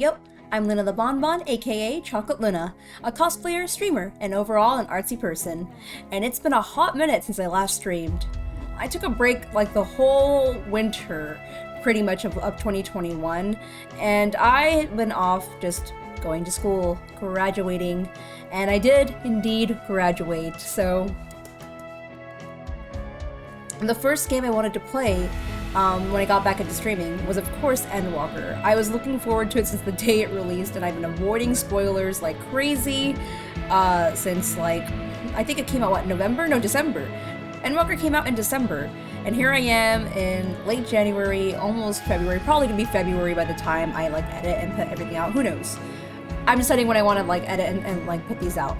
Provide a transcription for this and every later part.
Yep, I'm Luna the Bonbon, aka Chocolate Luna, a cosplayer, streamer, and overall an artsy person. And it's been a hot minute since I last streamed. I took a break like the whole winter, pretty much of 2021, and I had been off just going to school, graduating, and I did indeed graduate, so... The first game I wanted to play when I got back into streaming was, of course, ENDWALKER. I was looking forward to it since the day it released, and I've been avoiding spoilers like crazy since, like, I think it came out, what, November? No, December. ENDWALKER came out in December, and here I am in late January, almost February, probably gonna be February by the time I, like, edit and put everything out, who knows. I'm deciding when I want to, like, edit and like, put these out.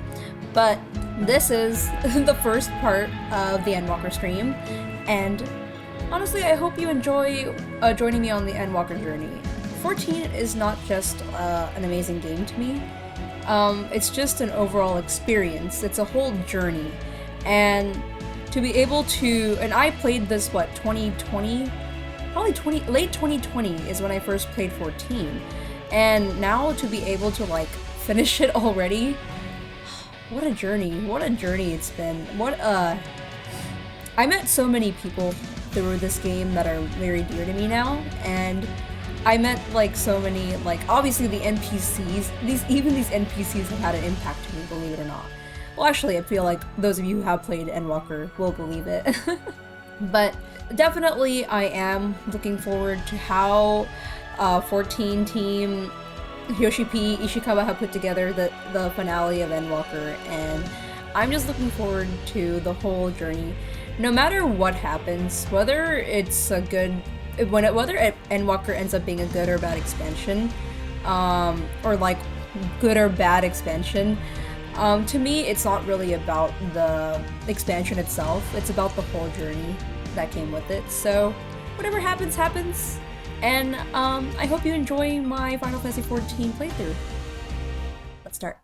But this is the first part of the ENDWALKER stream, and honestly, I hope you enjoy joining me on the ENDWALKER journey. 14 is not just an amazing game to me, it's just an overall experience. It's a whole journey, and to be able to, and I played this, what, 2020? Probably late 2020 is when I first played 14, and now to be able to, like, finish it already, what a journey it's been. I met so many people through this game that are very dear to me now, and I met, like, so many, like, obviously the NPCs, even these NPCs have had an impact on me, believe it or not. Well, actually, I feel like those of you who have played ENDWALKER will believe it. But definitely I am looking forward to how 14 team Yoshi P, Ishikawa have put together the finale of ENDWALKER, and I'm just looking forward to the whole journey. No matter what happens, whether it's a good, whether ENDWALKER ends up being a good or bad expansion, or like good or bad expansion, to me it's not really about the expansion itself, it's about the whole journey that came with it. So whatever happens, happens. And I hope you enjoy my Final Fantasy XIV playthrough. Let's start.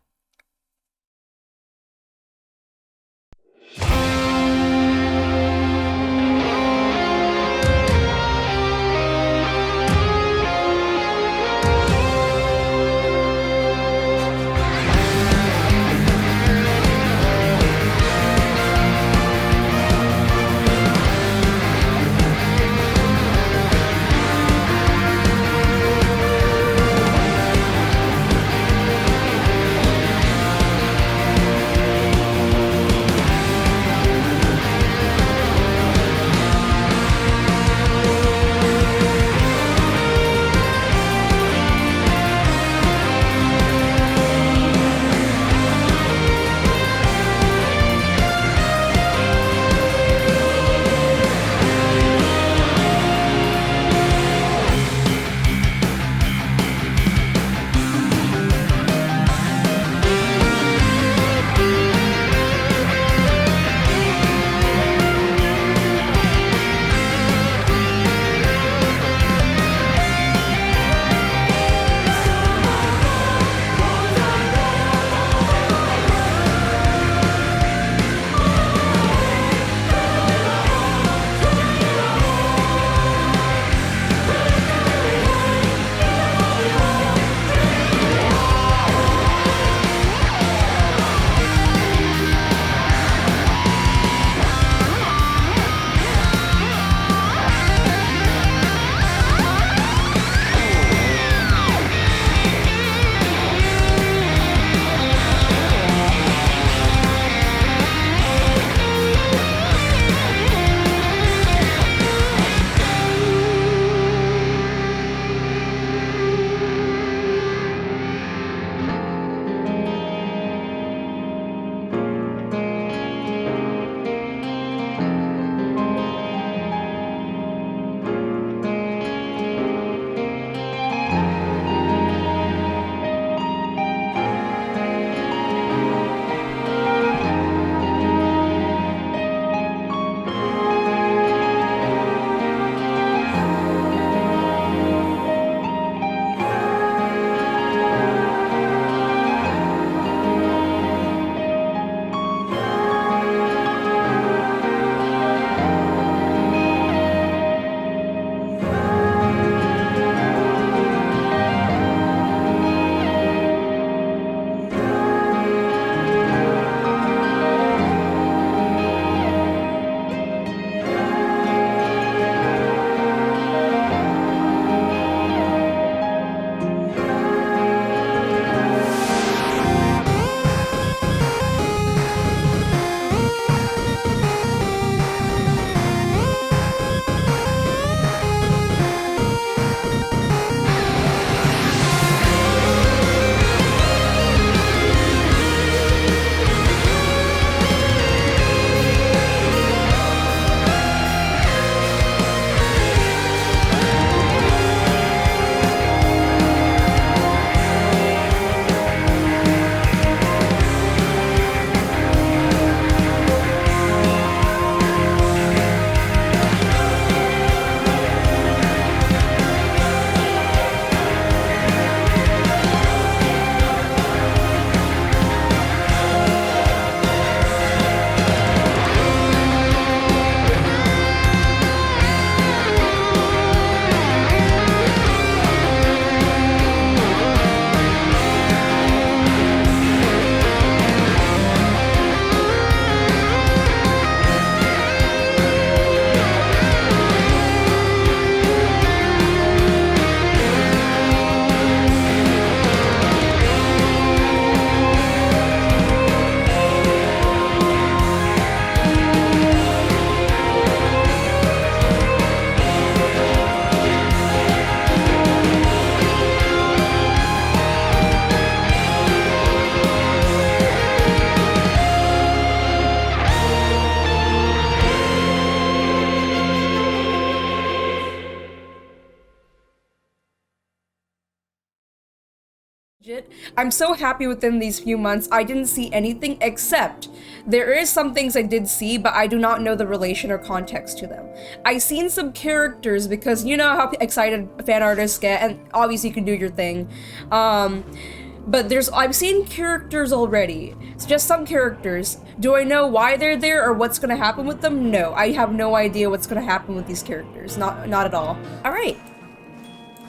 I'm so happy within these few months. I didn't see anything except there is some things I did see, but I do not know the relation or context to them. I seen some characters because you know how excited fan artists get, and obviously you can do your thing. But I've seen characters already. It's just some characters. Do I know why they're there or what's gonna happen with them? No, I have no idea what's gonna happen with these characters. Not at all. All right,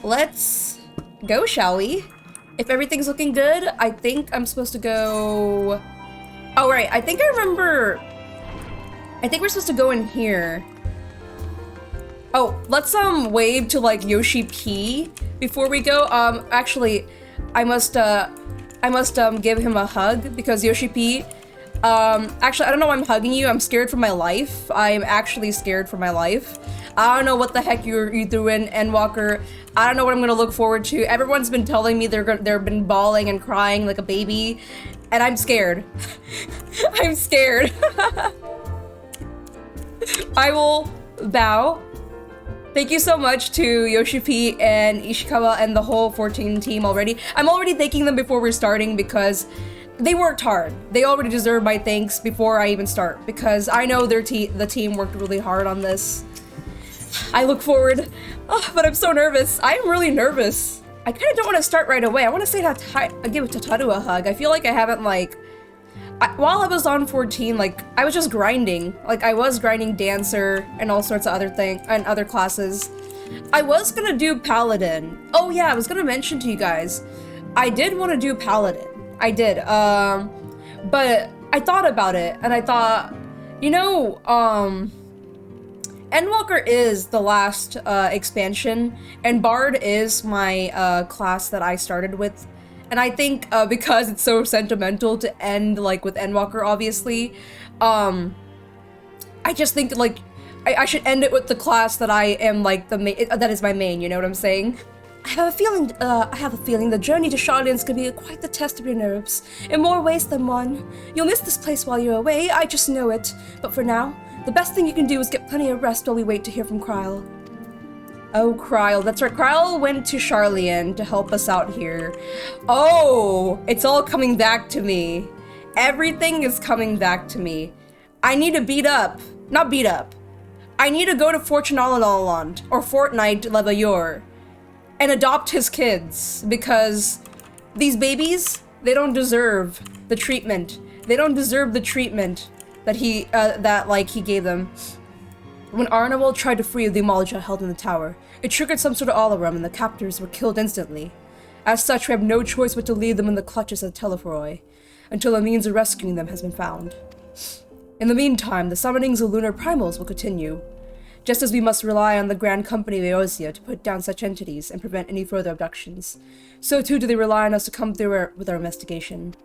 let's go, shall we? If everything's looking good, I think I'm supposed to go... Oh, right, I think I remember... I think we're supposed to go in here. Oh, let's, wave to, like, Yoshi P before we go. Actually, I must give him a hug, because Yoshi P... actually, I don't know why I'm hugging you. I'm scared for my life. I'm actually scared for my life. I don't know what the heck you threw in, Endwalker. I don't know what I'm gonna look forward to. Everyone's been telling me they've been bawling and crying like a baby, and I'm scared. I'm scared. I will bow. Thank you so much to Yoshi P and Ishikawa and the whole 14 team already. I'm already thanking them before we're starting because they worked hard. They already deserve my thanks before I even start, because I know the team worked really hard on this. I look forward, but I'm so nervous. I'm really nervous. I kind of don't want to start right away. I want to say give Tataru a hug. I feel like I haven't, like, while I was on 14, like, I was just grinding. Like, I was grinding Dancer and all sorts of other things and other classes. I was gonna do Paladin. Oh yeah, I was gonna mention to you guys, I did want to do Paladin. I did, but I thought about it and I thought, you know, Endwalker is the last expansion, and Bard is my class that I started with, and I think because it's so sentimental to end like with Endwalker, obviously, I just think like I should end it with the class that I am like the main, that is my main. You know what I'm saying? I have a feeling the journey to Sharlyan is gonna be quite the test of your nerves, in more ways than one. You'll miss this place while you're away. I just know it. But for now, the best thing you can do is get plenty of rest while we wait to hear from Kryle. Oh, Kryle. That's right. Kryle went to Sharlyan to help us out here. Oh, it's all coming back to me. Everything is coming back to me. I need to not beat up. I need to go to Fortunaland or Fortnite Levayor and adopt his kids, because these babies, they don't deserve the treatment. They don't deserve the treatment that he gave them. When Arnawal tried to free the Malja held in the tower, it triggered some sort of alarm and the captors were killed instantly. As such, we have no choice but to leave them in the clutches of the Telephoroi, until a means of rescuing them has been found. In the meantime, the summonings of lunar primals will continue, just as we must rely on the Grand Company of Eosia to put down such entities and prevent any further abductions. So too do they rely on us to come through with our investigation.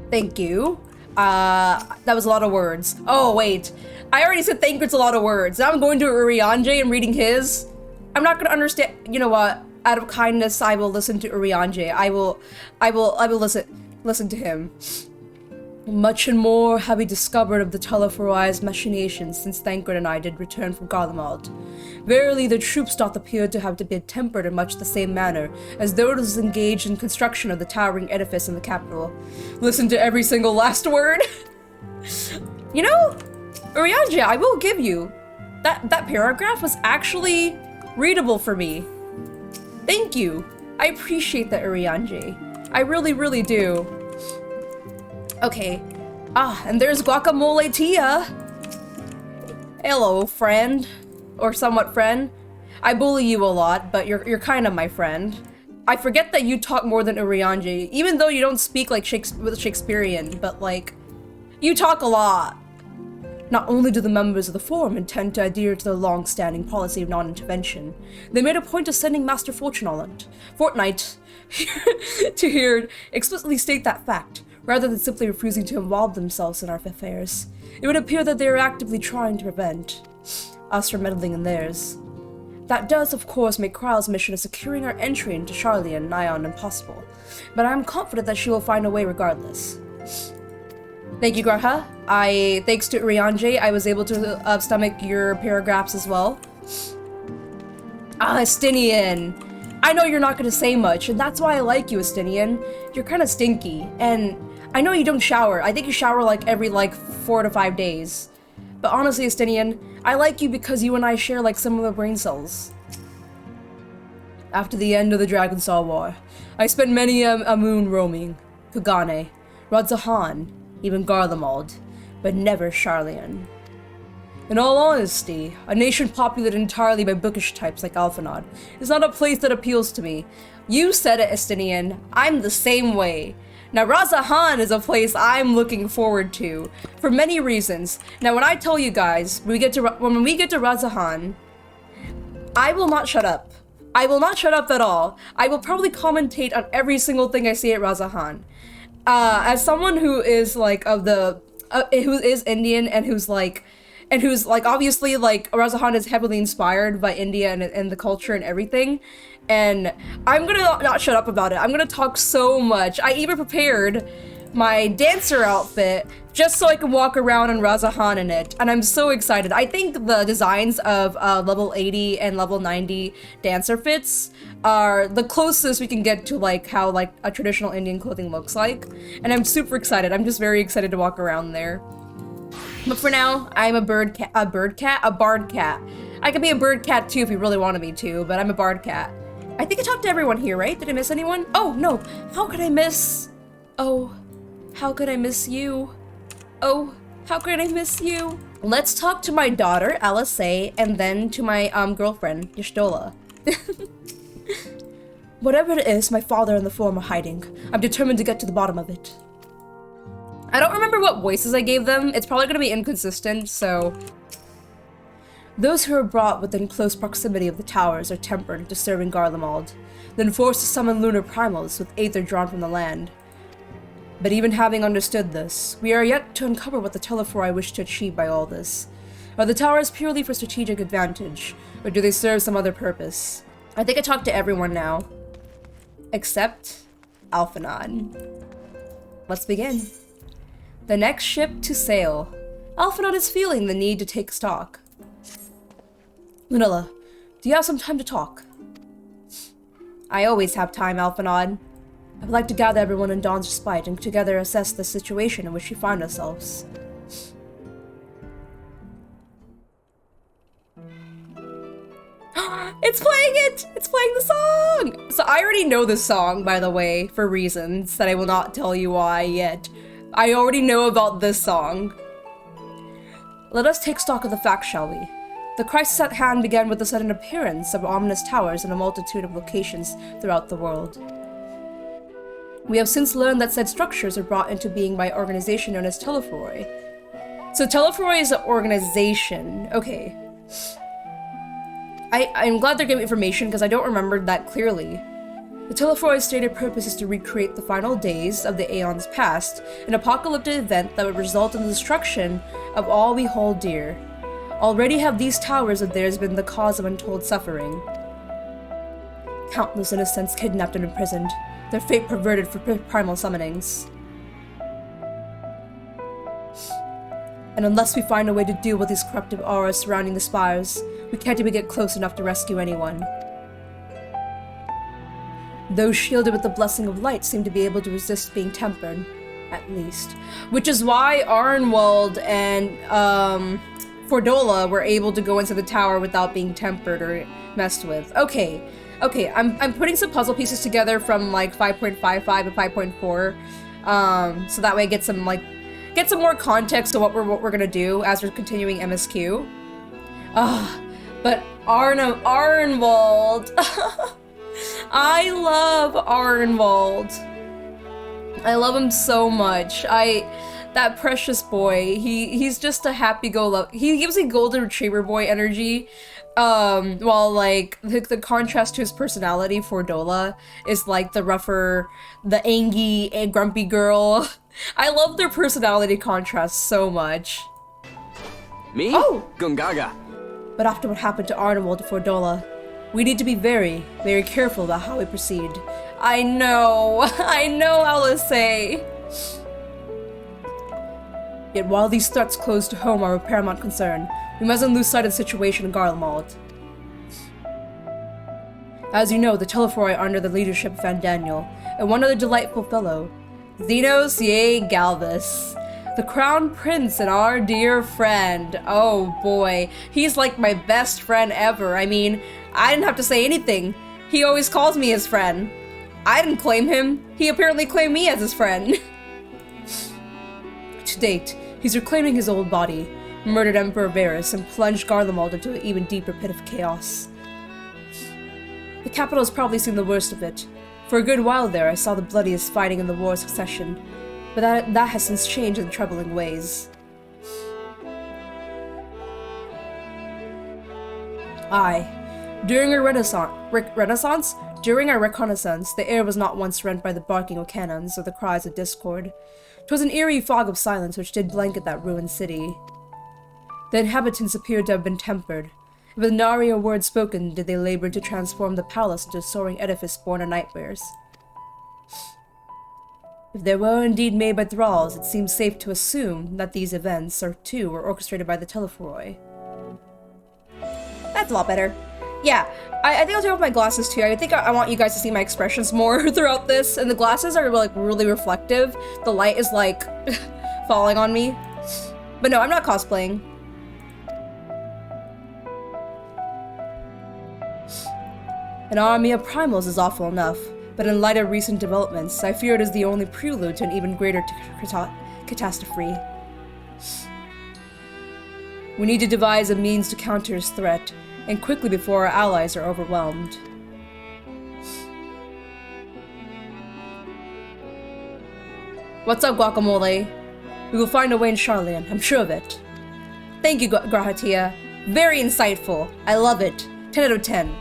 Thank you. That was a lot of words. Oh, wait. I already said thank you, it's a lot of words. Now I'm going to Urianger and reading his. I'm not gonna understand. You know what? Out of kindness, I will listen to Urianger. I will listen to him. Much and more have we discovered of the Teleforoi's machinations since Thancred and I did return from Garlemald. Verily, the troops doth appear to have been tempered in much the same manner as those engaged in construction of the towering edifice in the capital. Listen to every single last word. You know, Urianger, I will give you that paragraph was actually readable for me. Thank you. I appreciate that, Urianger. I really, really do. Okay. And there's Guacamole Tia. Hello, friend. Or somewhat friend. I bully you a lot, but you're kind of my friend. I forget that you talk more than Urianger, even though you don't speak like Shakespearean, but like, you talk a lot. Not only do the members of the Forum intend to adhere to the long-standing policy of non-intervention, they made a point of sending Master Fortnite to here explicitly state that fact, rather than simply refusing to involve themselves in our affairs. It would appear that they are actively trying to prevent us from meddling in theirs. That does, of course, make Kryle's mission of securing our entry into Sharlyan nigh on impossible, but I am confident that she will find a way regardless. Thank you, Garha. Thanks to Urianger, I was able to stomach your paragraphs as well. Estinian! I know you're not gonna say much, and that's why I like you, Estinian. You're kind of stinky, and I know you don't shower. I think you shower like every 4 to 5 days. But honestly, Estinian, I like you because you and I share like similar brain cells. After the end of the Dragonsaw War, I spent many a moon roaming Kugane, Radzahan, even Garlemald, but never Sharlyan. In all honesty, a nation populated entirely by bookish types like Alphanod is not a place that appeals to me. You said it, Estinian. I'm the same way. Now, Radzahan is a place I'm looking forward to, for many reasons. Now, when I tell you guys, when we get to Radzahan, I will not shut up. I will not shut up at all. I will probably commentate on every single thing I see at Radzahan. As someone who is who is Indian and who's obviously Radzahan is heavily inspired by India and the culture and everything, and I'm gonna not shut up about it. I'm gonna talk so much. I even prepared my dancer outfit just so I can walk around in Radzahan in it, and I'm so excited. I think the designs of level 80 and level 90 dancer fits are the closest we can get to how a traditional Indian clothing looks like, and I'm super excited. I'm just very excited to walk around there. But for now, I'm a bard cat. I could be a bird cat too if you really wanted me to, but I'm a bard cat. I think I talked to everyone here, right? Did I miss anyone? Oh, no. How could I miss? Oh, how could I miss you? Oh, how could I miss you? Let's talk to my daughter, Alisay, and then to my girlfriend, Y'shtola. Whatever it is my father and the form are hiding, I'm determined to get to the bottom of it. I don't remember what voices I gave them. It's probably going to be inconsistent, so... Those who are brought within close proximity of the towers are tempered into serving Garlemald, then forced to summon lunar primals with aether drawn from the land. But even having understood this, we are yet to uncover what the Telephori wish to achieve by all this. Are the towers purely for strategic advantage, or do they serve some other purpose? I think I talked to everyone now. Except... Alphanod. Let's begin. The next ship to sail. Alphanod is feeling the need to take stock. Lunilla, do you have some time to talk? I always have time, Alphanod. I would like to gather everyone in Dawn's Respite and together assess the situation in which we find ourselves. It's playing it! It's playing the song! So I already know this song, by the way, for reasons that I will not tell you why yet. I already know about this song. Let us take stock of the facts, shall we? The crisis at hand began with the sudden appearance of ominous towers in a multitude of locations throughout the world. We have since learned that said structures are brought into being by an organization known as Telephori. So Telephori is an organization. Okay. I'm glad they're giving information because I don't remember that clearly. The Telephori's stated purpose is to recreate the final days of the aeons past, an apocalyptic event that would result in the destruction of all we hold dear. Already have these towers of theirs been the cause of untold suffering. Countless innocents kidnapped and imprisoned, their fate perverted for primal summonings. And unless we find a way to deal with these corruptive auras surrounding the spires, we can't even get close enough to rescue anyone. Those shielded with the blessing of light seem to be able to resist being tempered, at least. Which is why Arnwald and Fordola were able to go into the tower without being tempered or messed with. Okay, I'm putting some puzzle pieces together from 5.55 and 5.4, so that way I get some more context to what we're gonna do as we're continuing MSQ. But Arnwald. I love Arnwald. I love him so much. That precious boy. He's just a happy-go-lucky. He gives me golden retriever boy energy. While the contrast to his personality for Dola is the rougher, the angy and grumpy girl. I love their personality contrast so much. Me? Oh! Gungaga. But after what happened to Arnwald for Dola, we need to be very, very careful about how we proceed. I know, Alisay. Yet while these threats close to home are of paramount concern, we mustn't lose sight of the situation in Garlemald. As you know, the Telephori are under the leadership of Van Daniel, and one other delightful fellow, Zenos Ye Galvis, the Crown Prince and our dear friend. Oh boy, he's like my best friend ever. I mean, I didn't have to say anything. He always calls me his friend. I didn't claim him. He apparently claimed me as his friend. To date, he's reclaiming his old body, murdered Emperor Varus, and plunged Garlemald into an even deeper pit of chaos. The capital has probably seen the worst of it. For a good while there, I saw the bloodiest fighting in the War of Succession, but that has since changed in troubling ways. Aye, during our renaissance? During our reconnaissance, the air was not once rent by the barking of cannons or the cries of discord. 'Twas an eerie fog of silence which did blanket that ruined city. The inhabitants appeared to have been tempered. With nary a word spoken did they labor to transform the palace into a soaring edifice born of nightmares. If they were indeed made by thralls, it seems safe to assume that these events, too, were orchestrated by the Telephori. That's a lot better. Yeah, I think I'll take off my glasses too. I think I want you guys to see my expressions more throughout this, and the glasses are like really reflective. The light is like falling on me. But no, I'm not cosplaying. An army of primals is awful enough, but in light of recent developments, I fear it is the only prelude to an even greater catastrophe. We need to devise a means to counter his threat, and quickly before our allies are overwhelmed. What's up, Guacamole? We will find a way in Sharlyan, I'm sure of it. Thank you, Grahatia. Very insightful. I love it. 10 out of 10.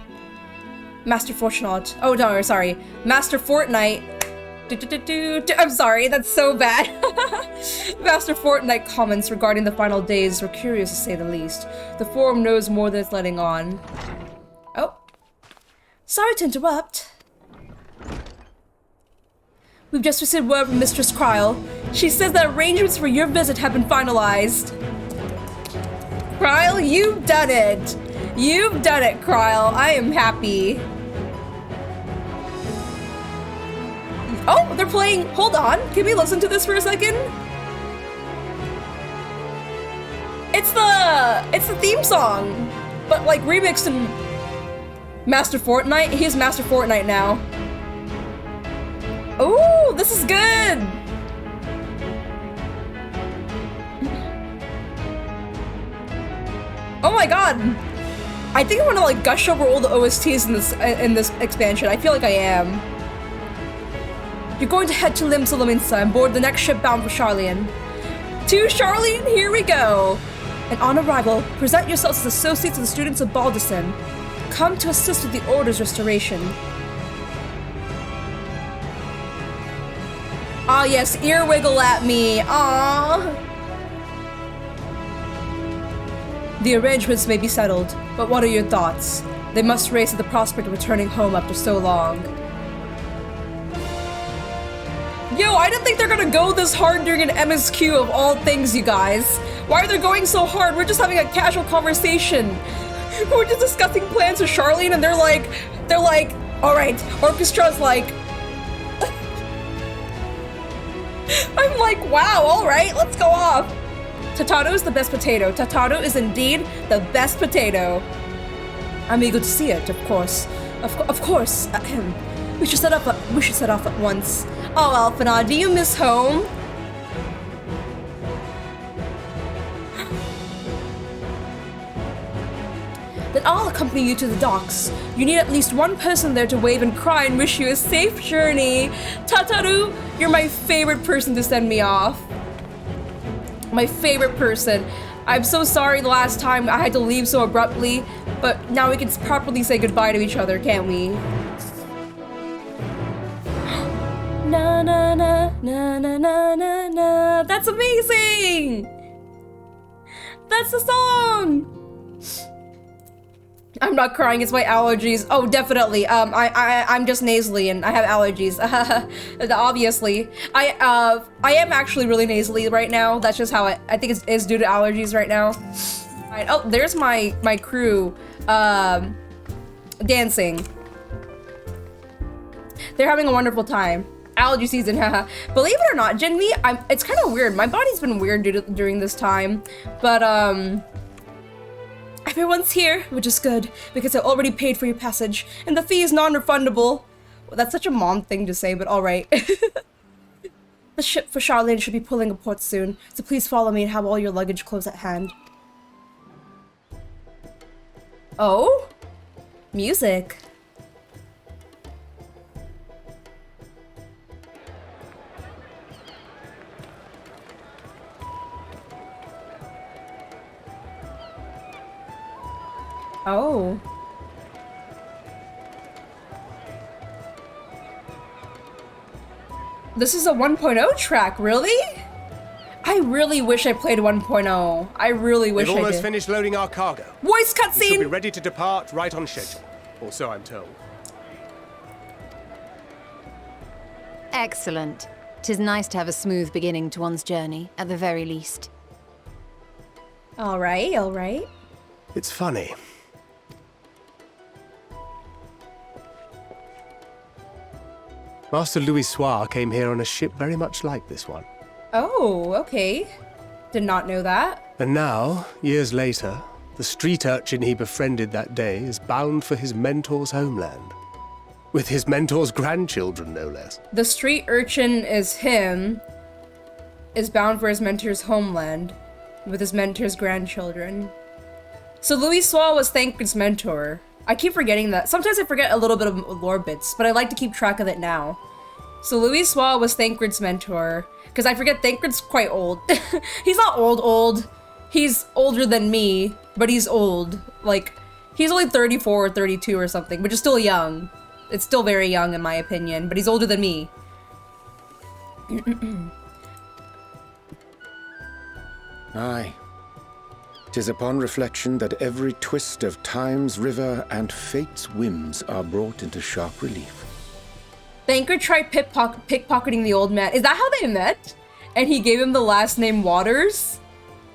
Master Fortunaut. Oh, no, sorry. Master Fortnite. I'm sorry, that's so bad. Master Fortnite comments regarding the final days were curious to say the least. The forum knows more than it's letting on. Oh. Sorry to interrupt. We've just received word from Mistress Kryl. She says that arrangements for your visit have been finalized. Kryl, you've done it! You've done it, Kryl. I am happy. Oh, they're playing. Hold on. Can we listen to this for a second? It's the theme song, but like remixed in Master Fortnite. He's Master Fortnite now. Oh, this is good. Oh my god. I think I want to like gush over all the OSTs in this expansion. I feel like I am. You're going to head to Lim Solominsa and board the next ship bound for Sharlyan. To Sharlyan, here we go! And on arrival, present yourselves as associates of the students of Baldacin. Come to assist with the Order's restoration. Ah yes, ear wiggle at me, aww! The arrangements may be settled, but what are your thoughts? They must race at the prospect of returning home after so long. Yo, I didn't think they're gonna go this hard during an MSQ of all things, you guys. Why are they going so hard? We're just having a casual conversation. We're just discussing plans with Sharlyan, and they're like, all right, Orchestra's like, I'm like, wow, all right, let's go off. Tataru is the best potato. Tataru is indeed the best potato. I'm eager to see it, of course. Of course. We should set off at once. Oh, Alphina, do you miss home? Then I'll accompany you to the docks. You need at least one person there to wave and cry and wish you a safe journey. Tataru, you're my favorite person to send me off. My favorite person. I'm so sorry the last time I had to leave so abruptly, but now we can properly say goodbye to each other, can't we? Na na na na na na na na. That's amazing! That's the song! I'm not crying, it's my allergies. Oh, definitely. I'm just nasally and I have allergies. Obviously. I am actually really nasally right now. That's just how I think it's due to allergies right now. Alright, oh, there's my crew, dancing. They're having a wonderful time. Allergy season, haha. Believe it or not, Jinmi, it's kind of weird. My body's been weird during this time, but everyone's here, which is good, because I already paid for your passage, and the fee is non-refundable. Well, that's such a mom thing to say, but alright. The ship for Sharlyan should be pulling a port soon, so please follow me and have all your luggage close at hand. Oh? Music. Oh. This is a 1.0 track, really? I really wish I played 1.0. I really wish I did. We've almost finished loading our cargo. Voice We should be cutscene! ready to depart right on schedule. Or so I'm told. Excellent. 'Tis nice to have a smooth beginning to one's journey, at the very least. Alright, alright. It's funny. Master Louis Soir came here on a ship very much like this one. Oh, okay. Did not know that. And now, years later, the street urchin he befriended that day is bound for his mentor's homeland. With his mentor's grandchildren, no less. The street urchin is him, is bound for his mentor's homeland, with his mentor's grandchildren. So Louis Soir was Thancred's mentor. I keep forgetting that. Sometimes I forget a little bit of lore bits, but I like to keep track of it now. So Louis Soir was Thancred's mentor, because I forget Thancred's quite old. He's not old. He's older than me, but he's old. Like, he's only 34 or 32 or something, which is still young. It's still very young in my opinion, but he's older than me. Aye. 'Tis upon reflection that every twist of time's river and fate's whims are brought into sharp relief. Thancred tried pickpocketing the old man. Is that how they met? And he gave him the last name Waters?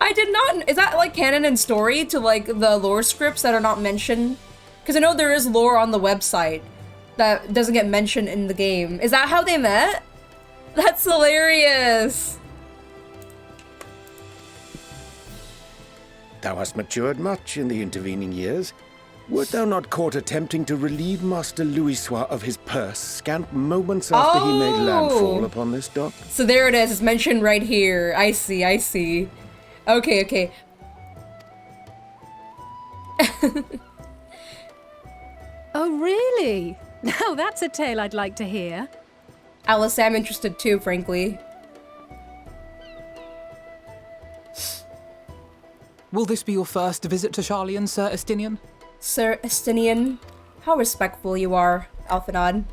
I did not. Is that like canon and story to like the lore scripts that are not mentioned? Because I know there is lore on the website that doesn't get mentioned in the game. Is that how they met? That's hilarious. Thou hast matured much in the intervening years. Wert thou not caught attempting to relieve Master Louis Soir of his purse scant moments after he made landfall upon this dock? So there it is. It's mentioned right here. I see, I see. Okay, okay. Oh, really? Now that's a tale I'd like to hear. Alice, I'm interested too, frankly. Will this be your first visit to Sharlyan, Sir Estinian? Sir Estinian, how respectful you are, Alphanod.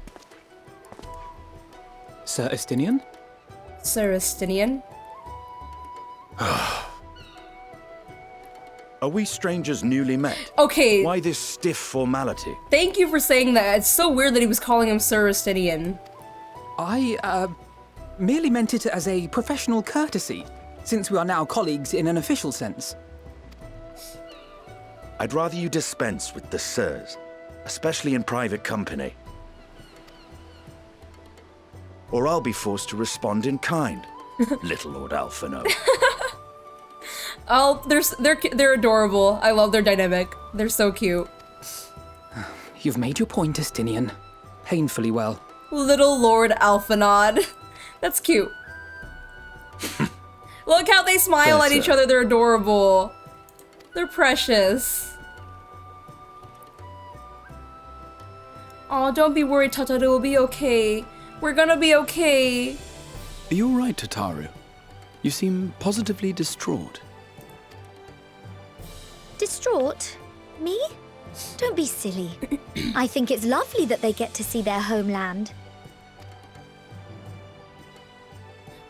Sir Estinian? Sir Estinian. Are we strangers newly met? Okay. Why this stiff formality? Thank you for saying that. It's so weird that he was calling him Sir Estinian. I, merely meant it as a professional courtesy, since we are now colleagues in an official sense. I'd rather you dispense with the sirs, especially in private company. Or I'll be forced to respond in kind, little Lord Alphino. Oh, they're adorable. I love their dynamic. They're so cute. You've made your point, Estinian. Painfully well. Little Lord Alphanod. That's cute. Look how they smile at each other. They're adorable. They're precious. Oh, don't be worried, Tataru. We'll be okay. We're gonna be okay. Are you all right, Tataru? You seem positively distraught. Distraught? Me? Don't be silly. I think it's lovely that they get to see their homeland.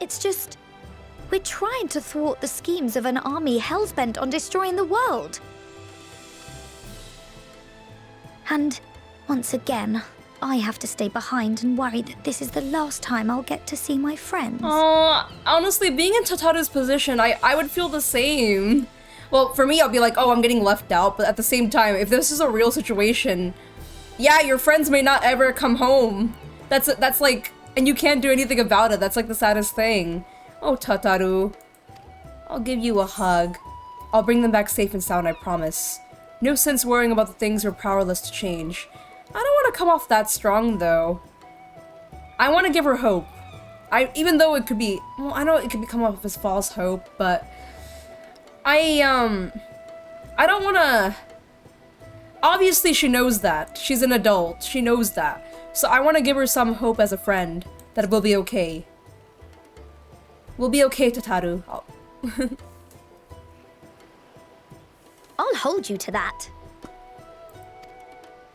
It's just, we're trying to thwart the schemes of an army hellbent on destroying the world. And once again, I have to stay behind and worry that this is the last time I'll get to see my friends. Oh, honestly, being in Tataru's position, I would feel the same. Well, for me, I'll be like, oh, I'm getting left out, but at the same time, if this is a real situation, yeah, your friends may not ever come home. That's like, and you can't do anything about it. That's like the saddest thing. Oh, Tataru. I'll give you a hug. I'll bring them back safe and sound, I promise. No sense worrying about the things we're powerless to change. I don't want to come off that strong, though. I want to give her hope. Even though it could be, well, I know it could come off as false hope, but I don't want to. Obviously, she knows that. She's an adult. She knows that. So I want to give her some hope as a friend that it will be okay. We'll be okay, Tataru. I'll hold you to that.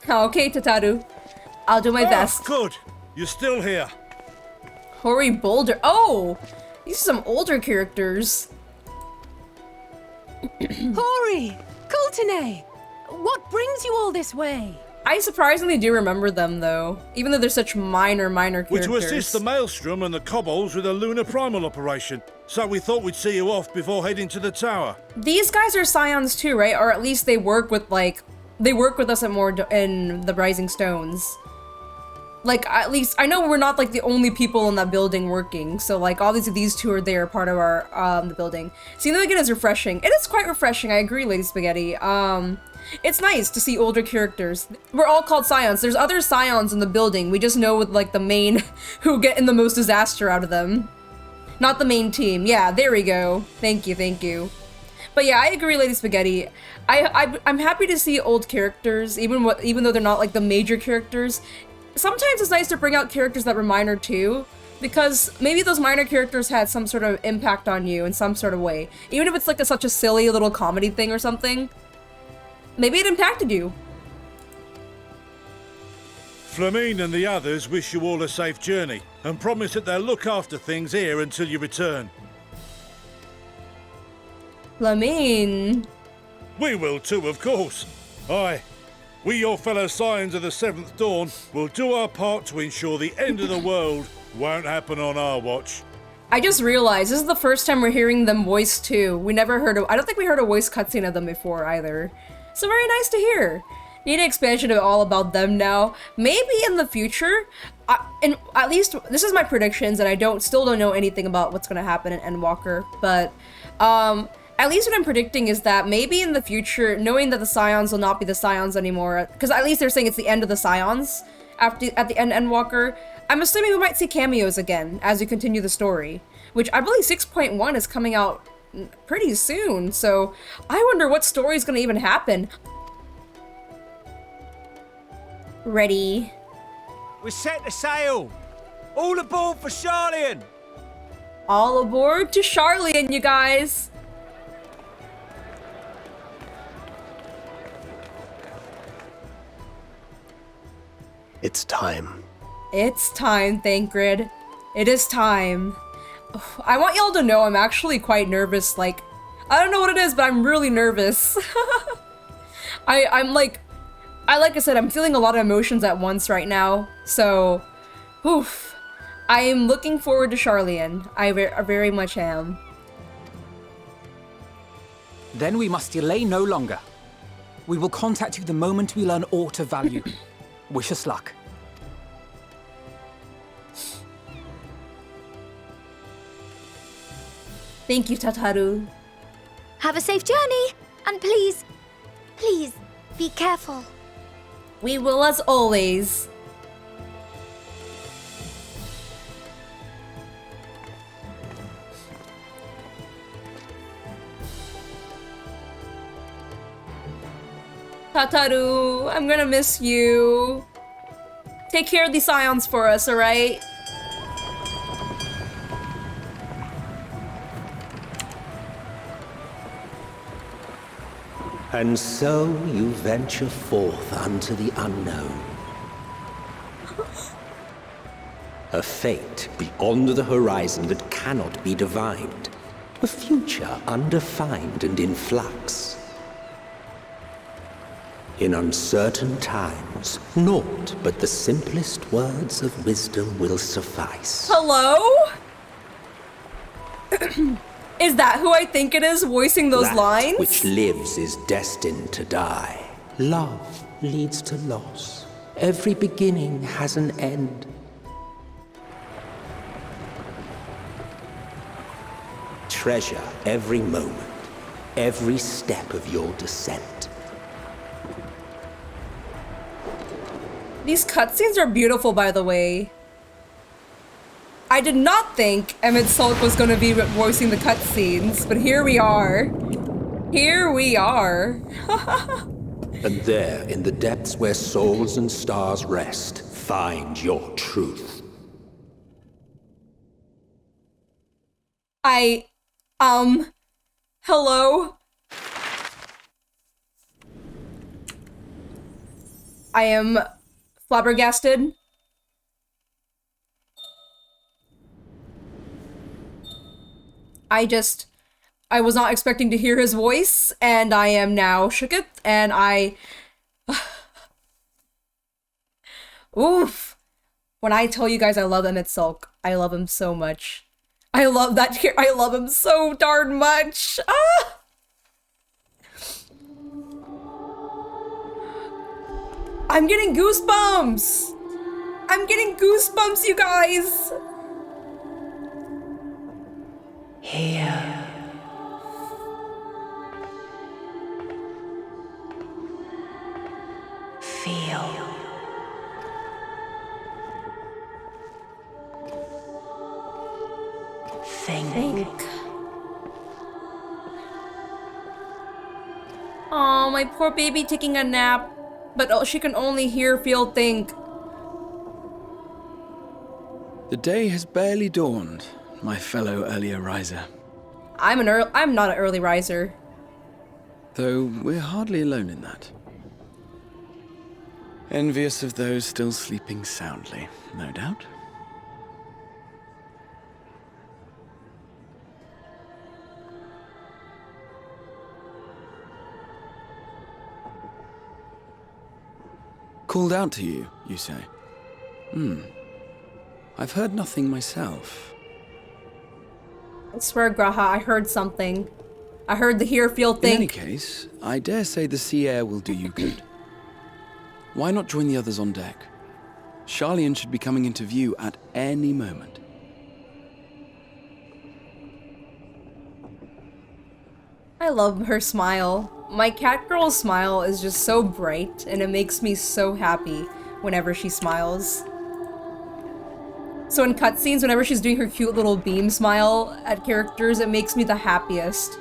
Okay, Tataru. I'll do my best. Good. You're still here. Hori Boulder. Oh! These are some older characters. Hori! Coulternay! What brings you all this way? I surprisingly do remember them, though. Even though they're such minor characters. We're to assist the Maelstrom and the Kobolds with a lunar primal operation. So we thought we'd see you off before heading to the tower. These guys are Scions too, right? Or at least they work with, like... They work with us in the Rising Stones. Like, at least, I know we're not, like, the only people in that building working, so, like, obviously these two are there, part of our, the building. Seeing them again is refreshing. It is quite refreshing, I agree, Lady Spaghetti. It's nice to see older characters. We're all called Scions. There's other Scions in the building, we just know with, like, the main, who get in the most disaster out of them. Not the main team. Yeah, there we go. Thank you, thank you. But yeah, I agree, Lady Spaghetti. I'm happy to see old characters, even though they're not, like, the major characters. Sometimes it's nice to bring out characters that were minor too, because maybe those minor characters had some sort of impact on you in some sort of way. Even if it's like such a silly little comedy thing or something, maybe it impacted you. Flamine and the others wish you all a safe journey, and promise that they'll look after things here until you return. Flamine. We will too, of course. Aye. We, your fellow Scions of the Seventh Dawn, will do our part to ensure the end of the world won't happen on our watch. I just realized this is the first time we're hearing them voice too. I don't think we heard a voice cutscene of them before either. So very nice to hear. Need an expansion of all about them now. Maybe in the future, and at least this is my predictions, and I still don't know anything about what's gonna happen in Endwalker, but at least what I'm predicting is that maybe in the future, knowing that the Scions will not be the Scions anymore, because at least they're saying it's the end of the Scions at the end of Endwalker, I'm assuming we might see cameos again as we continue the story, which I believe 6.1 is coming out pretty soon, so I wonder what story is going to even happen. Ready. We're set to sail! All aboard for Sharlyan! All aboard to Sharlyan, you guys! It's time. It's time, Thancred. It is time. I want y'all to know I'm actually quite nervous, like, I don't know what it is, but I'm really nervous. like I said, I'm feeling a lot of emotions at once right now, so, oof. I am looking forward to Sharlyan. I very much am. Then we must delay no longer. We will contact you the moment we learn aught of value. Wish us luck. Thank you, Tataru. Have a safe journey, and please, please, be careful. We will as always. Tataru, I'm gonna miss you. Take care of the Scions for us, alright? And so you venture forth unto the unknown. A fate beyond the horizon that cannot be divined. A future undefined and in flux. In uncertain times, naught but the simplest words of wisdom will suffice. Hello? Is that who I think it is voicing those lines? That which lives is destined to die. Love leads to loss. Every beginning has an end. treasure every moment, every step of your descent. These cutscenes are beautiful, by the way. I did not think Emmett Sulk was going to be voicing the cutscenes, but here we are. Here we are. And there, in the depths where souls and stars rest, find your truth. Hello? I am flabbergasted. I was not expecting to hear his voice, and I am now shooketh, and oof. When I tell you guys I love Emmett Sulk, I love him so much. I love that here. I love him so darn much. Ah! I'm getting goosebumps. I'm getting goosebumps, you guys. Here. Feel. Think. Aw, my poor baby taking a nap. But she can only hear, feel, think. The day has barely dawned, my fellow earlier riser. I'm not an early riser. Though we're hardly alone in that. Envious of those still sleeping soundly, no doubt. Called out to you, you say? I've heard nothing myself. I swear, Graha, I heard something. I heard the hear, feel, think. In any case, I dare say the sea air will do you good. Why not join the others on deck? Sharlyan should be coming into view at any moment. I love her smile. My cat girl's smile is just so bright, and it makes me so happy whenever she smiles. So in cutscenes, whenever she's doing her cute little beam smile at characters, it makes me the happiest.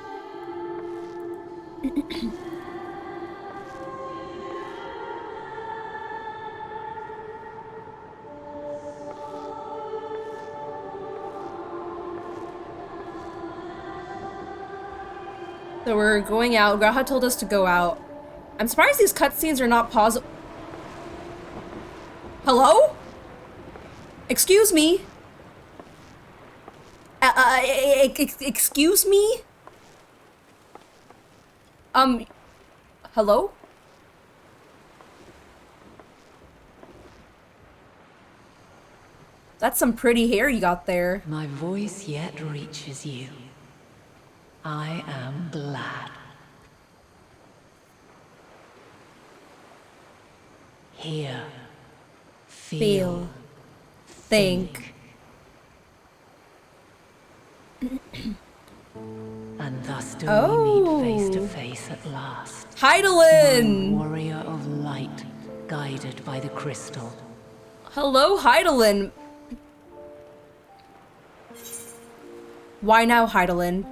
So we're going out. Graha told us to go out. I'm surprised these cutscenes are not paused. Hello? Excuse me? Excuse me? Hello? That's some pretty hair you got there. My voice yet reaches you. I am glad. Hear. Feel. Think. And thus do we meet face to face at last. Hydaelyn! One warrior of light, guided by the crystal. Hello, Hydaelyn. Why now, Hydaelyn?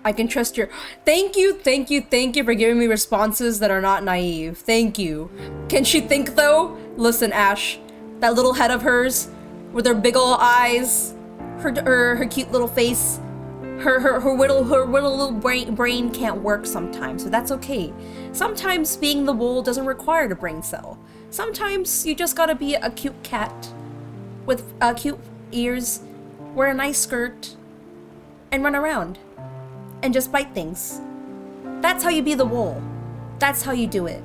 I can trust your— Thank you for giving me responses that are not naive. Thank you. Can she think, though? Listen, Ash. That little head of hers, with her big ol' eyes, her cute little face, her little little brain can't work sometimes, but that's okay. Sometimes being the wool doesn't require a brain cell. Sometimes you just gotta be a cute cat with cute ears, wear a nice skirt, and run around and just bite things. That's how you be the wool. That's how you do it.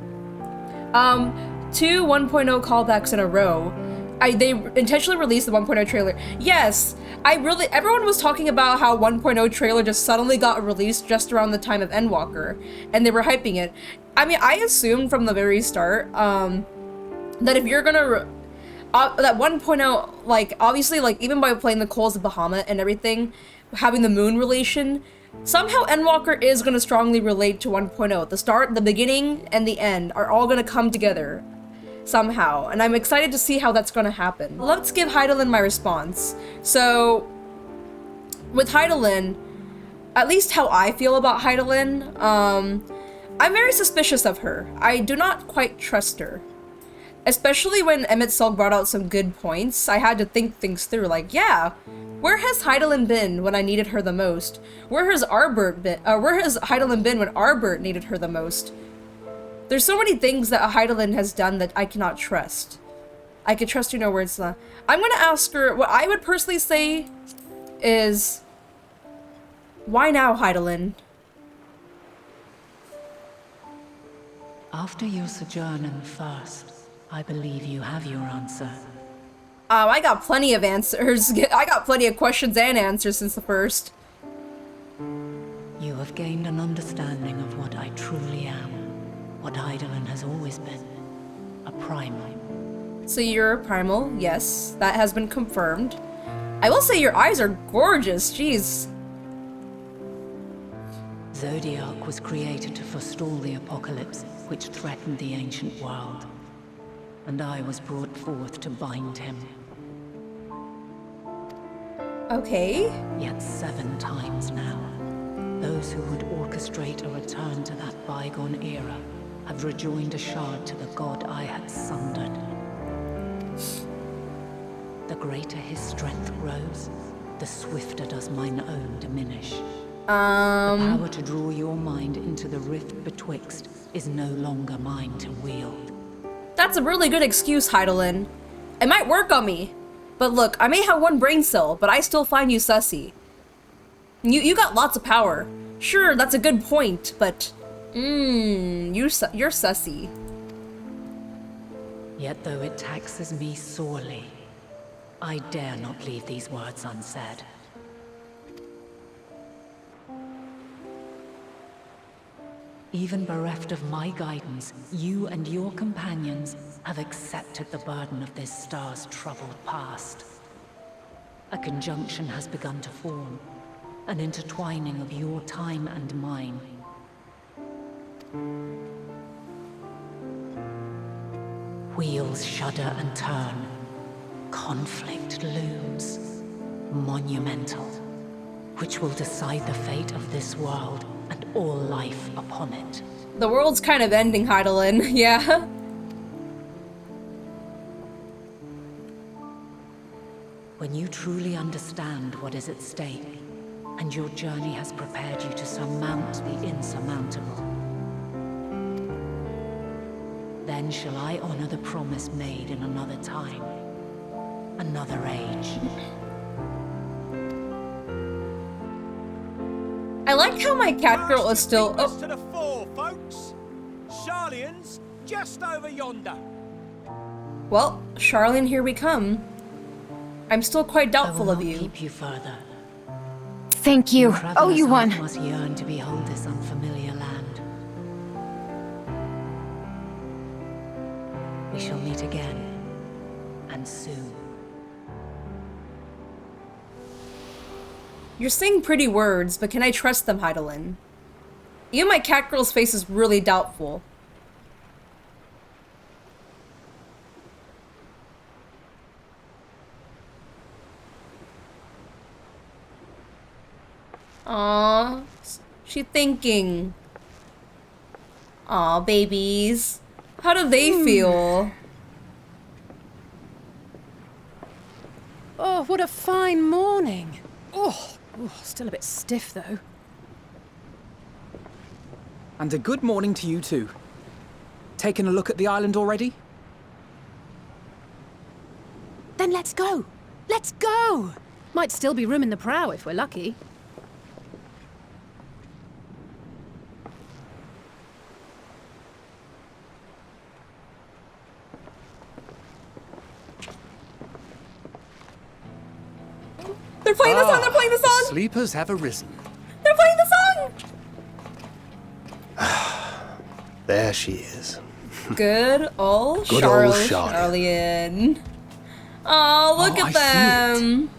2 1.0 callbacks in a row. They intentionally released the 1.0 trailer. Yes, everyone was talking about how 1.0 trailer just suddenly got released just around the time of Endwalker, and they were hyping it. I mean, I assumed from the very start, that if you're gonna, that 1.0, like, obviously, like, even by playing the Coals of Bahamut and everything, having the moon relation, Somehow Endwalker is going to strongly relate to 1.0. The start, the beginning, and the end are all going to come together somehow, and I'm excited to see how that's going to happen. Let's give Hydaelyn my response. So, with Hydaelyn, at least how I feel about Hydaelyn, I'm very suspicious of her. I do not quite trust her. Especially when Emet-Selch brought out some good points, I had to think things through, like, yeah, where has Hydaelyn been when I needed her the most? Where has Hydaelyn been when Arbert needed her the most? There's so many things that Hydaelyn has done that I cannot trust. I can trust you no words. I'm gonna ask her, what I would personally say is, why now, Hydaelyn? After your sojourn in the First, I believe you have your answer. I got plenty of answers. I got plenty of questions and answers since the First. You have gained an understanding of what I truly am. What Hydaelyn has always been. A primal. So you're a primal, yes. That has been confirmed. I will say your eyes are gorgeous, jeez. Zodiac was created to forestall the apocalypse, which threatened the ancient world. And I was brought forth to bind him. Okay. Yet 7 times now, those who would orchestrate a return to that bygone era have rejoined a shard to the god I had sundered. The greater his strength grows, the swifter does mine own diminish. The power to draw your mind into the rift betwixt is no longer mine to wield. That's a really good excuse, Hydaelyn. It might work on me. But look, I may have 1 brain cell, but I still find you sussy. You got lots of power. Sure, that's a good point, but... you're sussy. Yet though it taxes me sorely, I dare not leave these words unsaid. Even bereft of my guidance, you and your companions have accepted the burden of this star's troubled past. A conjunction has begun to form, an intertwining of your time and mine. Wheels shudder and turn. Conflict looms, monumental, which will decide the fate of this world and all life upon it. The world's kind of ending, Hydaelyn. Yeah. When you truly understand what is at stake, and your journey has prepared you to surmount the insurmountable, then shall I honor the promise made in another time, another age. I like how my cat girl is still... Oh. To the fore, folks. Sharlyan's just over yonder. Well, Sharlyan, here we come. I'm still quite doubtful of you. Keep you further. Thank you. Oh, you won. Must yearn to behold this unfamiliar land. We shall meet again, and soon. You're saying pretty words, but can I trust them, Hydaelyn? Even my cat girl's face is really doubtful. Aww, she's thinking. Aw, babies. How do they feel? Oh, what a fine morning. Oh, still a bit stiff though. And a good morning to you too. Taken a look at the island already? Then let's go. Let's go. Might still be room in the prow if we're lucky. They're playing the song, they're playing the song! Sleepers have arisen. They're playing the song! There she is. Good old Sharlyan. Oh, look at them.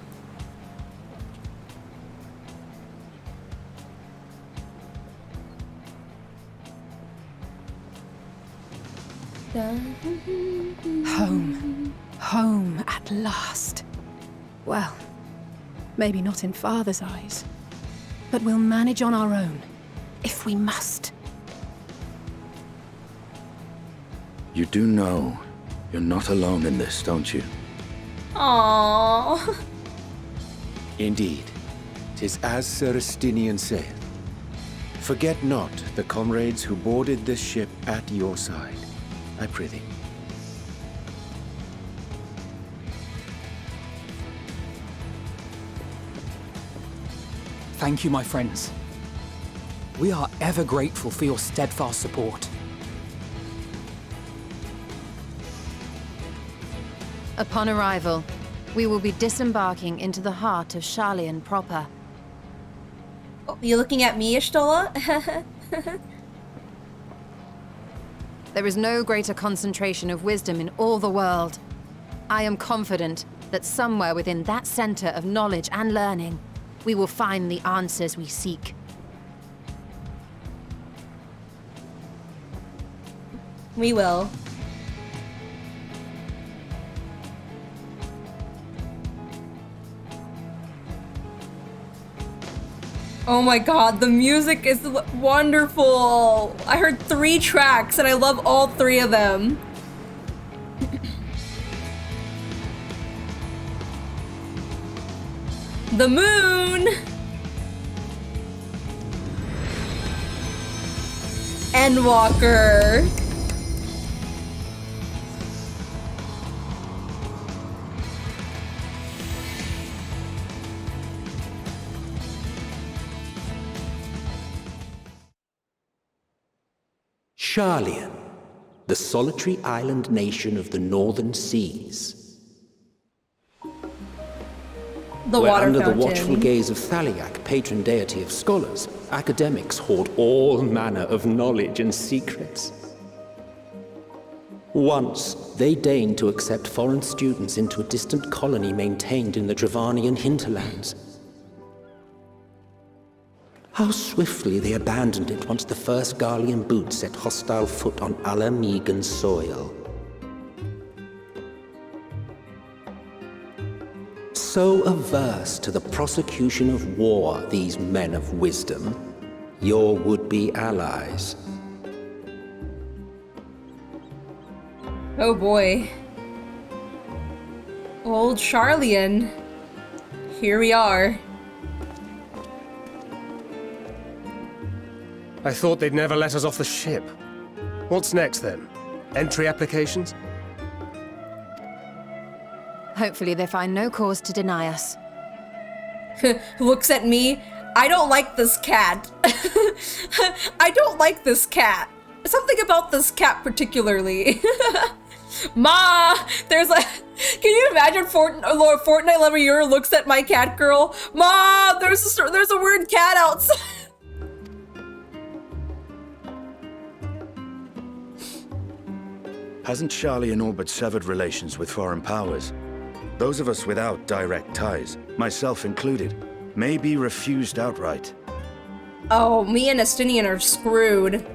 Home. Home at last. Well, maybe not in Father's eyes, but we'll manage on our own, if we must. You do know you're not alone in this, don't you? Aww. Indeed, 'tis as Sir Estinian saith. Forget not the comrades who boarded this ship at your side, I prithee. Thank you, my friends. We are ever grateful for your steadfast support. Upon arrival, we will be disembarking into the heart of Sharlyan proper. Oh, you looking at me, Ishtola? There is no greater concentration of wisdom in all the world. I am confident that somewhere within that center of knowledge and learning, we will find the answers we seek. We will. Oh my god, the music is wonderful! I heard 3 tracks and I love all 3 of them. The moon! Endwalker. Sharlyan, the solitary island nation of the northern seas. The where water under fountain. the watchful gaze of Thaliak, patron deity of scholars, academics hoard all manner of knowledge and secrets. Once, they deigned to accept foreign students into a distant colony maintained in the Dravanian hinterlands. How swiftly they abandoned it once the first Garlean boot set hostile foot on Alamegan soil. So averse to the prosecution of war, these men of wisdom, your would-be allies. Oh boy. Old Sharlyan. Here we are. I thought they'd never let us off the ship. What's next then? Entry applications? Hopefully they find no cause to deny us. Looks at me. I don't like this cat. I don't like this cat. Something about this cat particularly. Ma! There's like... Can you imagine Fortnite lover Yura looks at my cat girl? Ma! There's a weird cat outside. Hasn't Sharlyan all but severed relations with foreign powers? Those of us without direct ties, myself included, may be refused outright. Oh, me and Estinian are screwed.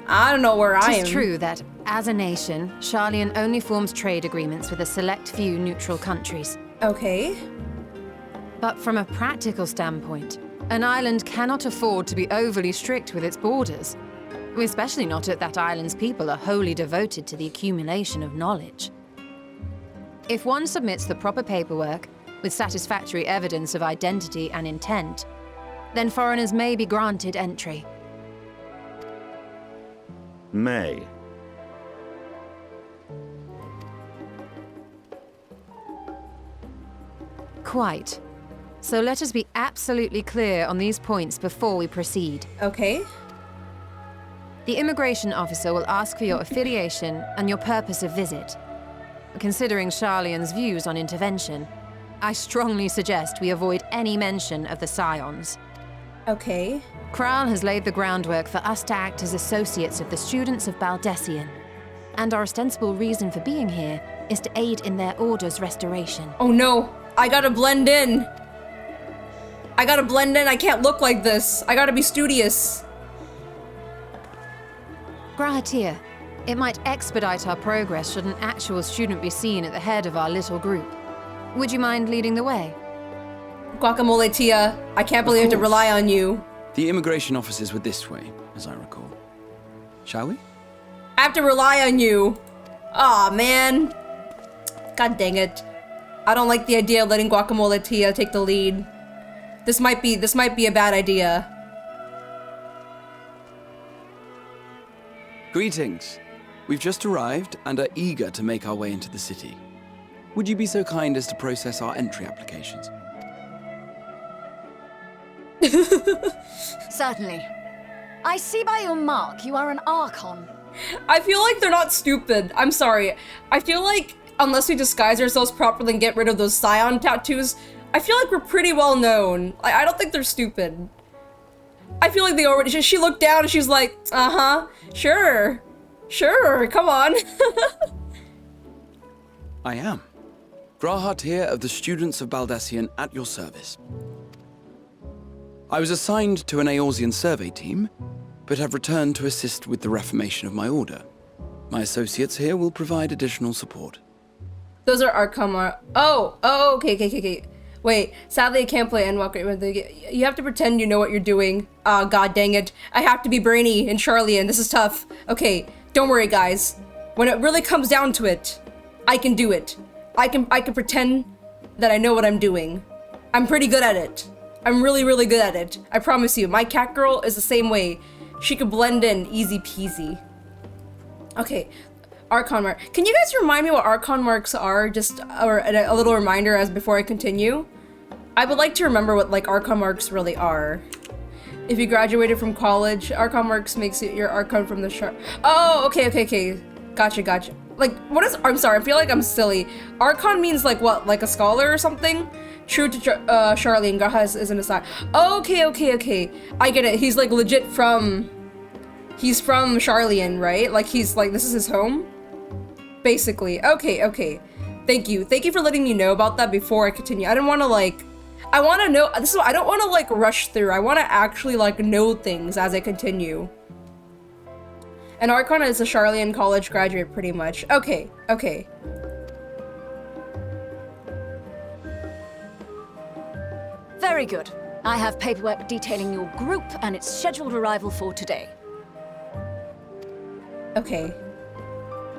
I don't know where I am. It is true that, as a nation, Sharlyan only forms trade agreements with a select few neutral countries. Okay. But from a practical standpoint, an island cannot afford to be overly strict with its borders. Especially not if that island's people are wholly devoted to the accumulation of knowledge. If one submits the proper paperwork, with satisfactory evidence of identity and intent, then foreigners may be granted entry. May. Quite. So let us be absolutely clear on these points before we proceed. Okay. The immigration officer will ask for your affiliation and your purpose of visit. Considering Sharlyan's views on intervention, I strongly suggest we avoid any mention of the Scions. Okay. Kral has laid the groundwork for us to act as associates of the students of Baldessian, and our ostensible reason for being here is to aid in their order's restoration. Oh no! I gotta blend in! I gotta blend in, I can't look like this! I gotta be studious! Grahatir, It might expedite our progress should an actual student be seen at the head of our little group. Would you mind leading the way? Guacamole Tia, I can't believe I have to rely on you. The immigration offices were this way, as I recall. Shall we? I have to rely on you. Aw, man. God dang it. I don't like the idea of letting Guacamole Tia take the lead. This might be a bad idea. Greetings. We've just arrived and are eager to make our way into the city. Would you be so kind as to process our entry applications? Certainly. I see by your mark you are an Archon. I feel like they're not stupid. I'm sorry. I feel like unless we disguise ourselves properly and get rid of those Scion tattoos, I feel like we're pretty well known. I don't think they're stupid. I feel like they already, she looked down and she's like, uh-huh, sure, come on. I am. Grahat here of the Students of Baldassian at your service. I was assigned to an Eorzean survey team, but have returned to assist with the reformation of my order. My associates here will provide additional support. Those are Archon. Okay. Wait, sadly I can't play ENDWALKER. You have to pretend you know what you're doing. Ah, god dang it. I have to be brainy in Sharlyan. This is tough. Okay, don't worry guys. When it really comes down to it, I can do it. I can pretend that I know what I'm doing. I'm pretty good at it. I'm really, really good at it. I promise you. My cat girl is the same way. She could blend in easy peasy. Okay, Archon mark. Can you guys remind me what Archon marks are? Just or a little reminder as before I continue. I would like to remember what like Archon marks really are. If you graduated from college, Archon marks makes it your Archon from the Shar. Oh, okay. Gotcha. Like, what is? I'm sorry. I feel like I'm silly. Archon means like what? Like a scholar or something? True to Sharlyan, Graha is an aside. Okay. I get it. He's like legit from. He's from Sharlyan, right? Like he's like this is his home. Basically. Okay. Thank you for letting me know about that before I continue. I didn't want to like. I want to know. This is. I don't want to like rush through. I want to actually like know things as I continue. And Archon is a Sharlyan college graduate, pretty much. Okay. Very good. I have paperwork detailing your group and its scheduled arrival for today. Okay.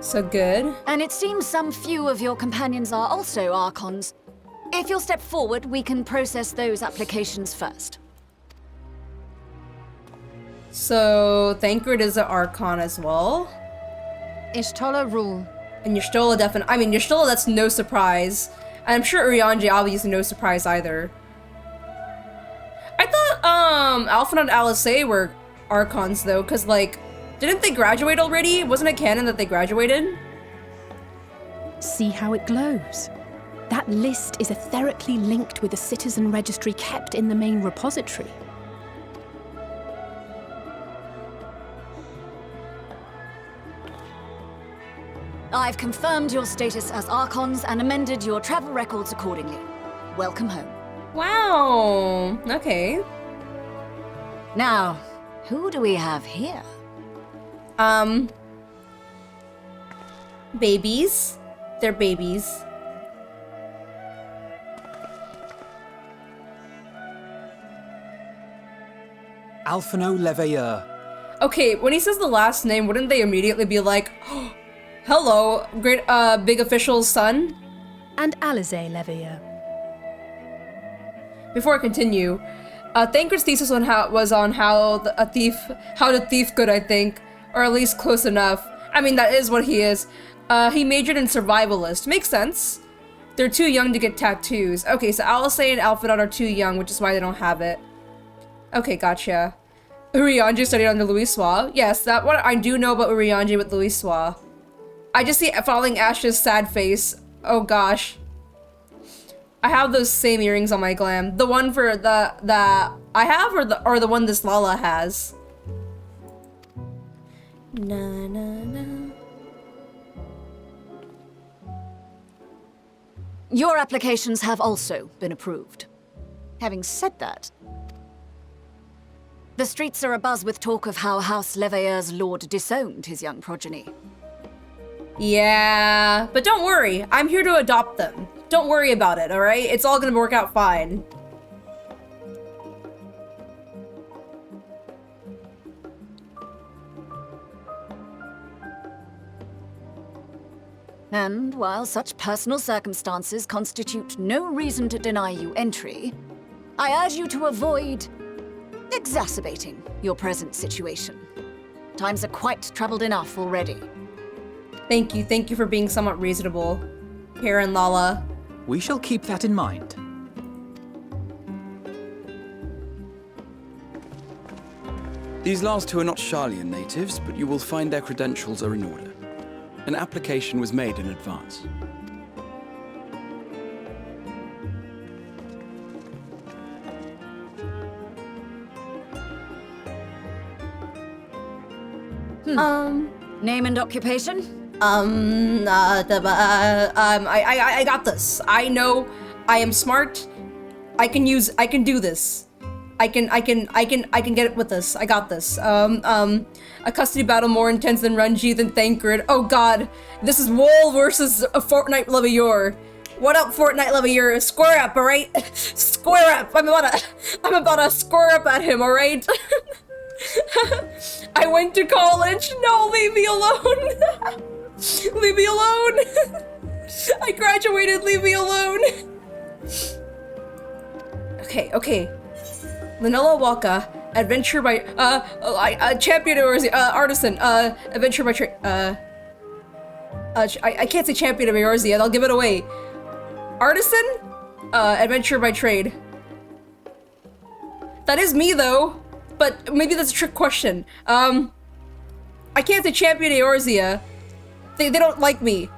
So good. And it seems some few of your companions are also Archons. If you'll step forward, we can process those applications first. So, Thancred is an Archon as well. Y'shtola rule. And Y'shtola definitely. I mean, Y'shtola, that's no surprise. And I'm sure Urianger, obviously, no surprise either. I thought, Alpha and Alisei were Archons, though, because, like, didn't they graduate already? Wasn't it canon that they graduated? See how it glows. That list is etherically linked with a citizen registry kept in the main repository. I've confirmed your status as Archons and amended your travel records accordingly. Welcome home. Wow. Okay. Now, who do we have here? Babies. They're babies. Alphino Leveilleur. Okay, when he says the last name, wouldn't they immediately be like, oh, hello, great, big official's son? And Alizé Leveilleur. Before I continue, Thancred's thesis was on how the thief could, I think, or at least close enough. I mean, that is what he is. He majored in survivalist. Makes sense. They're too young to get tattoos. Okay, so Alizé and Alphinaud are too young, which is why they don't have it. Okay, gotcha. Urianger studied under Louisoix. Yes, that what I do know about Urianger with Louisoix. I just see Falling Ash's sad face. Oh gosh. I have those same earrings on my glam. The one for the I have or the one this Lala has. Na. Your applications have also been approved. Having said that, the streets are abuzz with talk of how House Leveilleur's lord disowned his young progeny. Yeah, but don't worry. I'm here to adopt them. Don't worry about it, alright? It's all gonna work out fine. And while such personal circumstances constitute no reason to deny you entry, I urge you to avoid exacerbating your present situation. Times are quite troubled enough already. Thank you for being somewhat reasonable, Karen Lala. We shall keep that in mind. These last two are not Sharlyan natives, but you will find their credentials are in order. An application was made in advance. Name and occupation? I got this. I know I am smart. I can do this. I can get it with this. I got this. A custody battle more intense than Runji than Thancred. Oh god. This is Wool versus a Fortnite Levior. What up, Fortnite Levior? Square up, alright? Square up. I'm about to square up at him, alright? I went to college. No, leave me alone. Leave me alone. I graduated. Leave me alone. Okay. Lanella Waka, adventure by champion or artisan, adventure by trade. I can't say champion of Eorzea. I'll give it away. Artisan, adventure by trade. That is me though, but maybe that's a trick question. I can't say champion of Eorzea. They don't like me.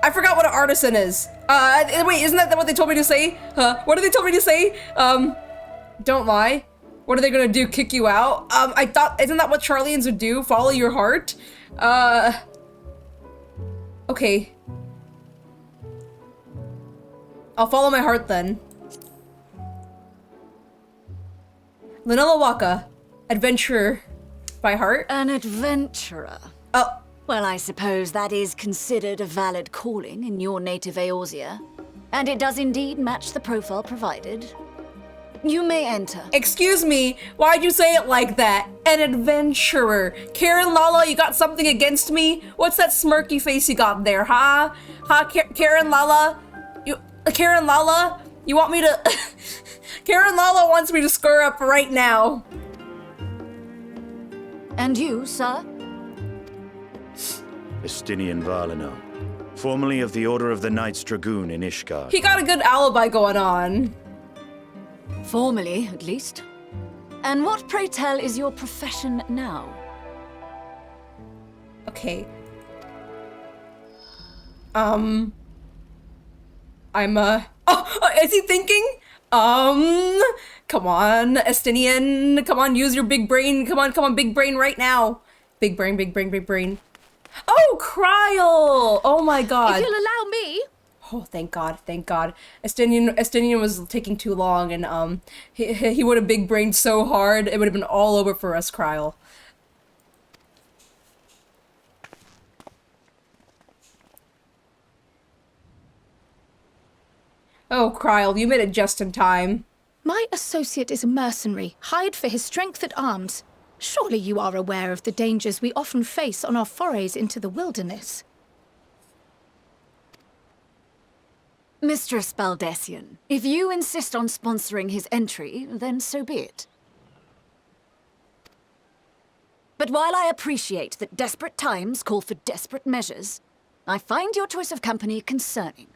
I forgot what an artisan is. Wait, isn't that what they told me to say? What did they tell me to say? Don't lie. What are they gonna do? Kick you out? I thought, isn't that what Sharlyans would do? Follow your heart? Okay. I'll follow my heart then. Lanella Waka, adventurer by heart. An adventurer. Oh. Well, I suppose that is considered a valid calling in your native Eorzea. And it does indeed match the profile provided. You may enter. Excuse me, why'd you say it like that? An adventurer. Karen Lala, you got something against me? What's that smirky face you got there, huh? Karen Lala? Karen Lala? You want me to... Karen Lala wants me to square up right now. And you, sir? Estinian Valeno, formerly of the Order of the Knights Dragoon in Ishgard. He got a good alibi going on. Formally, at least. And what, pray tell, is your profession now? Okay. I'm, Oh, is he thinking? Come on, Estinian. Come on, use your big brain. Come on, big brain right now. Big brain, big brain, big brain. Oh, Kryl! Oh my god. If you'll allow me. Oh, thank god, thank god. Estinian was taking too long, and he would have big brained so hard, it would have been all over for us, Kryl. Oh, Kryl, you made it just in time. My associate is a mercenary, hired for his strength at arms. Surely you are aware of the dangers we often face on our forays into the wilderness. Mistress Baldessian, if you insist on sponsoring his entry, then so be it. But while I appreciate that desperate times call for desperate measures, I find your choice of company concerning.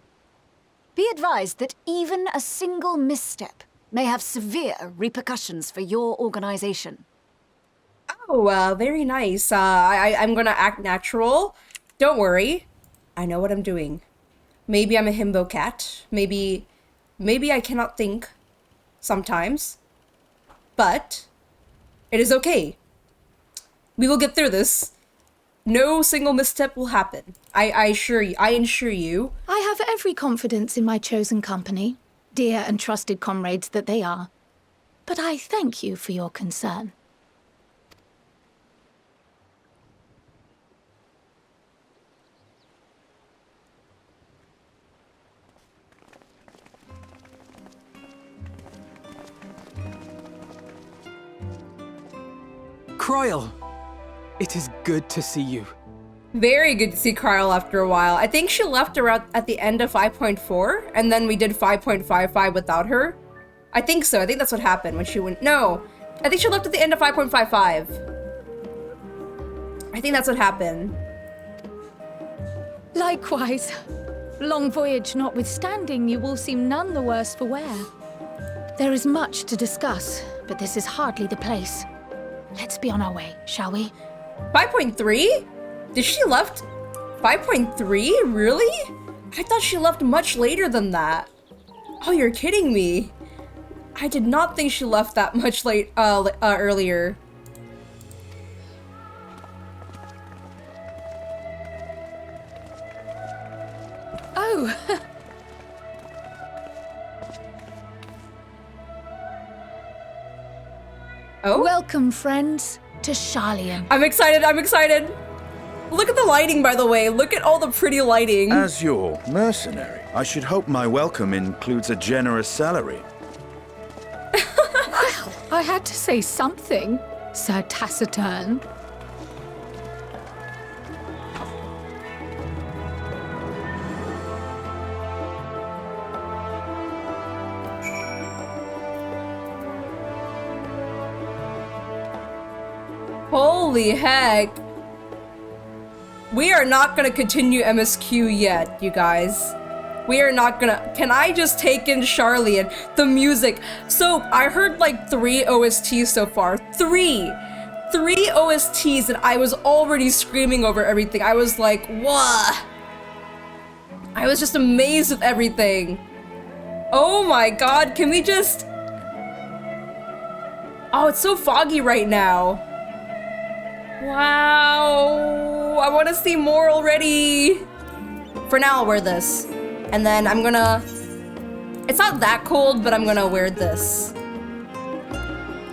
Be advised that even a single misstep may have severe repercussions for your organization. Oh, very nice. I'm gonna act natural. Don't worry. I know what I'm doing. Maybe I'm a himbo cat. Maybe I cannot think. Sometimes. But it is okay. We will get through this. No single misstep will happen. I assure you. I have every confidence in my chosen company, dear and trusted comrades that they are. But I thank you for your concern. Cryle, it is good to see you. Very good to see Cryle after a while. I think she left around at the end of 5.4, and then we did 5.55 without her. I think so. I think that's what happened when she went. No, I think she left at the end of 5.55. I think that's what happened. Likewise. Long voyage notwithstanding, you all seem none the worse for wear. There is much to discuss, but this is hardly the place. Let's be on our way, shall we? 5.3? Did she left 5.3? Really? I thought she left much later than that. Oh, you're kidding me. I did not think she left that much earlier. Oh. Oh? Welcome, friends, to Sharlyan. I'm excited, I'm excited. Look at the lighting, by the way. Look at all the pretty lighting. As your mercenary, I should hope my welcome includes a generous salary. Well, I had to say something, Sir Taciturn. Holy heck. We are not gonna continue MSQ yet, you guys. We are not gonna. Can I just take in Sharlyan? The music. So I heard like 3 OSTs so far. 3 OSTs, and I was already screaming over everything. I was like, what? I was just amazed with everything. Oh my god, can we just... Oh, it's so foggy right now. Wow, I want to see more already. For now, I'll wear this. And then I'm gonna... It's not that cold, but I'm gonna wear this.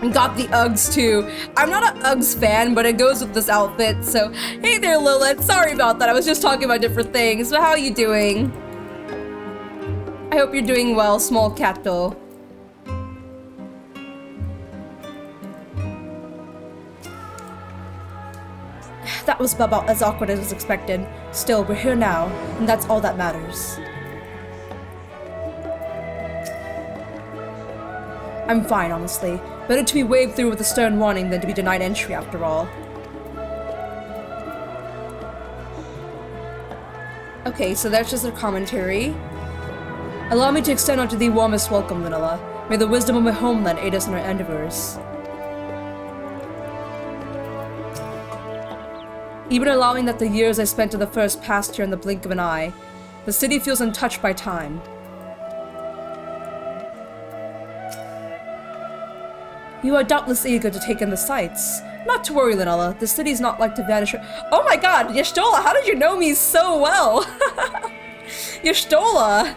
And got the Uggs too. I'm not an Uggs fan, but it goes with this outfit, so... Hey there, Lilith. Sorry about that. I was just talking about different things. But how are you doing? I hope you're doing well, small cat though. That was about as awkward as was expected. Still, we're here now, and that's all that matters. I'm fine, honestly. Better to be waved through with a stern warning than to be denied entry, after all. Okay, so that's just a commentary. Allow me to extend unto thee warmest welcome, Vanilla. May the wisdom of my homeland aid us in our endeavors. Even allowing that the years I spent in the first passed here in the blink of an eye, the city feels untouched by time. You are doubtless eager to take in the sights. Not to worry, Linella. The city's not like to vanish. Oh my god, Y'shtola, how did you know me so well? Y'shtola,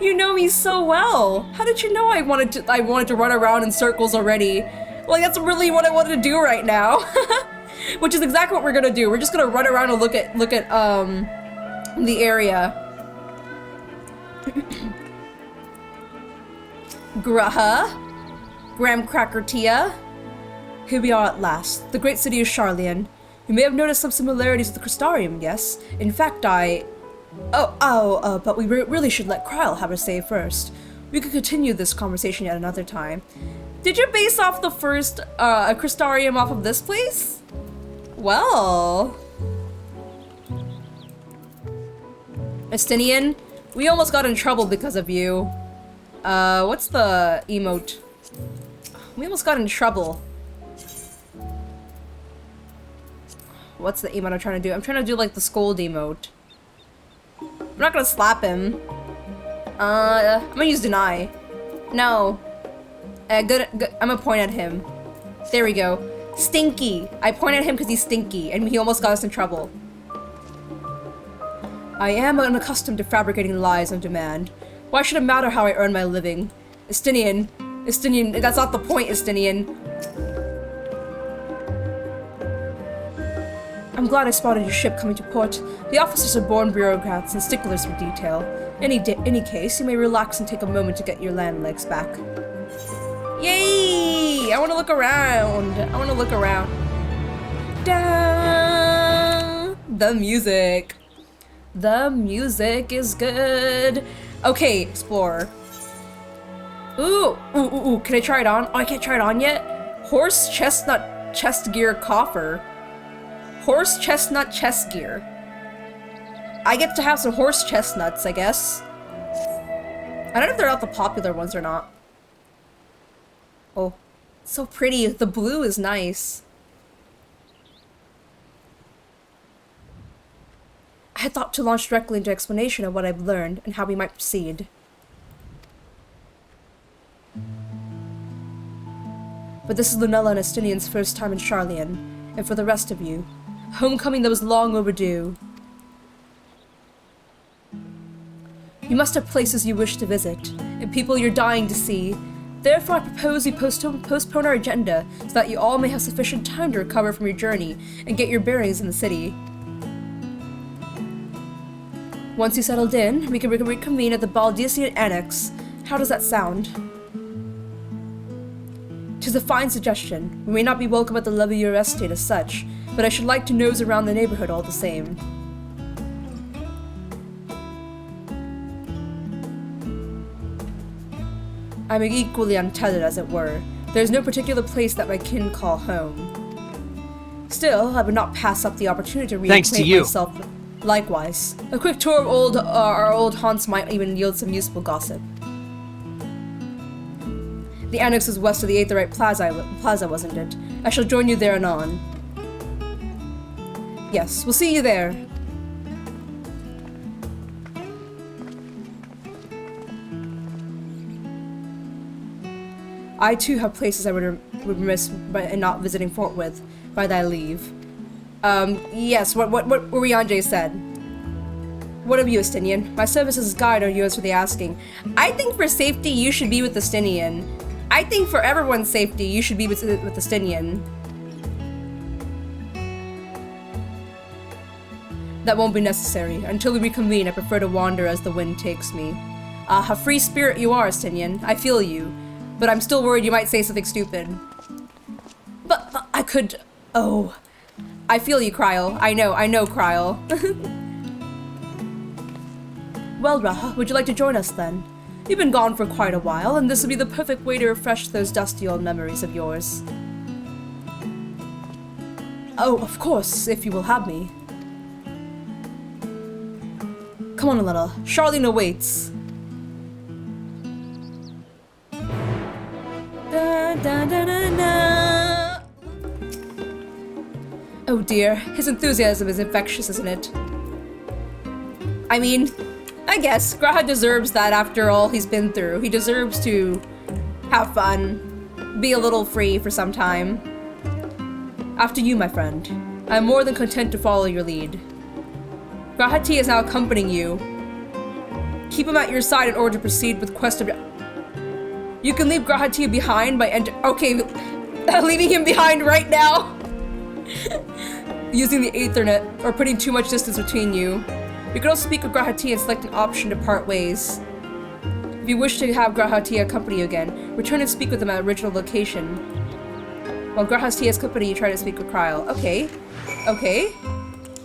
you know me so well. How did you know I wanted to run around in circles already? Like, that's really what I wanted to do right now. Which is exactly what we're gonna do. We're just gonna run around and look at the area. Graha, Graham Cracker Tia. Here we are at last, the great city of Sharlyan. You may have noticed some similarities with the Crystarium, yes? In fact, but we really should let Cryle have her say first. We could continue this conversation at another time. Did you base off the first Crystarium off of this place? Well... Estinian, we almost got in trouble because of you. What's the emote? We almost got in trouble. What's the emote I'm trying to do? I'm trying to do like the scold emote. I'm not gonna slap him. I'm gonna use deny. No. Good, I'm gonna point at him. There we go. Stinky. I point at him because he's stinky, and he almost got us in trouble. I am unaccustomed to fabricating lies on demand. Why should it matter how I earn my living? Estinian, that's not the point, Estinian. I'm glad I spotted your ship coming to port. The officers are born bureaucrats and sticklers for detail. Any case, you may relax and take a moment to get your land legs back. Yay! I want to look around. Da! The music. The music is good. Okay, Explorer. Ooh, can I try it on? Oh, I can't try it on yet? Horse chestnut chest gear coffer. Horse chestnut chest gear. I get to have some horse chestnuts, I guess. I don't know if they're not the popular ones or not. Oh, so pretty. The blue is nice. I had thought to launch directly into explanation of what I've learned and how we might proceed. But this is Lunella and Estinian's first time in Sharlyan, and for the rest of you, homecoming that was long overdue. You must have places you wish to visit, and people you're dying to see. Therefore, I propose we postpone our agenda so that you all may have sufficient time to recover from your journey and get your bearings in the city. Once you settled in, we can reconvene at the Baldessian Annex. How does that sound? 'Tis a fine suggestion. We may not be welcome at the levy your estate as such, but I should like to nose around the neighborhood all the same. I'm equally untethered, as it were. There is no particular place that my kin call home. Still, I would not pass up the opportunity to reacquaint myself. Likewise, a quick tour of our old haunts might even yield some useful gossip. The annex is west of the Aetherite Plaza, wasn't it? I shall join you there anon. Yes, we'll see you there. I too have places I would miss in not visiting Fort with, by thy leave. Yes, what Rianjay said. What of you, Estinian? My services as guide are yours for the asking. I think for safety, you should be with Estinian. I think for everyone's safety, you should be with Estinian. That won't be necessary. Until we reconvene, I prefer to wander as the wind takes me. A free spirit you are, Estinian. I feel you. But I'm still worried you might say something stupid. But I could... Oh... I feel you, Kryl. I know, Kryl. Well, Raha, would you like to join us then? You've been gone for quite a while, and this would be the perfect way to refresh those dusty old memories of yours. Oh, of course, if you will have me. Come on, Lunella. Sharlyan awaits. Da, da, da, da, da. Oh dear, his enthusiasm is infectious, isn't it? I mean, I guess G'raha deserves that after all he's been through. He deserves to have fun, be a little free for some time. After you, my friend. I am more than content to follow your lead. G'raha is now accompanying you. Keep him at your side in order to proceed with quest of... You can leave G'raha behind by okay, leaving him behind right now. Using the Aethernet, or putting too much distance between you. You can also speak with G'raha and select an option to part ways. If you wish to have G'raha accompany you again, return and speak with them at original location. While G'raha's company, you try to speak with Kryl. Okay. Okay.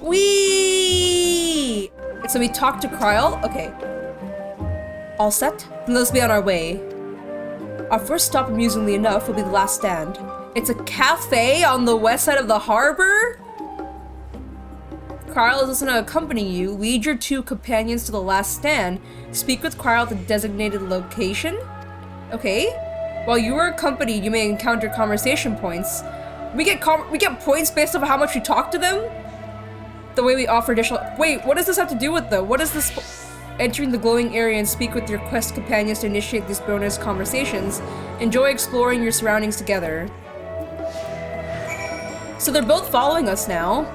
Whee! So we talk to Kryl? Okay. All set? Then let's be on our way. Our first stop, amusingly enough, will be the last stand. It's a cafe on the west side of the harbor? Kryl is going to accompany you. Lead your two companions to the last stand. Speak with Kryl at the designated location. Okay. While you are accompanied, you may encounter conversation points. We get points based on how much we talk to them? The way we offer additional... Wait, what does this have to do with though? What is this... Entering the glowing area and speak with your quest companions to initiate these bonus conversations. Enjoy exploring your surroundings together. So they're both following us now.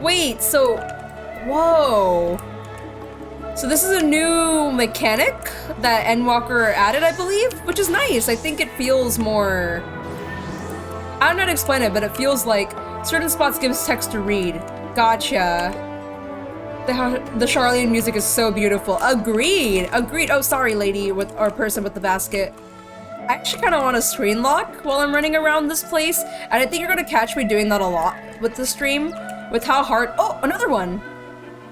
Wait, so... Whoa. So this is a new mechanic that ENDWALKER added, I believe? Which is nice. I think it feels more... I don't know how to explain it, but it feels like certain spots gives text to read. Gotcha. The Sharlyan music is so beautiful. Agreed. Agreed. Oh, sorry, lady, or person with the basket. I actually kind of want to screen lock while I'm running around this place, and I think you're gonna catch me doing that a lot with the stream, with how hard- oh, another one!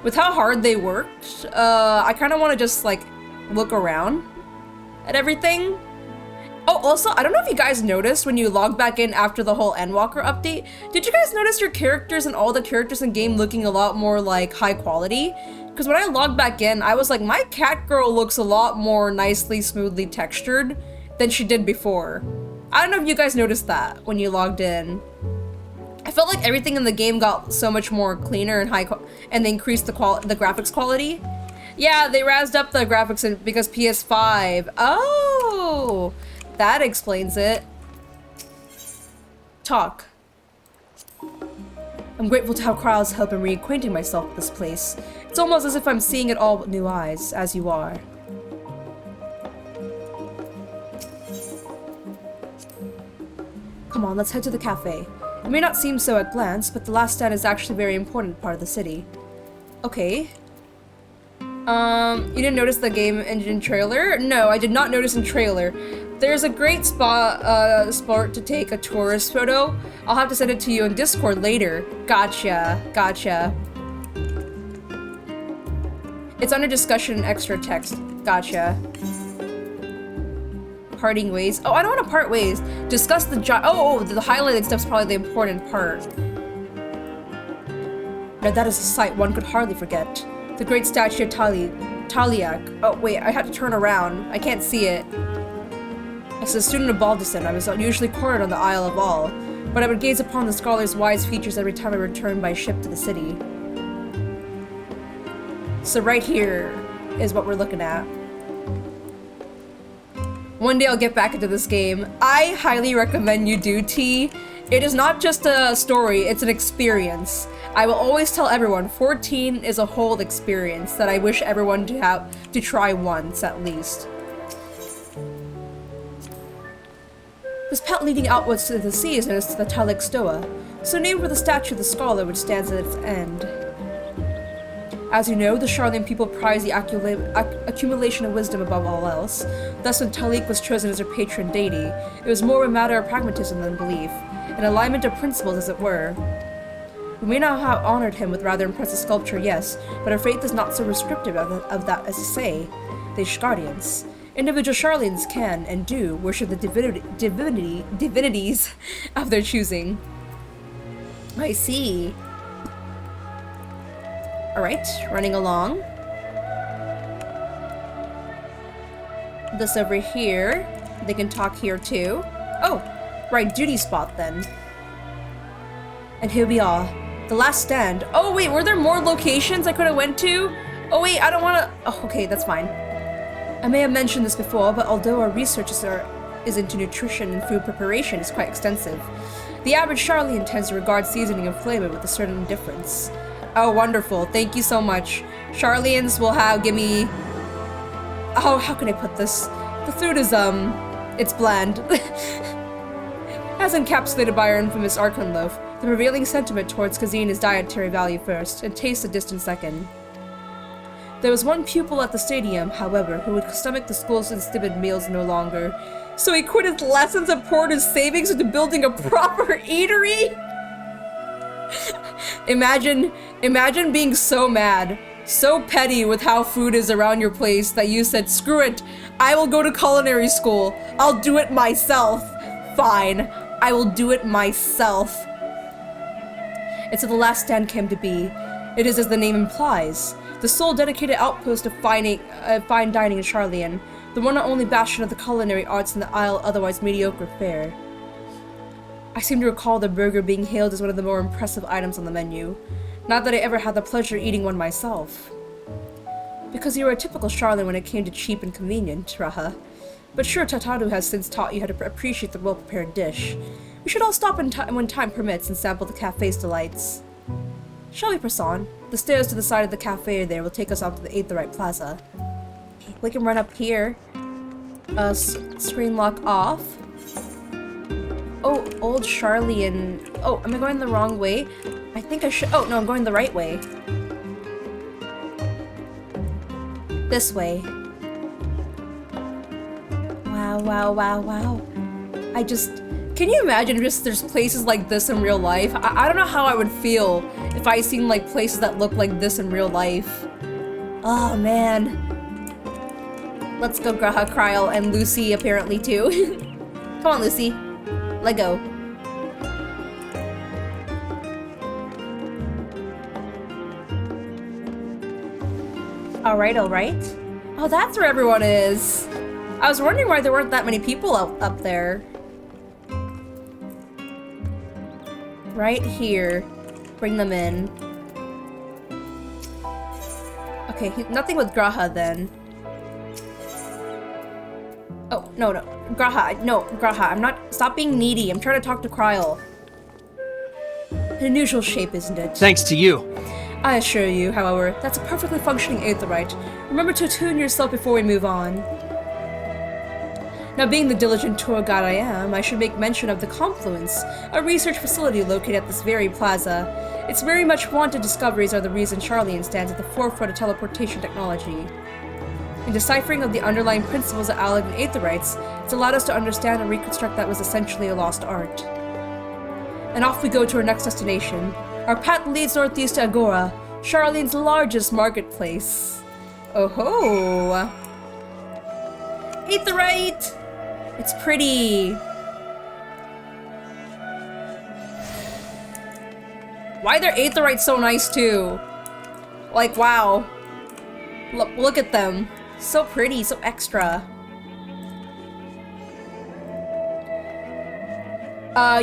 With how hard they worked, I kind of want to just, like, look around at everything. Oh, also, I don't know if you guys noticed when you logged back in after the whole ENDWALKER update, did you guys notice your characters and all the characters in game looking a lot more, like, high quality? Because when I logged back in, I was like, my cat girl looks a lot more nicely, smoothly textured than she did before. I don't know if you guys noticed that when you logged in. I felt like everything in the game got so much more cleaner and and they increased the graphics quality. Yeah, they razzed up the graphics because PS5. Oh, that explains it. Talk. I'm grateful to have Kryle's help in reacquainting myself with this place. It's almost as if I'm seeing it all with new eyes, as you are. Come on, let's head to the cafe. It may not seem so at glance, but the last stand is actually a very important part of the city. Okay. You didn't notice the game engine trailer? No, I did not notice in trailer. There's a great spot to take a tourist photo. I'll have to send it to you in Discord later. Gotcha, gotcha. It's under discussion and extra text. Gotcha. Parting ways. Oh, I don't want to part ways. Discuss the the highlighted stuff's probably the important part. Now that is a sight one could hardly forget. The great statue of Taliak. Oh wait, I had to turn around. I can't see it. As a student of Baldistan, I was usually quartered on the Isle of All, but I would gaze upon the scholar's wise features every time I returned by ship to the city. So right here is what we're looking at. One day I'll get back into this game. I highly recommend you do, T. It is not just a story, it's an experience. I will always tell everyone, 14 is a whole experience that I wish everyone to try once, at least. This path leading outwards to the sea is known as the Taliq Stoa, so named for the statue of the scholar which stands at its end. As you know, the Sharlyan people prize the accumulation of wisdom above all else. Thus, when Taliq was chosen as their patron deity, it was more a matter of pragmatism than belief, an alignment of principles as it were. We may not have honored him with rather impressive sculpture, yes, but our faith is not so restrictive of that as to say, the Ishgardians. Individual Sharlyans can, and do, worship the divinities of their choosing. I see. Alright, running along. This over here. They can talk here too. Oh, right, duty spot then. And here we are. The last stand. Oh wait, were there more locations I could have went to? Oh wait, I don't want to... Oh, okay, that's fine. I may have mentioned this before, but although our research is into nutrition and food preparation is quite extensive, the average Sharlyan tends to regard seasoning and flavor with a certain indifference. Oh, wonderful. Thank you so much. Sharlyans will give me... Oh, how can I put this? The food is, it's bland. As encapsulated by our infamous Archon loaf, the prevailing sentiment towards cuisine is dietary value first, and taste a distant second. There was one pupil at the stadium, however, who would stomach the school's insipid meals no longer, so he quit his lessons and poured his savings into building a proper eatery? Imagine being so mad, so petty with how food is around your place that you said, screw it, I will go to culinary school. I'll do it myself. Fine, I will do it myself. And so the last stand came to be. It is as the name implies, the sole dedicated outpost of fine dining in Sharlyan, the one and only bastion of the culinary arts in the Isle otherwise mediocre fare. I seem to recall the burger being hailed as one of the more impressive items on the menu. Not that I ever had the pleasure of eating one myself. Because you were a typical Sharlyan when it came to cheap and convenient, Raha. But sure, Tataru has since taught you how to appreciate the well-prepared dish. We should all stop when time permits and sample the cafe's delights. Shall we press on? The stairs to the side of the cafe there will take us out to the Aetherite Plaza. We can run up here. Screen lock off. Oh, old Sharlyan. Oh, am I going the wrong way? I think I should. Oh, no, I'm going the right way. This way. Wow, wow, wow, wow. Can you imagine if there's places like this in real life? I don't know how I would feel if I seen like places that look like this in real life. Oh man. Let's go, Graha, Kryl, and Lucy apparently too. Come on, Lucy. Let go. Alright, alright. Oh, that's where everyone is. I was wondering why there weren't that many people up there. Right here. Bring them in. Okay, nothing with Graha then. Oh, no. Graha, no, Graha, I'm not- stop being needy. I'm trying to talk to Kryl. An unusual shape, isn't it? Thanks to you. I assure you, however, that's a perfectly functioning aetheryte. Remember to attune yourself before we move on. Now, being the diligent tour guide I am, I should make mention of the Confluence, a research facility located at this very plaza. Its very much wanted discoveries are the reason Sharlyan stands at the forefront of teleportation technology. In deciphering of the underlying principles of allied and aetherites, it's allowed us to understand and reconstruct that was essentially a lost art. And off we go to our next destination. Our path leads northeast to Agora, Sharlyan's largest marketplace. Oh ho! Aetherite! It's pretty. Why are their aetherites so nice too? Like, wow. Look at them. So pretty, so extra.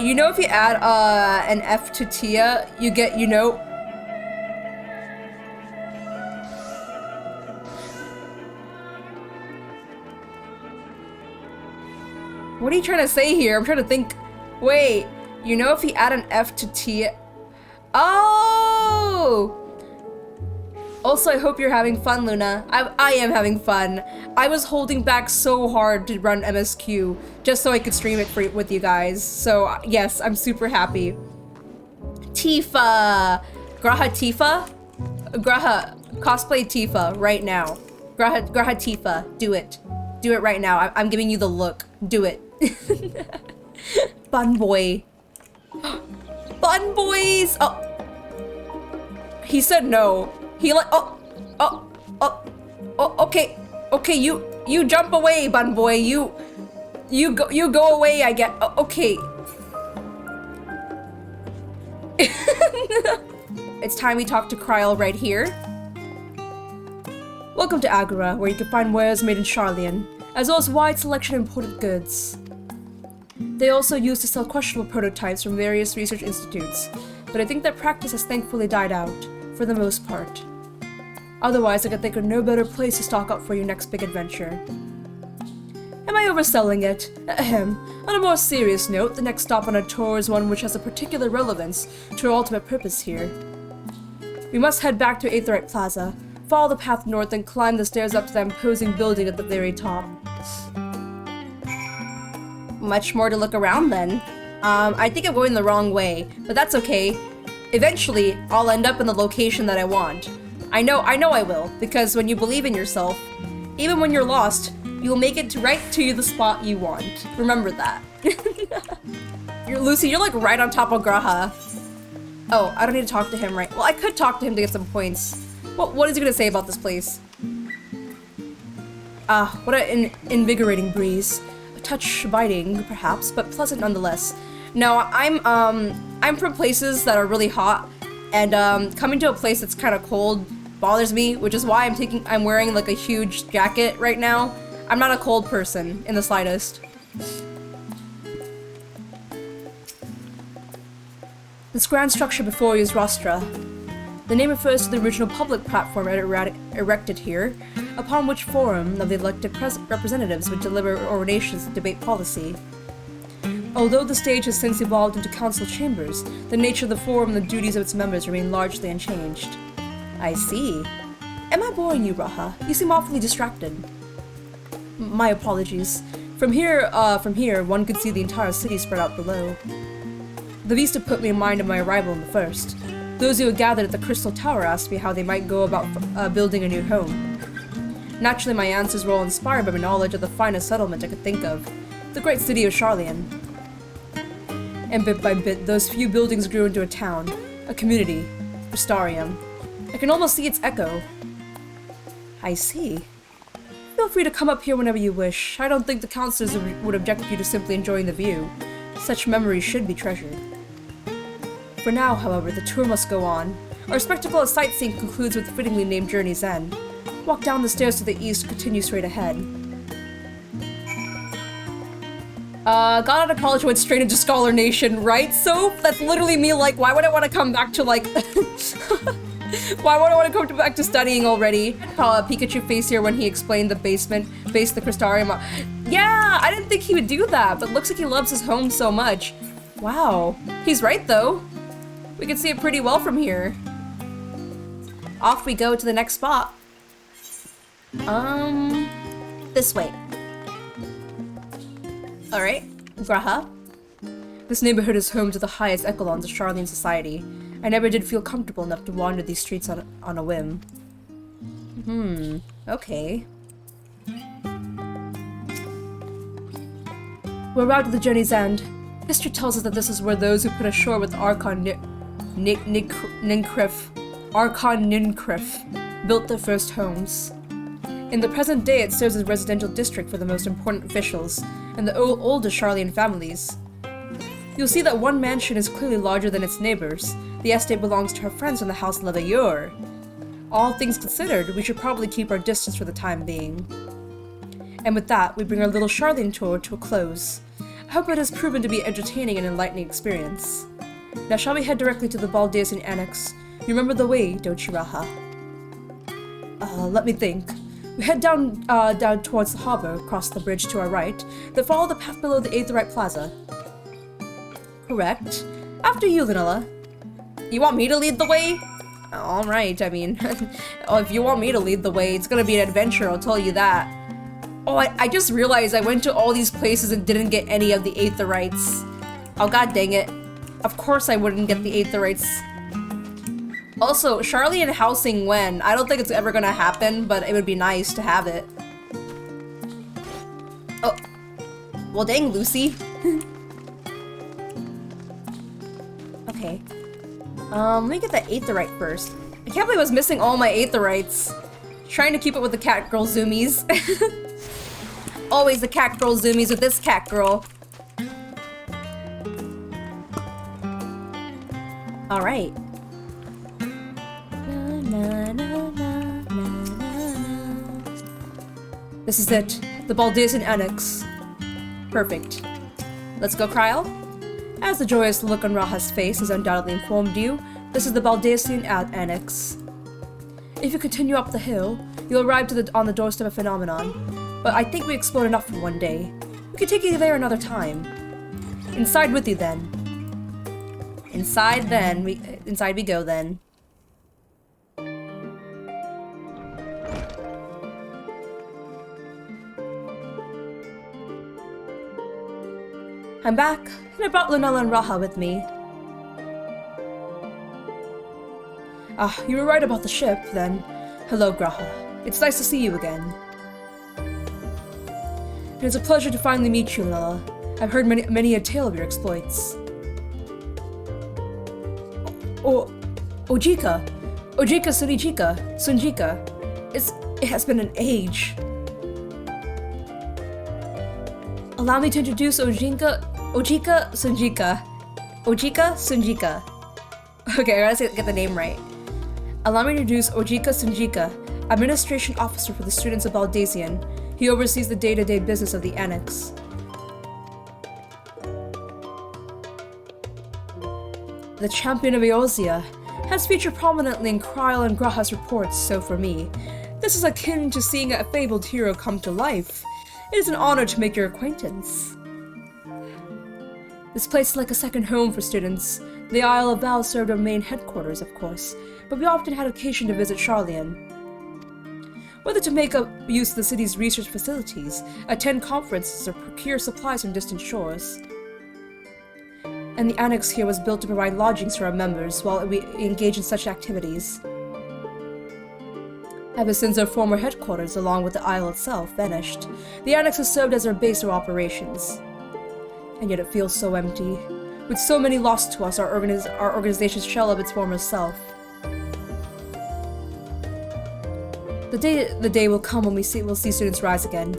You know if you add an F to Tia, you get, you know... What are you trying to say here? I'm trying to think. Wait, you know if you add an F to Tia... Oh! Also, I hope you're having fun, Luna. I am having fun. I was holding back so hard to run MSQ just so I could stream it with you guys. So, yes, I'm super happy. Tifa! Graha Tifa? Graha, cosplay Tifa right now. Graha Tifa, do it. Do it right now. I'm giving you the look. Do it. Bun Boy. Bun Boys! Oh. He said no. He like, okay, you jump away, Bun Boy. You go away. I get. Okay. It's time we talk to Kryl right here. Welcome to Agora, where you can find wares made in Sharlyan, as well as a wide selection of imported goods. They also used to sell questionable prototypes from various research institutes, but I think that practice has thankfully died out, for the most part. Otherwise, I could think of no better place to stock up for your next big adventure. Am I overselling it? Ahem. On a more serious note, the next stop on our tour is one which has a particular relevance to our ultimate purpose here. We must head back to Aetherite Plaza, follow the path north, and climb the stairs up to that imposing building at the very top. Much more to look around then. I think I'm going the wrong way, but that's okay. Eventually, I'll end up in the location that I want. I know I will, because when you believe in yourself, even when you're lost, you'll make it right to the spot you want. Remember that. Lucy, you're like right on top of Graha. Oh, I don't need to talk to him, right? Well, I could talk to him to get some points. What is he gonna say about this place? Ah, what an invigorating breeze. A touch biting, perhaps, but pleasant nonetheless. No, I'm from places that are really hot, and coming to a place that's kind of cold bothers me, which is why I'm wearing like a huge jacket right now. I'm not a cold person in the slightest. This grand structure before you is Rostra. The name refers to the original public platform erected here, upon which forum of the elected representatives would deliver ordinations and debate policy. Although the stage has since evolved into council chambers, the nature of the forum and the duties of its members remain largely unchanged. I see. Am I boring you, Raha? You seem awfully distracted. My apologies. From here, one could see the entire city spread out below. The Vista put me in mind of my arrival in the first. Those who had gathered at the Crystal Tower asked me how they might go about building a new home. Naturally, my answers were all inspired by my knowledge of the finest settlement I could think of, the great city of Sharlyan. And bit by bit, those few buildings grew into a town, a community, Vistarium. I can almost see its echo. I see. Feel free to come up here whenever you wish. I don't think the counselors would object to you to simply enjoying the view. Such memories should be treasured. For now, however, the tour must go on. Our spectacle of sightseeing concludes with the fittingly named Journey's End. Walk down the stairs to the east, continue straight ahead. Got out of college, went straight into Scholar Nation, right? So that's literally me, like, why would I want to come back to, like... why would I want to come back to studying already? Pikachu face here when he explained the the Crystarium. Yeah, I didn't think he would do that, but looks like he loves his home so much. Wow. He's right, though. We can see it pretty well from here. Off we go to the next spot. This way. Alright, Graha. This neighborhood is home to the highest echelons of Sharlayan society. I never did feel comfortable enough to wander these streets on a whim. Okay. We're arrived at the journey's end. History tells us that this is where those who put ashore with Archon Nincrif built their first homes. In the present day, it serves as a residential district for the most important officials and the oldest Sharlayan families. You'll see that one mansion is clearly larger than its neighbors. The estate belongs to her friends from the House Levailleur. All things considered, we should probably keep our distance for the time being. And with that, we bring our little Sharlayan tour to a close. I hope it has proven to be an entertaining and enlightening experience. Now shall we head directly to the Baldesion Annex? You remember the way, don't you, Raha? Let me think. We head down towards the harbor, cross the bridge to our right, then follow the path below the Aetherite Plaza. Correct. After you, Lunella. You want me to lead the way? Alright, I mean, if you want me to lead the way, it's gonna be an adventure, I'll tell you that. Oh, I just realized I went to all these places and didn't get any of the Aetherites. Oh, god dang it. Of course I wouldn't get the Aetherites. Also, Sharlyan housing when? I don't think it's ever gonna happen, but it would be nice to have it. Oh. Well, dang, Lucy. Okay. Let me get that Aetherite first. I can't believe I was missing all my Aetherites. Trying to keep it with the cat girl zoomies. Always the cat girl zoomies with this cat girl. Alright. This is it. The Baldesion Annex. Perfect. Let's go, Kryl. As the joyous look on Raha's face has undoubtedly informed you, this is the Baldesion Annex. If you continue up the hill, you'll arrive on the doorstep of Phenomenon, but I think we explored enough for one day. We could take you there another time. Inside with you then. Inside we go then. I'm back, and I brought Lunella and Raha with me. Ah, you were right about the ship, then. Hello, Graha. It's nice to see you again. It is a pleasure to finally meet you, Lunella. I've heard many a tale of your exploits. Ojika! Ojika Sunjika. It has been an age. Allow me to introduce Ojika Sunjika. Ojika Sunjika. Okay, I gotta get the name right. Allow me to introduce Ojika Sunjika, Administration Officer for the students of Baldesion. He oversees the day-to-day business of the Annex. The Champion of Eorzea has featured prominently in Kryl and Graha's reports, so for me, this is akin to seeing a fabled hero come to life. It is an honor to make your acquaintance. This place is like a second home for students. The Isle of Val served our main headquarters, of course, but we often had occasion to visit Sharlyan. Whether to make use of the city's research facilities, attend conferences, or procure supplies from distant shores. And the annex here was built to provide lodgings for our members while we engage in such activities. Ever since our former headquarters, along with the Isle itself, vanished, the Annex has served as our base of operations. And yet it feels so empty. With so many lost to us, our organization's shell of its former self. The day will come when we'll see students rise again.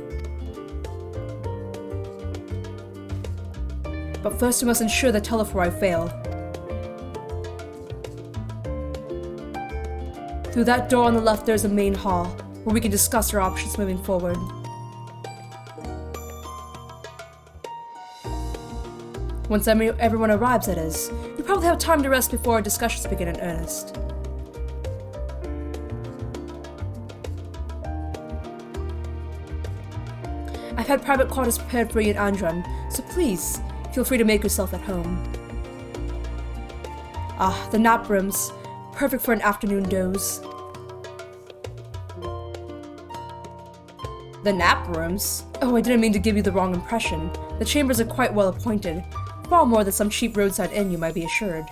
But first we must ensure that Telephori fail. Through that door on the left, there's a main hall, where we can discuss our options moving forward. Once everyone arrives, that is, we probably have time to rest before our discussions begin in earnest. I've had private quarters prepared for you in Andron, so please, feel free to make yourself at home. Ah, the nap rooms. Perfect for an afternoon doze. The nap rooms? Oh, I didn't mean to give you the wrong impression. The chambers are quite well appointed. Far more than some cheap roadside inn, you might be assured.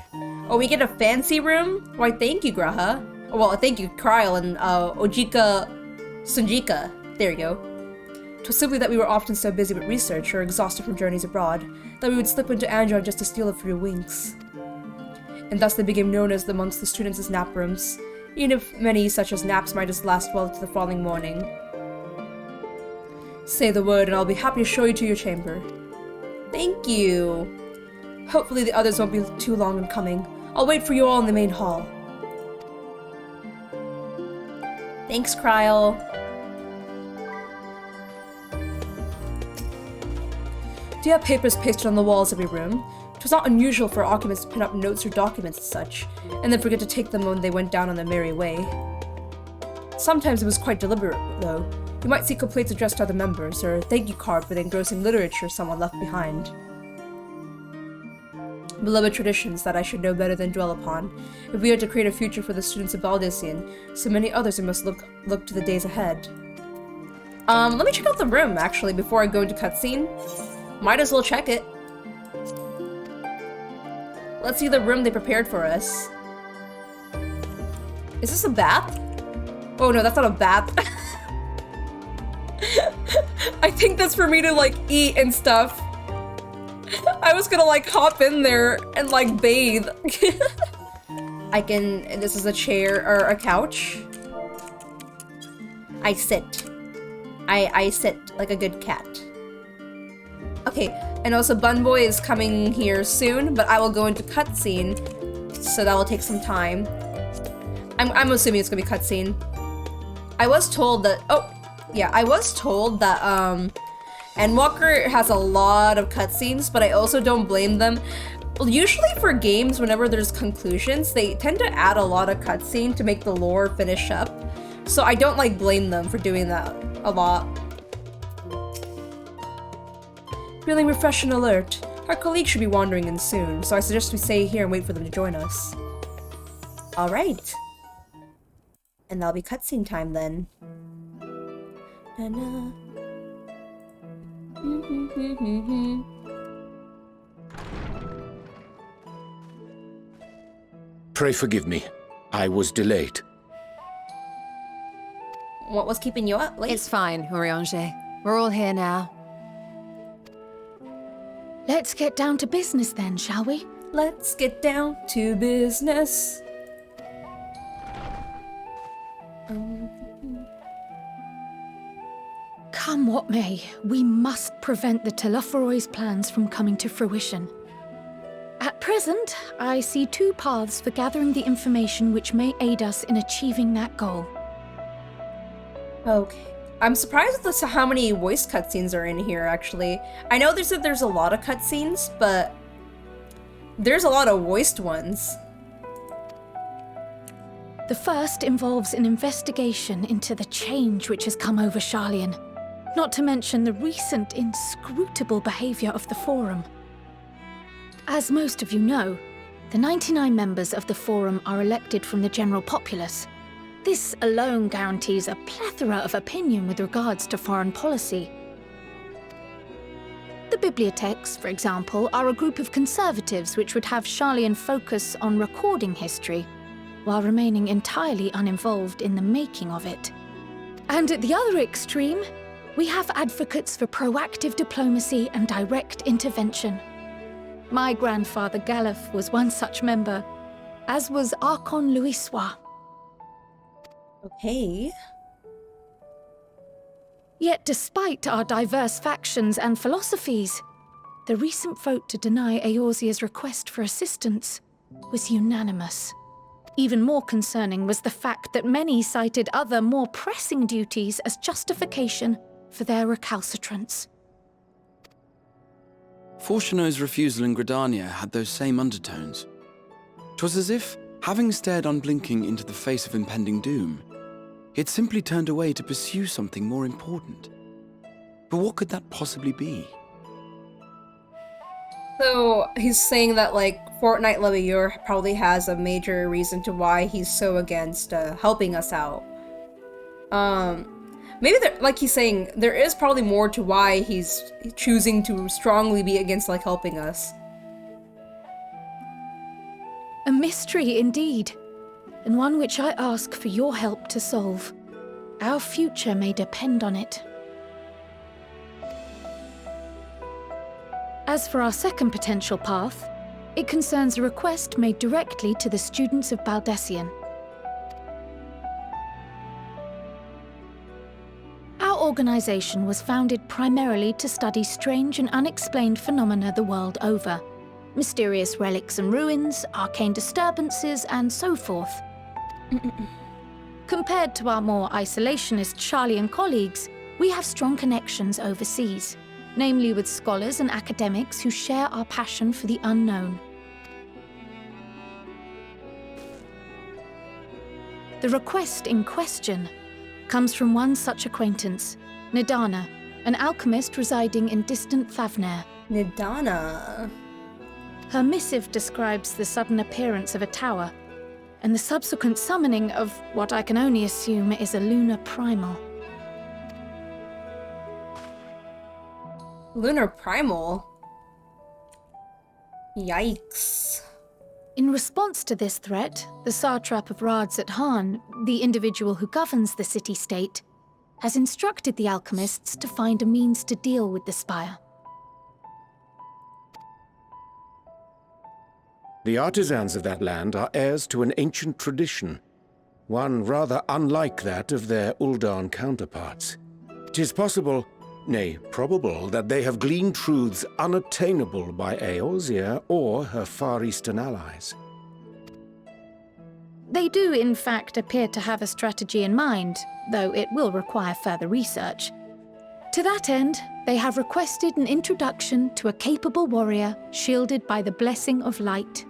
Oh, we get a fancy room? Why, thank you, Graha. Oh, well, thank you, Kryl and Ojika Sunjika. There you go. 'Twas simply that we were often so busy with research or exhausted from journeys abroad that we would slip into Andron just to steal a few winks. And thus they became known as amongst the students as nap rooms, even if many such as naps might just last well to the following morning. Say the word and I'll be happy to show you to your chamber. Thank you. Hopefully the others won't be too long in coming. I'll wait for you all in the main hall. Thanks, Kryl. Do you have papers pasted on the walls of your room? It was not unusual for occupants to pin up notes or documents and such, and then forget to take them when they went down on their merry way. Sometimes it was quite deliberate, though. You might see complaints addressed to other members, or a thank you card for the engrossing literature someone left behind. Beloved traditions that I should know better than dwell upon. If we are to create a future for the students of Baldesion, so many others we must look to the days ahead. Let me check out the room, actually, before I go into cutscene. Might as well check it. Let's see the room they prepared for us. Is this a bath? Oh no, that's not a bath. I think that's for me to like eat and stuff. I was gonna like hop in there and like bathe. This is a chair or a couch. I sit. I sit like a good cat. Okay, and also Bun Boy is coming here soon, but I will go into cutscene, so that will take some time. I'm assuming it's gonna be cutscene. I was told that, ENDWALKER has a lot of cutscenes, but I also don't blame them. Well, usually for games, whenever there's conclusions, they tend to add a lot of cutscene to make the lore finish up. So I don't like blame them for doing that a lot. Feeling refreshed and alert. Our colleagues should be wandering in soon, so I suggest we stay here and wait for them to join us. Alright. And that'll be cutscene time then. Pray forgive me. I was delayed. What was keeping you up late? It's fine, Urianger. We're all here now. Let's get down to business then, shall we? Let's get down to business. Come what may, we must prevent the Telephoroi's plans from coming to fruition. At present, I see two paths for gathering the information which may aid us in achieving that goal. Okay. I'm surprised as to how many voice cutscenes are in here, actually. I know there's a lot of cutscenes, but there's a lot of voiced ones. The first involves an investigation into the change which has come over Sharlyan, not to mention the recent inscrutable behavior of the Forum. As most of you know, the 99 members of the Forum are elected from the general populace. This alone guarantees a plethora of opinion with regards to foreign policy. The bibliotheques, for example, are a group of conservatives which would have Sharlyan focus on recording history, while remaining entirely uninvolved in the making of it. And at the other extreme, we have advocates for proactive diplomacy and direct intervention. My grandfather Galef was one such member, as was Archon Louisois. Okay. Yet despite our diverse factions and philosophies, the recent vote to deny Eorzea's request for assistance was unanimous. Even more concerning was the fact that many cited other, more pressing duties as justification for their recalcitrance. Fortuno's refusal in Gridania had those same undertones. 'Twas as if, having stared unblinking into the face of impending doom, he had simply turned away to pursue something more important. But what could that possibly be? So he's saying that, like, Fortnite Labrynthos probably has a major reason to why he's so against helping us out. Maybe there, like he's saying, there is probably more to why he's choosing to strongly be against, like, helping us. A mystery indeed, and one which I ask for your help to solve. Our future may depend on it. As for our second potential path, it concerns a request made directly to the students of Baldesion. Our organization was founded primarily to study strange and unexplained phenomena the world over. Mysterious relics and ruins, arcane disturbances, and so forth. Compared to our more isolationist Sharlyan colleagues, we have strong connections overseas, namely with scholars and academics who share our passion for the unknown. The request in question comes from one such acquaintance, Nidana, an alchemist residing in distant Thavnair. Nidana. Her missive describes the sudden appearance of a tower, and the subsequent summoning of what I can only assume is a lunar primal. Lunar primal? Yikes. In response to this threat, the satrap of Radzat-Han, the individual who governs the city-state, has instructed the alchemists to find a means to deal with the spire. The artisans of that land are heirs to an ancient tradition, one rather unlike that of their Uldan counterparts. 'Tis possible, nay, probable, that they have gleaned truths unattainable by Eorzea or her Far Eastern allies. They do, in fact, appear to have a strategy in mind, though it will require further research. To that end, they have requested an introduction to a capable warrior shielded by the blessing of light.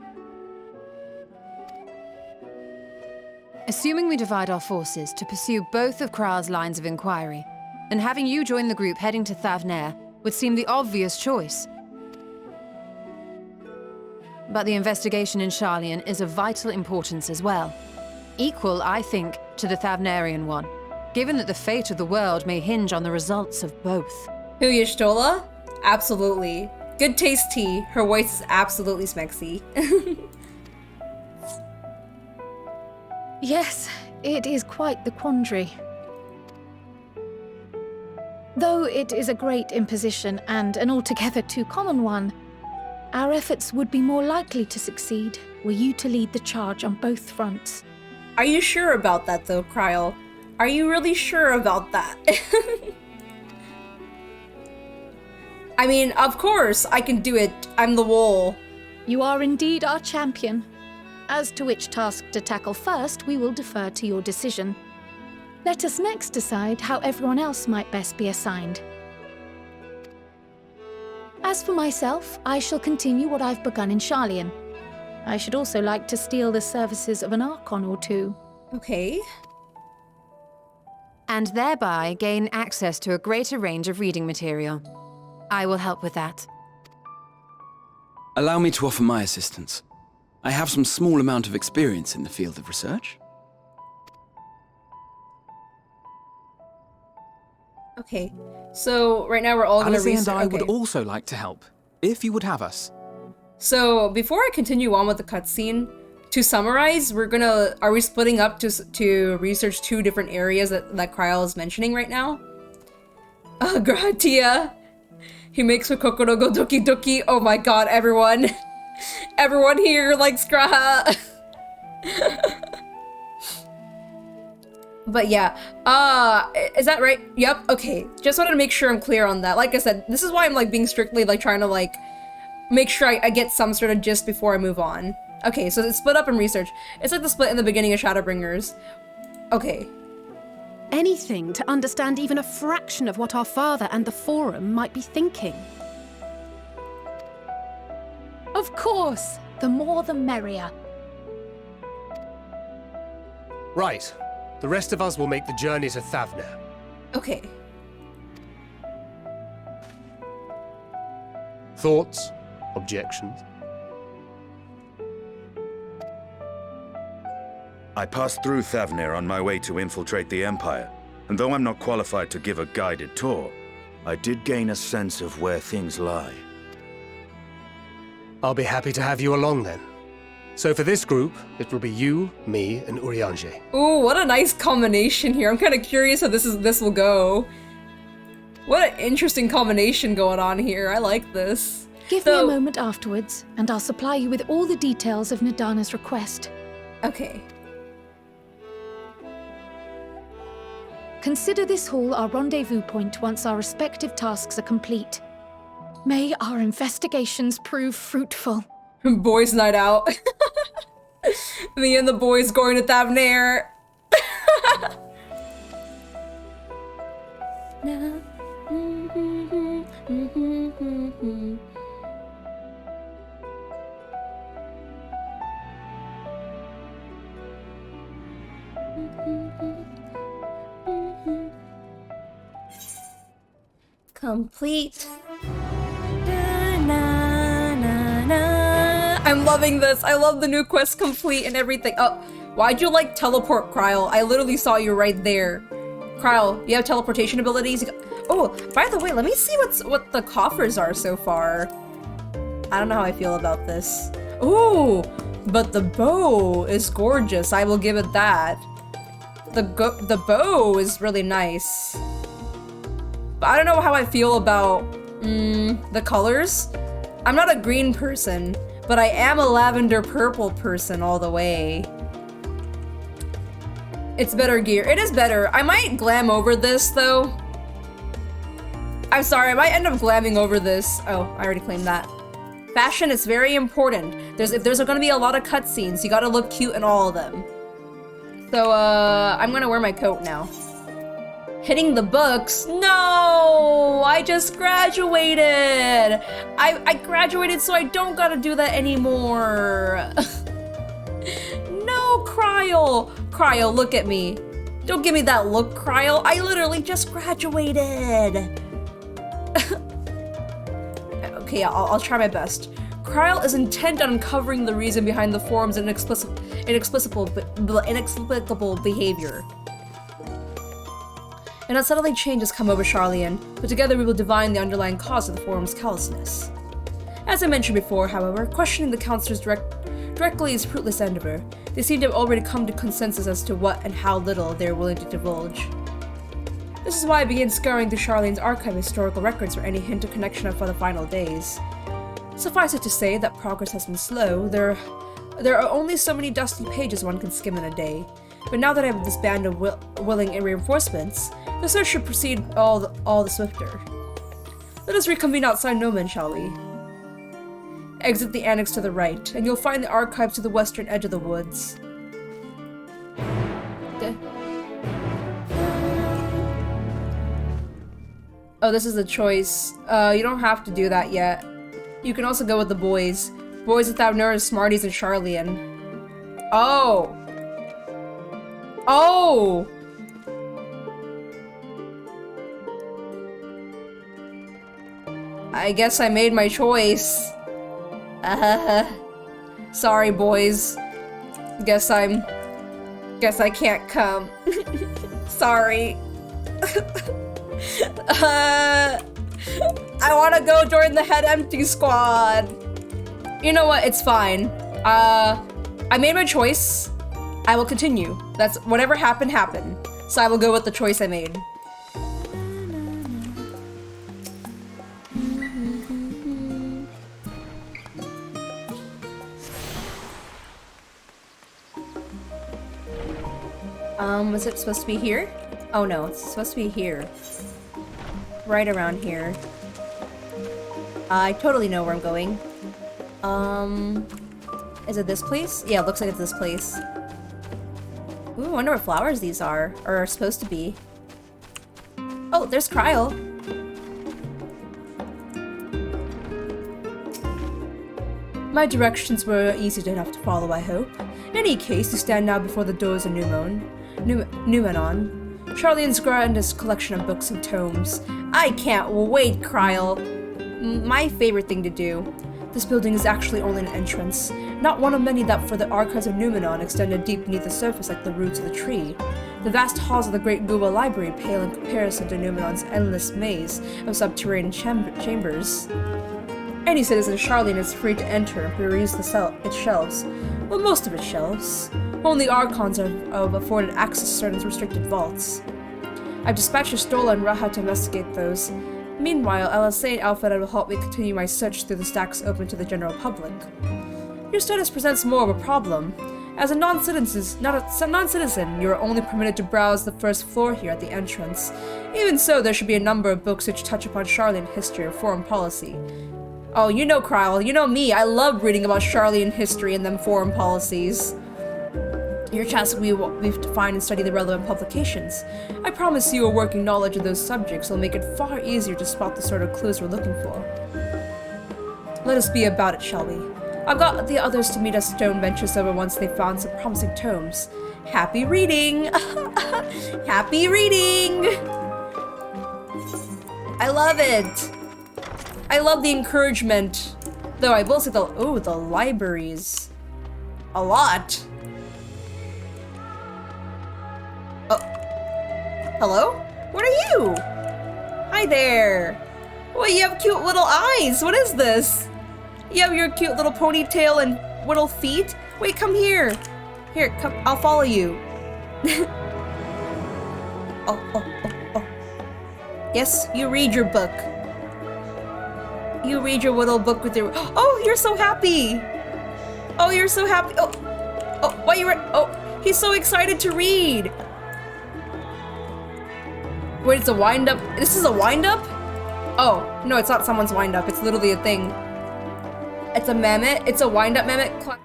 Assuming we divide our forces to pursue both of Kral's lines of inquiry, and having you join the group heading to Thavnair would seem the obvious choice. But the investigation in Sharlyan is of vital importance as well. Equal, I think, to the Thavnairian one, given that the fate of the world may hinge on the results of both. Who, Y'shtola? Absolutely. Good taste tea. Her voice is absolutely smexy. Yes, it is quite the quandary. Though it is a great imposition and an altogether too common one, our efforts would be more likely to succeed were you to lead the charge on both fronts. Are you sure about that, though, Kryle? Are you really sure about that? I mean, of course, I can do it. I'm the Wool. You are indeed our champion. As to which task to tackle first, we will defer to your decision. Let us next decide how everyone else might best be assigned. As for myself, I shall continue what I've begun in Sharlyan. I should also like to steal the services of an Archon or two. Okay. And thereby gain access to a greater range of reading material. I will help with that. Allow me to offer my assistance. I have some small amount of experience in the field of research. Okay, so right now we're all going to research. And I would also like to help, if you would have us. So before I continue on with the cutscene, to summarize, are we splitting up to research 2 different areas that Kryl is mentioning right now? Gratia. He makes her kokoro go doki doki. Oh my god, everyone. Everyone here likes Graha. But yeah, is that right? Yep, okay. Just wanted to make sure I'm clear on that. Like I said, this is why I'm like being strictly like trying to like make sure I get some sort of gist before I move on. Okay, so it's split up in research. It's like the split in the beginning of Shadowbringers. Okay. Anything to understand even a fraction of what our father and the Forum might be thinking. Of course, the more the merrier. Right. The rest of us will make the journey to Thavner. Okay. Thoughts? Objections? I passed through Thavner on my way to infiltrate the Empire, and though I'm not qualified to give a guided tour, I did gain a sense of where things lie. I'll be happy to have you along then. So for this group, it will be you, me, and Urianger. Ooh, what a nice combination here. I'm kind of curious how this will go. What an interesting combination going on here. I like this. Give me a moment afterwards, and I'll supply you with all the details of Nadana's request. Okay. Consider this hall our rendezvous point once our respective tasks are complete. May our investigations prove fruitful. Boys' night out. Me and the boys going to Thavner. Complete. I'm loving this. I love the new quest complete and everything. Oh, why'd you like teleport, Kryl? I literally saw you right there. Kryl, you have teleportation abilities? Oh, by the way, let me see what the coffers are so far. I don't know how I feel about this. Ooh, but the bow is gorgeous. I will give it that. The bow is really nice. But I don't know how I feel about the colors. I'm not a green person, but I am a lavender purple person all the way. It's better gear. It is better. I might glam over this though. I'm sorry, I might end up glamming over this. Oh, I already claimed that. Fashion is very important. If there's gonna be a lot of cutscenes, you gotta look cute in all of them. So, I'm gonna wear my coat now. Hitting the books? No! I just graduated! I graduated so I don't gotta do that anymore. No, Kryl! Kryl, look at me. Don't give me that look, Kryl. I literally just graduated. Okay, I'll try my best. Kryl is intent on uncovering the reason behind the Forum's inexplicable behavior. An unsettling change has come over Sharlyan, but together we will divine the underlying cause of the Forum's callousness. As I mentioned before, however, questioning the counselors directly is fruitless endeavor. They seem to have already come to consensus as to what and how little they are willing to divulge. This is why I began scouring through Sharlayan's archive of historical records for any hint of connection for the final days. Suffice it to say that progress has been slow. There are only so many dusty pages one can skim in a day. But now that I have this band of willing reinforcements, the search should proceed all the swifter. Let us reconvene outside Nomen, shall we? Exit the annex to the right, and you'll find the archives to the western edge of the woods. Oh, this is a choice. You don't have to do that yet. You can also go with the boys. Boys without nerves, Smarties, and Sharlyan. Oh! Oh! I guess I made my choice. Sorry, boys. Guess I can't come. Sorry. I wanna go join the Head Empty squad. You know what? It's fine. I made my choice. I will continue. That's whatever happened, happened. So I will go with the choice I made. Was it supposed to be here? Oh no, it's supposed to be here. Right around here. I totally know where I'm going. Is it this place? Yeah, it looks like it's this place. Ooh, I wonder what flowers these are, or are supposed to be. Oh, there's Kryl. My directions were easy enough to follow, I hope. In any case, you stand now before the doors of Numenon. Sharlyan's grandest collection of books and tomes. I can't wait, Kryl. My favorite thing to do. This building is actually only an entrance, not one of many that for the archives of Numenon extended deep beneath the surface like the roots of the tree. The vast halls of the Great Guba Library pale in comparison to Numenon's endless maze of subterranean chambers. Any citizen of Sharlyan is free to enter and peruse its shelves. Well, most of its shelves. Only Archons have afforded access to certain restricted vaults. I've dispatched Stola and Raha to investigate those. Meanwhile, LSA and Alpha will help me continue my search through the stacks open to the general public. Your status presents more of a problem. As a non-citizen, you are only permitted to browse the first floor here at the entrance. Even so, there should be a number of books which touch upon Sharlayan history or foreign policy. Oh, you know Kryl, you know me, I love reading about Sharlayan history and them foreign policies. Your task will be to find and study the relevant publications. I promise you a working knowledge of those subjects will make it far easier to spot the sort of clues we're looking for. Let us be about it, shall we? I've got the others to meet us stone benches over once they've found some promising tomes. Happy reading! Happy reading! I love it! I love the encouragement. Though I will say the libraries. A lot. Oh. Hello? What are you? Hi there. Well, you have cute little eyes. What is this? You have your cute little ponytail and little feet? Wait, come here. Here, come. I'll follow you. Oh. Yes, you read your book. You read your little book with your— Oh, you're so happy! Oh, you're so happy! Oh, why you read— Oh, he's so excited to read! Wait, it's a wind-up— This is a wind-up? Oh, no, it's not someone's wind-up. It's literally a thing. It's a mammoth. It's a wind-up mammoth.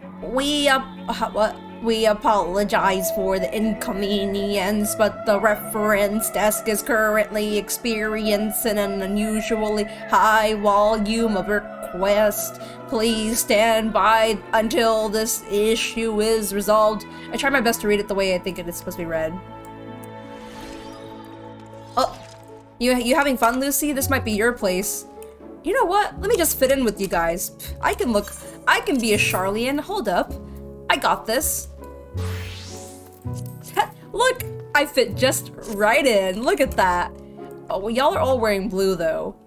We apologize for the inconvenience, but the reference desk is currently experiencing an unusually high volume of requests. Please stand by until this issue is resolved. I try my best to read it the way I think it is supposed to be read. Oh, you having fun, Lucy? This might be your place. You know what? Let me just fit in with you guys. I can be a Sharlyan. Hold up. I got this. Look, I fit just right in. Look at that. Oh, well, y'all are all wearing blue though.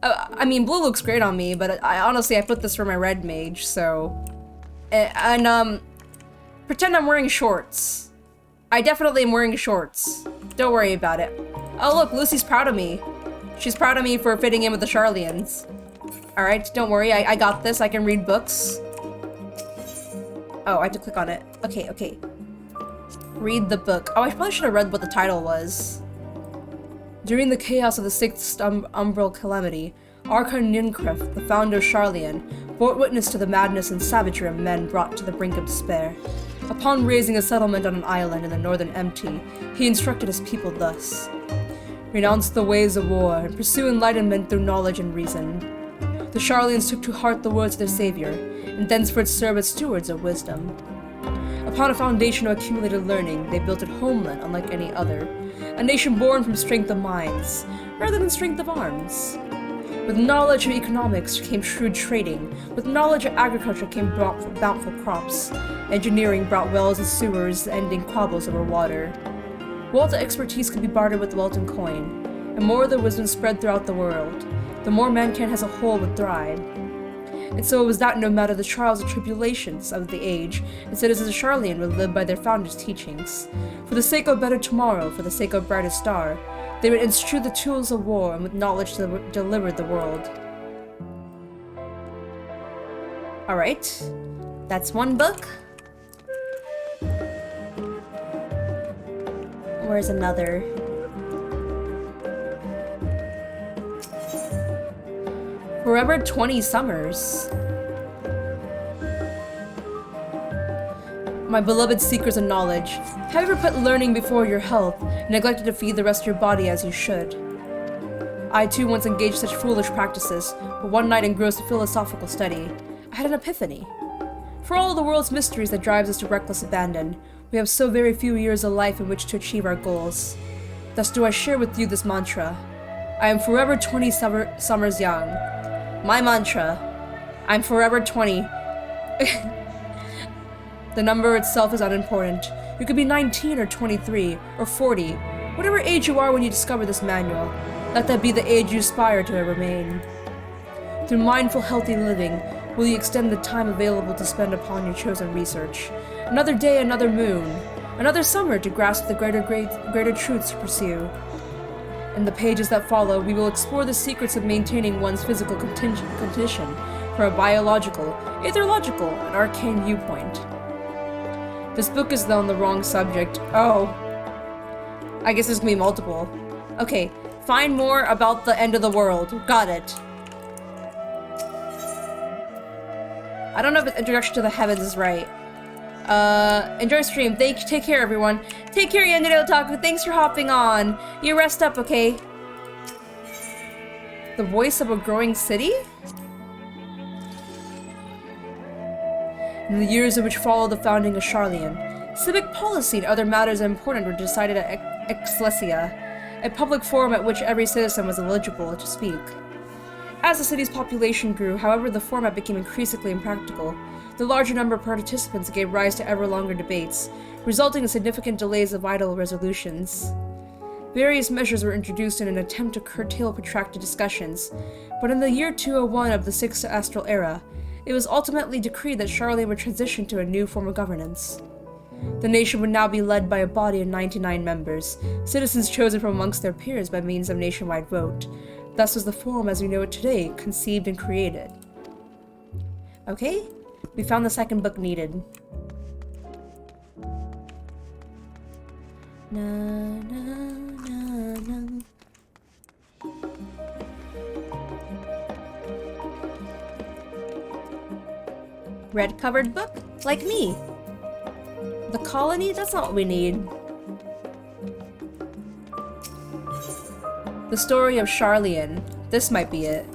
I mean, blue looks great on me, but I honestly put this for my red mage, so. And pretend I'm wearing shorts. I definitely am wearing shorts. Don't worry about it. Oh look, Lucy's proud of me. She's proud of me for fitting in with the Sharlyans. All right, don't worry, I got this. I can read books. Oh, I have to click on it. Okay. Read the book. Oh, I probably should have read what the title was. During the chaos of the 6th Umbral Calamity, Archon Ninkref, the founder of Sharlyan, bore witness to the madness and savagery of men brought to the brink of despair. Upon raising a settlement on an island in the northern Empty, he instructed his people thus: renounce the ways of war and pursue enlightenment through knowledge and reason. The Sharlyans took to heart the words of their savior, and thenceforth serve as stewards of wisdom. Upon a foundation of accumulated learning, they built a homeland unlike any other, a nation born from strength of minds, rather than strength of arms. With knowledge of economics came shrewd trading, with knowledge of agriculture came bountiful crops, engineering brought wells and sewers, ending quabbles over water. Wealth and expertise could be bartered with wealth and coin, and more of their wisdom spread throughout the world. The more mankind as a whole would thrive. And so it was that no matter the trials and tribulations of the age, the citizens of Sharlyan would live by their founders' teachings. For the sake of a better tomorrow, for the sake of a brighter star, they would instrue the tools of war and with knowledge to deliver the world. Alright, that's one book. Where's another? Forever 20 summers. My beloved seekers of knowledge, have you ever put learning before your health and neglected to feed the rest of your body as you should? I too once engaged such foolish practices, but one night engrossed in philosophical study, I had an epiphany. For all the world's mysteries that drives us to reckless abandon, we have so very few years of life in which to achieve our goals. Thus do I share with you this mantra. I am forever 20 summers young. My mantra. I'm forever 20. The number itself is unimportant. You could be 19 or 23 or 40, whatever age you are when you discover this manual. Let that be the age you aspire to remain. Through mindful, healthy living, will you extend the time available to spend upon your chosen research. Another day, another moon, another summer to grasp the greater truths to pursue. In the pages that follow, we will explore the secrets of maintaining one's physical condition from a biological, ethological, and arcane viewpoint. This book is though on the wrong subject. Oh. I guess there's gonna be multiple. Okay, find more about the end of the world. Got it. I don't know if the introduction to the heavens is right. Enjoy stream. Take care, everyone. Take care, ENDWALKER. Thanks for hopping on. You rest up, okay? The voice of a growing city? In the years in which followed the founding of Sharlyan, civic policy and other matters important were decided at Ecclesia, a public forum at which every citizen was eligible to speak. As the city's population grew, however, the format became increasingly impractical. The larger number of participants gave rise to ever longer debates, resulting in significant delays of vital resolutions. Various measures were introduced in an attempt to curtail protracted discussions, but in the year 201 of the 6th Astral Era, it was ultimately decreed that Sharlyan would transition to a new form of governance. The nation would now be led by a body of 99 members, citizens chosen from amongst their peers by means of nationwide vote. Thus was the forum as we know it today conceived and created. Okay, we found the second book needed. Na, na, na, na. Red-covered book? Like me. The colony? That's not what we need. The story of Sharlyan. This might be it.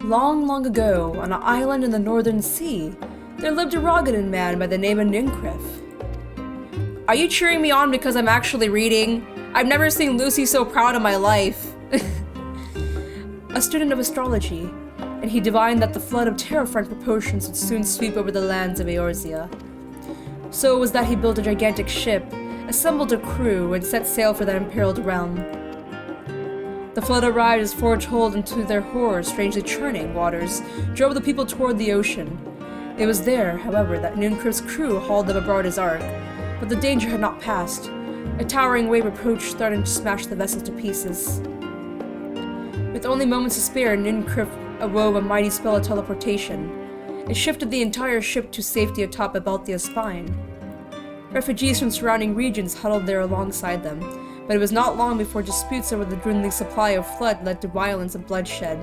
Long, long ago, on an island in the northern sea, there lived a Rogadan man by the name of Ninkrif. Are you cheering me on because I'm actually reading? I've never seen Lucy so proud of my life. A student of astrology, and he divined that the flood of terror-front proportions would soon sweep over the lands of Eorzea. So it was that he built a gigantic ship, assembled a crew, and set sail for that imperiled realm. The flood arrived as foretold, and to their horror, strangely churning waters drove the people toward the ocean. It was there, however, that Ninkrif's crew hauled them aboard his ark, but the danger had not passed. A towering wave approached, threatening to smash the vessel to pieces. With only moments to spare, Ninkrif wove a mighty spell of teleportation. It shifted the entire ship to safety atop Abelthia's spine. Refugees from surrounding regions huddled there alongside them, but it was not long before disputes over the dwindling supply of flood led to violence and bloodshed.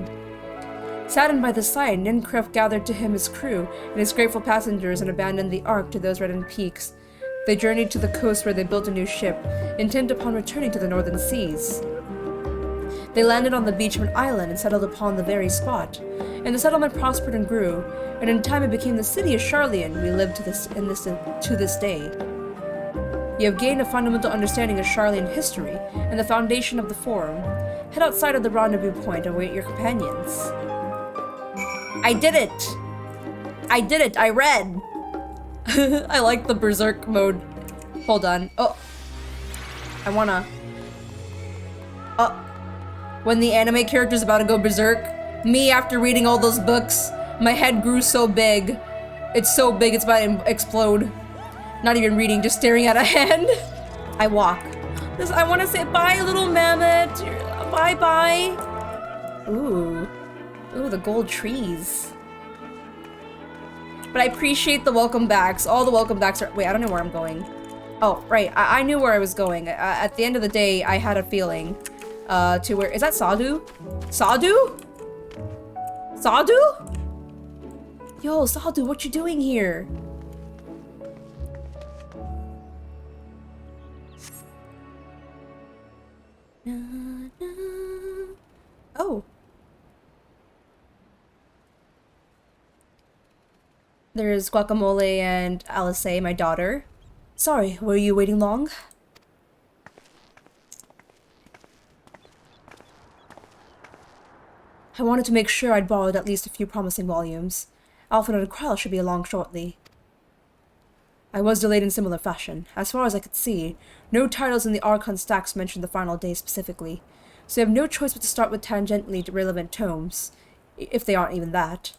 Saddened by the sight, Ninkrif gathered to him his crew and his grateful passengers and abandoned the ark to those reddened peaks. They journeyed to the coast where they built a new ship, intent upon returning to the northern seas. They landed on the beach of an island and settled upon the very spot, and the settlement prospered and grew, and in time it became the city of Sharlyan we live to this day. You have gained a fundamental understanding of Sharlyan history and the foundation of the Forum. Head outside of the rendezvous point and await your companions. I did it! I did it! I read! I like the berserk mode. Hold on. Oh. I wanna... Oh. When the anime character's about to go berserk, Me after reading all those books, my head grew so big. It's so big it's about to explode. Not even reading, just staring at a hand. I walk. I want to say bye, little mammoth. Bye-bye. Ooh. Ooh, the gold trees. But I appreciate the welcome backs. All the welcome backs are- wait, I don't know where I'm going. Oh, right. I knew where I was going. At the end of the day, I had a feeling. To where- is that Sadhu? Sadhu? Sadhu? Yo, Sadhu, what you doing here? Oh. There's Guacamole and Alice, my daughter. Sorry, were you waiting long? I wanted to make sure I'd borrowed at least a few promising volumes. Alfred and Krell should be along shortly. I was delayed in similar fashion. As far as I could see, no titles in the Archon stacks mentioned the final day specifically, so I have no choice but to start with tangentially relevant tomes, if they aren't even that.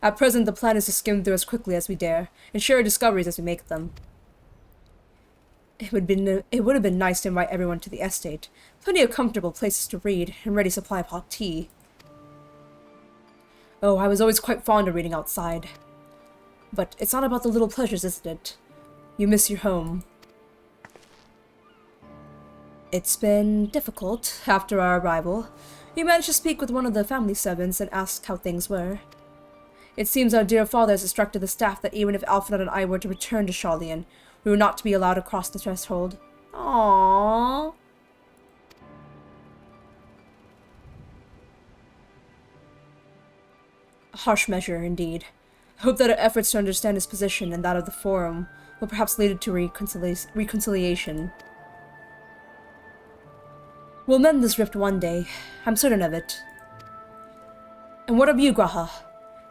At present, the plan is to skim through as quickly as we dare, and share our discoveries as we make them. It would have been nice to invite everyone to the estate. Plenty of comfortable places to read, and ready supply of hot tea. Oh, I was always quite fond of reading outside. But it's not about the little pleasures, isn't it? You miss your home. It's been difficult after our arrival. We managed to speak with one of the family servants and ask how things were. It seems our dear father has instructed the staff that even if Alfred and I were to return to Sharlyan, we were not to be allowed to cross the threshold. Aww. A harsh measure, indeed. I hope that our efforts to understand his position and that of the Forum will perhaps lead to reconciliation. We'll mend this rift one day. I'm certain of it. And what of you, Graha?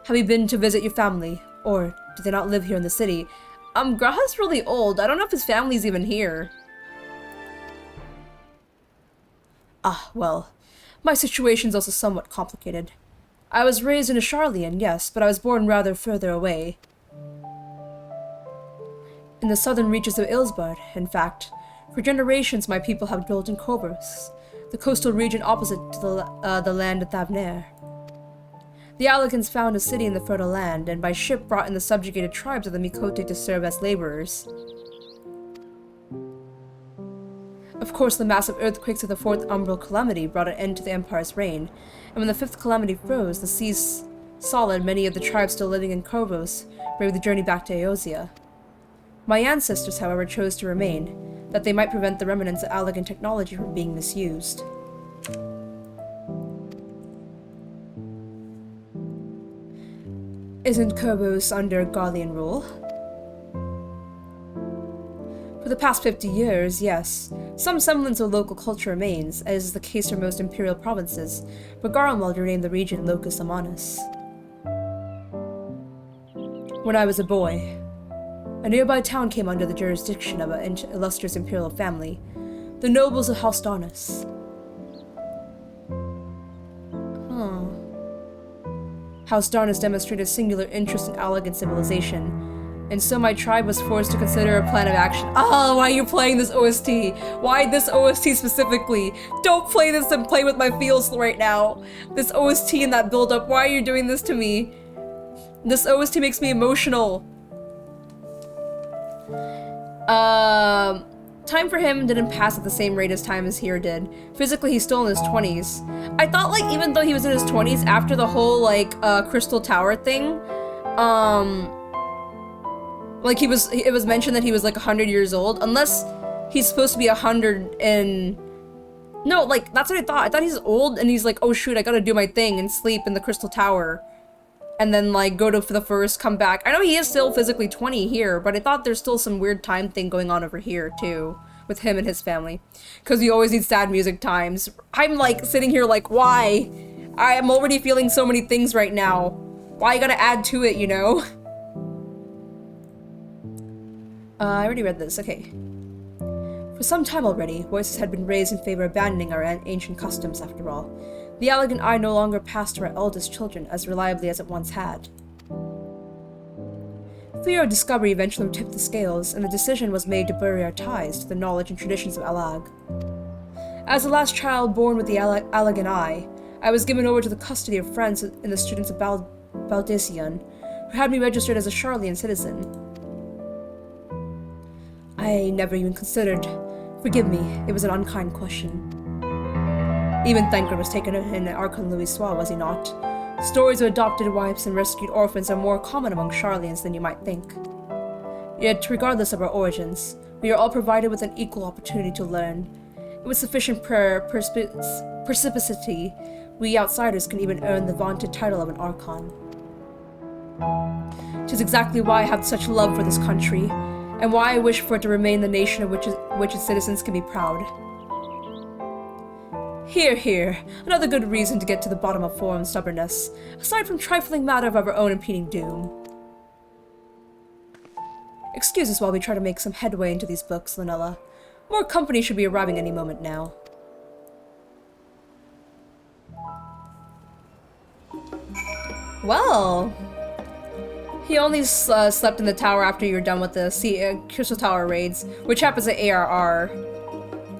Have you been to visit your family? Or do they not live here in the city? Graha's really old. I don't know if his family's even here. Ah, well. My situation's also somewhat complicated. I was raised in a Sharlyan, yes, but I was born rather further away. In the southern reaches of Ilsbard, in fact. For generations my people have dwelt in Corvus, the coastal region opposite to the land of Thavnair. The Allegans found a city in the fertile land, and by ship brought in the subjugated tribes of the Mikote to serve as laborers. Of course, the massive earthquakes of the 4th Umbral Calamity brought an end to the Empire's reign, and when the 5th Calamity froze, the seas solid, many of the tribes still living in Corvus braved the journey back to Eosia. My ancestors, however, chose to remain, that they might prevent the remnants of Allegan technology from being misused. Isn't Corvus under Garlean rule? For the past 50 years, yes. Some semblance of local culture remains, as is the case for most imperial provinces, but Garlemald renamed the region Locus Amanus. When I was a boy, a nearby town came under the jurisdiction of an illustrious imperial family, the nobles of House Darnus. House Darnus demonstrated a singular interest in Allegan civilization, and so my tribe was forced to consider a plan of action. Oh, why are you playing this OST? Why this OST specifically? Don't play this and play with my feels right now. This OST and that build-up, why are you doing this to me? This OST makes me emotional. Time for him didn't pass at the same rate as time as here did. Physically, he's still in his 20s. I thought, like, even though he was in his 20s, after the whole, like, Crystal Tower thing, like, it was mentioned that he was, like, 100 years old, unless he's supposed to be 100 and... No, like, that's what I thought. I thought he's old, and he's like, oh shoot, I gotta do my thing and sleep in the Crystal Tower. And then, like, go to for the first, come back. I know he is still physically 20 here, but I thought there's still some weird time thing going on over here, too. With him and his family. Because you always need sad music times. I'm, like, sitting here like, why? I'm already feeling so many things right now. Why you gotta add to it, you know? I already read this, okay. For some time already, voices had been raised in favor of abandoning our ancient customs, after all. The elegant eye no longer passed to our eldest children as reliably as it once had. Fear of discovery eventually tipped the scales, and the decision was made to bury our ties to the knowledge and traditions of Alag. As the last child born with the elegant eye, I was given over to the custody of friends and the students of Baldassian, who had me registered as a Sharlyan citizen. I never even considered. Forgive me, it was an unkind question. Even Thanker was taken in Archon Louis Soir, was he not? Stories of adopted wives and rescued orphans are more common among Sharlyans than you might think. Yet, regardless of our origins, we are all provided with an equal opportunity to learn. And with sufficient perspicacity, we outsiders can even earn the vaunted title of an Archon. 'Tis exactly why I have such love for this country, and why I wish for it to remain the nation of which its citizens can be proud. Here, here, another good reason to get to the bottom of forum stubbornness, aside from trifling matter of our own impending doom. Excuse us while we try to make some headway into these books, Lunella. More company should be arriving any moment now. Well, he only slept in the tower after you were done with the Crystal Tower raids, which happens at ARR.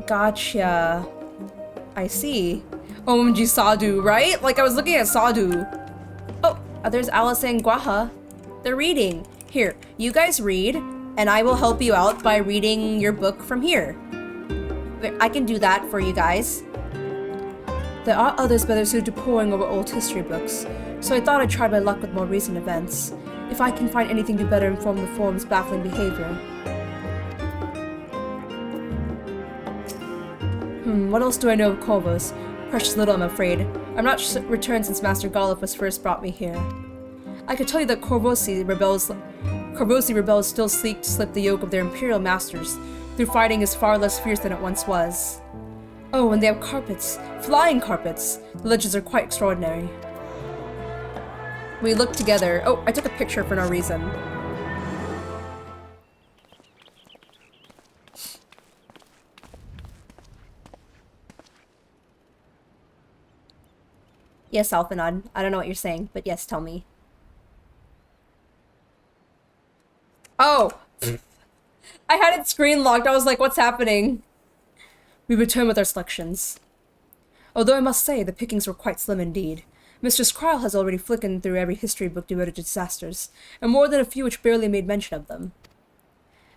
Gotcha. I see. OMG Sadhu, right? Like, I was looking at Sadhu. Oh, there's Alice and Guaha. They're reading. Here, you guys read, and I will help you out by reading your book from here. I can do that for you guys. There are others better suited to poring over old history books, so I thought I'd try my luck with more recent events, if I can find anything to better inform the forum's baffling behavior. What else do I know of Corvos? Precious little, I'm afraid. I'm not returned since Master Golif was first brought me here. I could tell you that Corvosi rebels still seek to slip the yoke of their imperial masters, through fighting is far less fierce than it once was. Oh, and they have carpets. Flying carpets! The legends are quite extraordinary. We looked together. Oh, I took a picture for no reason. Yes, Alphanod. I don't know what you're saying, but yes, tell me. Oh! I had it screen locked. I was like, what's happening? We return with our selections. Although I must say, the pickings were quite slim indeed. Mistress Kryle has already flickened through every history book devoted to disasters, and more than a few which barely made mention of them.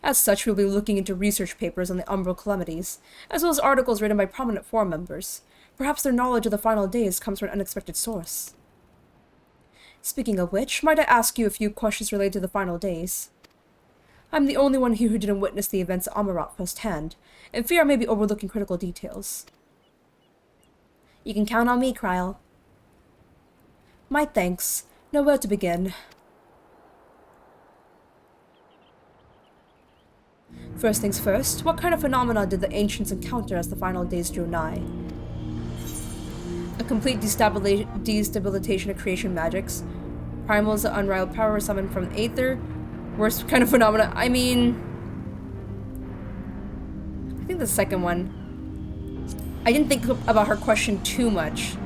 As such, we'll be looking into research papers on the Umbral calamities, as well as articles written by prominent forum members. Perhaps their knowledge of the final days comes from an unexpected source. Speaking of which, might I ask you a few questions related to the final days? I'm the only one here who didn't witness the events at Amarat firsthand, and fear I may be overlooking critical details. You can count on me, Kryle. My thanks. Know where to begin. First things first, what kind of phenomena did the ancients encounter as the final days drew nigh? A complete destabilization of creation magics. Primals of unrivaled power summoned from the Aether. Worst kind of phenomena. I mean, I think the second one. I didn't think about her question too much,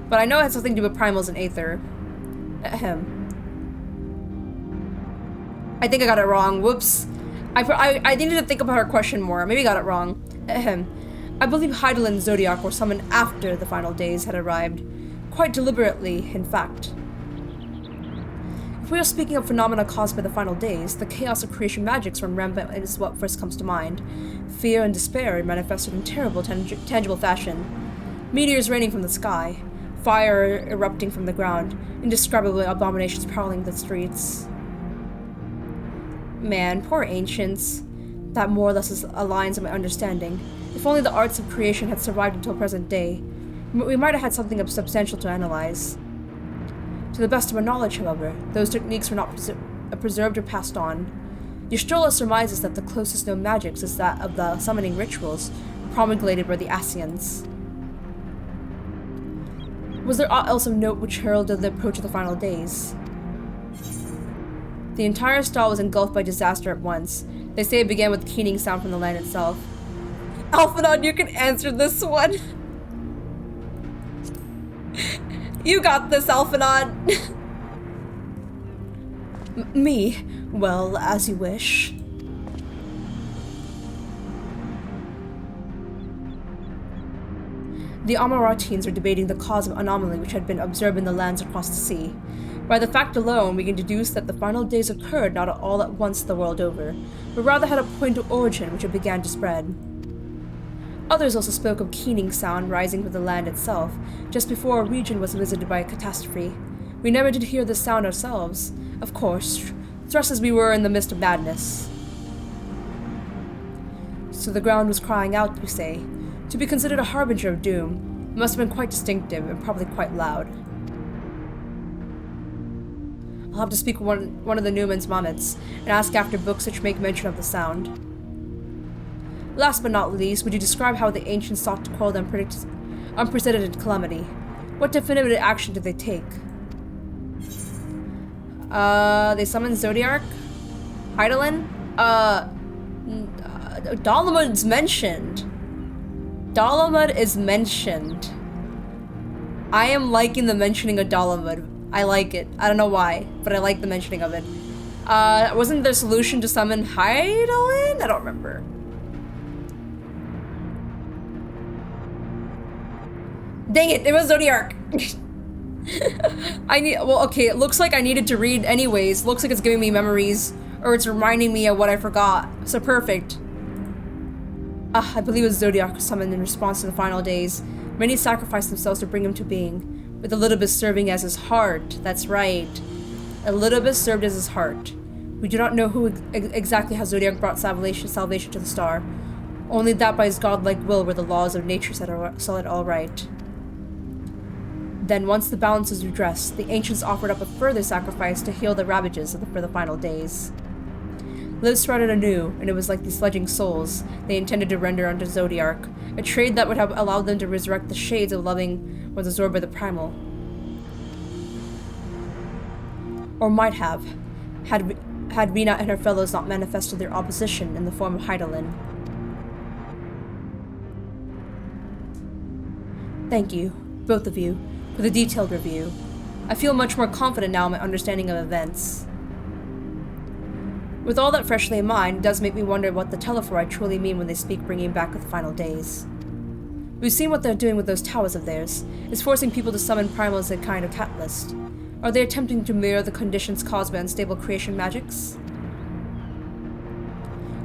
but I know it has something to do with primals and Aether. Ahem. I think I got it wrong. Whoops. I needed to think about her question more. Maybe I got it wrong. Ahem. I believe Hydaelyn and Zodiac were summoned after the final days had arrived. Quite deliberately, in fact. If we are speaking of phenomena caused by the final days, the chaos of creation magics run rampant is what first comes to mind. Fear and despair are manifested in terrible, tangible fashion. Meteors raining from the sky, fire erupting from the ground, indescribable abominations prowling the streets. Man, poor ancients. That more or less aligns with my understanding. If only the arts of creation had survived until present day, we might have had something substantial to analyze. To the best of our knowledge, however, those techniques were not preserved or passed on. Ystrola surmises that the closest known magics is that of the summoning rituals promulgated by the Ascians. Was there aught else of note which heralded the approach of the final days? The entire star was engulfed by disaster at once. They say it began with keening sound from the land itself. Alphanod, you can answer this one. You got this, Alphanod. Me? Well, as you wish. The Amaratines are debating the cause of anomaly which had been observed in the lands across the sea. By the fact alone, we can deduce that the final days occurred not all at once the world over, but rather had a point of origin which it began to spread. Others also spoke of keening sound rising from the land itself, just before a region was visited by a catastrophe. We never did hear the sound ourselves, of course, thrust as we were in the midst of madness. So the ground was crying out, you say. To be considered a harbinger of doom, it must have been quite distinctive and probably quite loud. I'll have to speak with one of the Newman's Moments and ask after books which make mention of the sound. Last but not least, would you describe how the ancients sought to quell the unprecedented calamity? What definitive action did they take? They summoned Zodiark? Hydaelyn? Dalamud's mentioned. Dalamud is mentioned. I am liking the mentioning of Dalamud. I like it. I don't know why, but I like the mentioning of it. Wasn't their solution to summon Hydaelyn? I don't remember. Dang it, it was Zodiark. Okay, it looks like I needed to read anyways. Looks like it's giving me memories, or it's reminding me of what I forgot. So perfect. I believe it was Zodiark summoned in response to the final days. Many sacrificed themselves to bring him to being, with Elidibus serving as his heart. That's right. Elidibus served as his heart. We do not know who exactly how Zodiark brought salvation to the star. Only that by his godlike will were the laws of nature set it all right. Then, once the balance was redressed, the ancients offered up a further sacrifice to heal the ravages for the final days. Lives started anew, and it was like these sledging souls they intended to render unto Zodiark, a trade that would have allowed them to resurrect the shades of loving was absorbed by the primal. Or might have, had Rena and her fellows not manifested their opposition in the form of Hydaelyn. Thank you, both of you, for the detailed review. I feel much more confident now in my understanding of events. With all that freshly in mind, it does make me wonder what the Telephori truly mean when they speak bringing back the final days. We've seen what they're doing with those towers of theirs. It's forcing people to summon primal as a kind of catalyst. Are they attempting to mirror the conditions caused by unstable creation magics?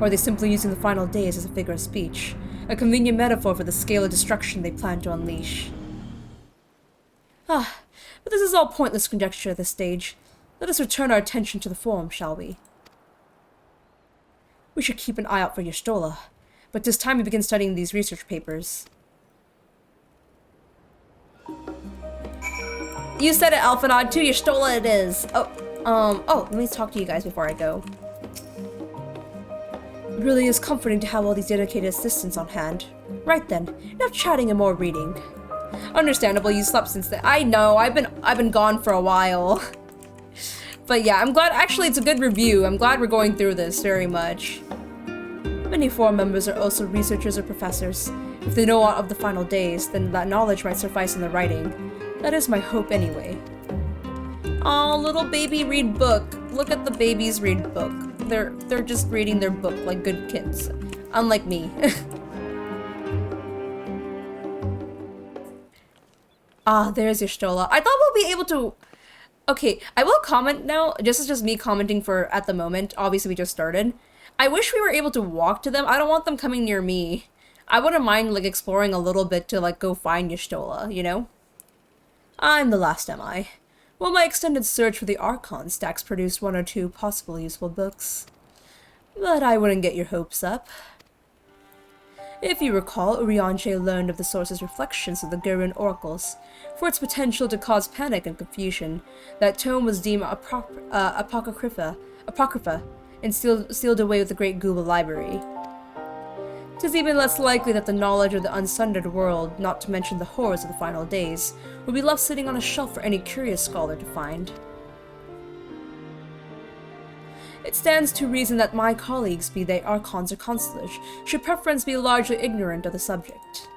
Or are they simply using the final days as a figure of speech? A convenient metaphor for the scale of destruction they plan to unleash. But this is all pointless conjecture at this stage. Let us return our attention to the form, shall we? We should keep an eye out for Y'shtola, but 'tis time we begin studying these research papers. You said it, Alphanod, too. Y'shtola it is. Let me talk to you guys before I go. It really is comforting to have all these dedicated assistants on hand. Right then, enough chatting and more reading. Understandable, you slept since then. I know, I've been gone for a while. But yeah, I'm glad, actually it's a good review. I'm glad we're going through this very much. Many forum members are also researchers or professors. If they know of the final days, then that knowledge might suffice in the writing. That is my hope anyway. Aw, little baby read book. Look at the babies read book. They're just reading their book like good kids. Unlike me. There's Y'shtola. I thought we'll be able to... Okay, I will comment now. This is just me commenting for at the moment. Obviously, we just started. I wish we were able to walk to them. I don't want them coming near me. I wouldn't mind, like, exploring a little bit to, like, go find Y'shtola, you know? I'm the last, am I? Well, my extended search for the Archon stacks produced one or two possible useful books. But I wouldn't get your hopes up. If you recall, Urianger learned of the source's reflections of the Gurun oracles. For its potential to cause panic and confusion, that tome was deemed apocrypha and sealed away with the Great Gooba Library. 'Tis even less likely that the knowledge of the unsundered world, not to mention the horrors of the final days, would be left sitting on a shelf for any curious scholar to find. It stands to reason that my colleagues, be they archons or consulars, should preference be largely ignorant of the subject.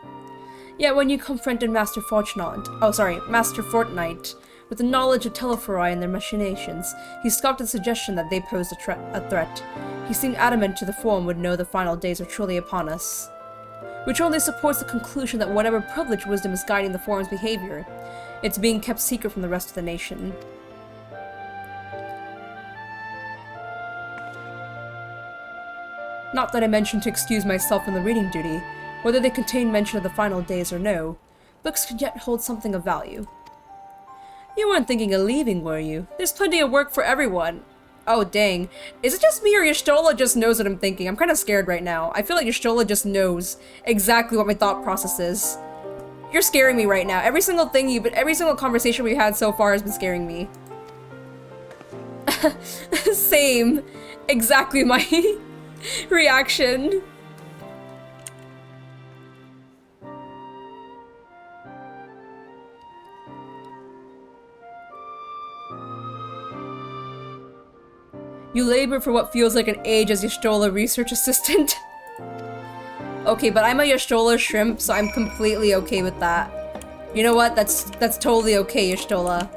Yet when you confronted Master Fortnite with the knowledge of Telephori and their machinations, he scoffed at the suggestion that they posed a threat. He seemed adamant to the Forum would know the final days are truly upon us. Which only supports the conclusion that whatever privileged wisdom is guiding the Forum's behavior, it's being kept secret from the rest of the nation. Not that I mentioned to excuse myself from the reading duty. Whether they contain mention of the final days or no, books could yet hold something of value. You weren't thinking of leaving, were you? There's plenty of work for everyone. Oh, dang. Is it just me or Y'shtola just knows what I'm thinking? I'm kind of scared right now. I feel like Y'shtola just knows exactly what my thought process is. You're scaring me right now. Every single conversation we've had so far has been scaring me. Same. Exactly my reaction. You labor for what feels like an age as Y'shtola research assistant. Okay, but I'm a Y'shtola shrimp, so I'm completely okay with that. You know what? That's totally okay, Y'shtola.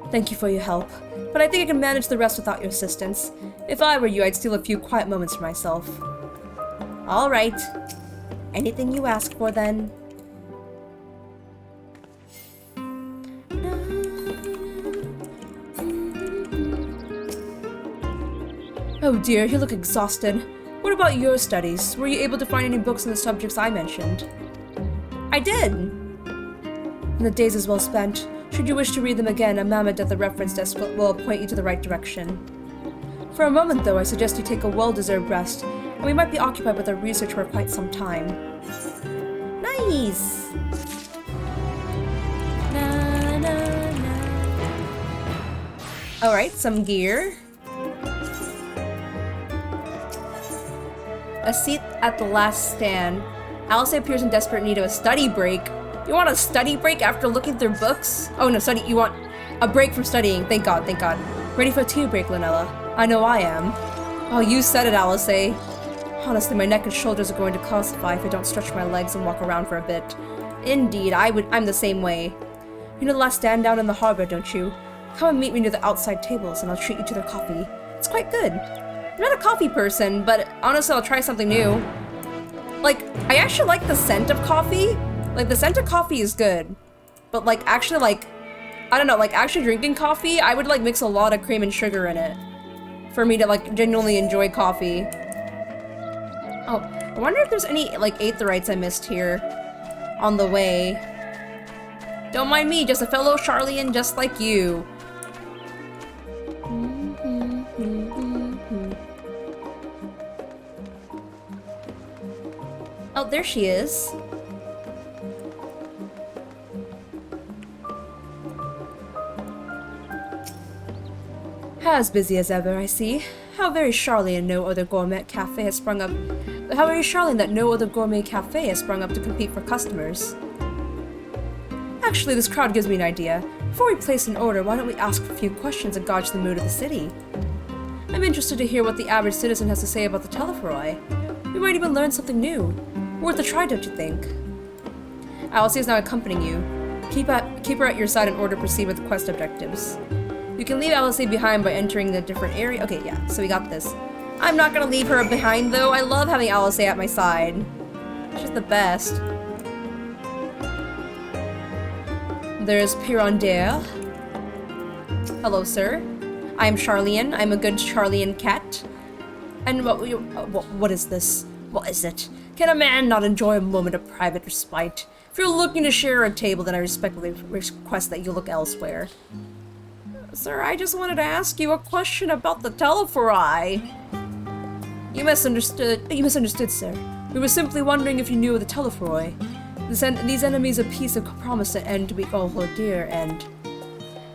Thank you for your help, but I think I can manage the rest without your assistance. If I were you, I'd steal a few quiet moments for myself. All right. Anything you ask for, then. Oh dear, you look exhausted. What about your studies? Were you able to find any books on the subjects I mentioned? I did! And the days is well spent. Should you wish to read them again, a mammoth at the reference desk will point you to the right direction. For a moment, though, I suggest you take a well-deserved rest, and we might be occupied with our research for quite some time. Nice! Na, na, na. Alright, some gear. A seat at the last stand. Alice appears in desperate need of a study break. You want a study break after looking through books? Oh no, you want a break from studying. Thank God, thank God. Ready for a tea break, Lunella? I know I am. Oh, you said it, Alice. Honestly, my neck and shoulders are going to calcify if I don't stretch my legs and walk around for a bit. Indeed, I'm the same way. You know the last stand down in the harbor, don't you? Come and meet me near the outside tables and I'll treat you to their coffee. It's quite good. I'm not a coffee person, but honestly, I'll try something new. Like, I actually like the scent of coffee. Like, the scent of coffee is good. But, like, actually, like, I don't know, like, actually drinking coffee, I would, like, mix a lot of cream and sugar in it. For me to, like, genuinely enjoy coffee. Oh, I wonder if there's any, like, aetherites I missed here on the way. Don't mind me, just a fellow Sharlyan just like you. Oh, there she is. As busy as ever, I see. How very Sharlyan no other gourmet cafe has sprung up. How very Sharlyan that no other gourmet cafe has sprung up to compete for customers. Actually, this crowd gives me an idea. Before we place an order, why don't we ask a few questions and gauge the mood of the city? I'm interested to hear what the average citizen has to say about the Telephori. We might even learn something new. Worth a try, don't you think? Alice is now accompanying you. Keep her at your side in order to proceed with the quest objectives. You can leave Alice behind by entering the different area. Okay, yeah, so we got this. I'm not gonna leave her behind, though. I love having Alice at my side. She's the best. There's Pirondale. Hello, sir. I'm Sharlyan. I'm a good Sharlyan cat. And what is this? What is it? Can a man not enjoy a moment of private respite? If you're looking to share a table, then I respectfully request that you look elsewhere. Sir, I just wanted to ask you a question about the Telephori. You misunderstood, sir. We were simply wondering if you knew of the Telephori. These enemies of peace have promised an end to be oh dear end.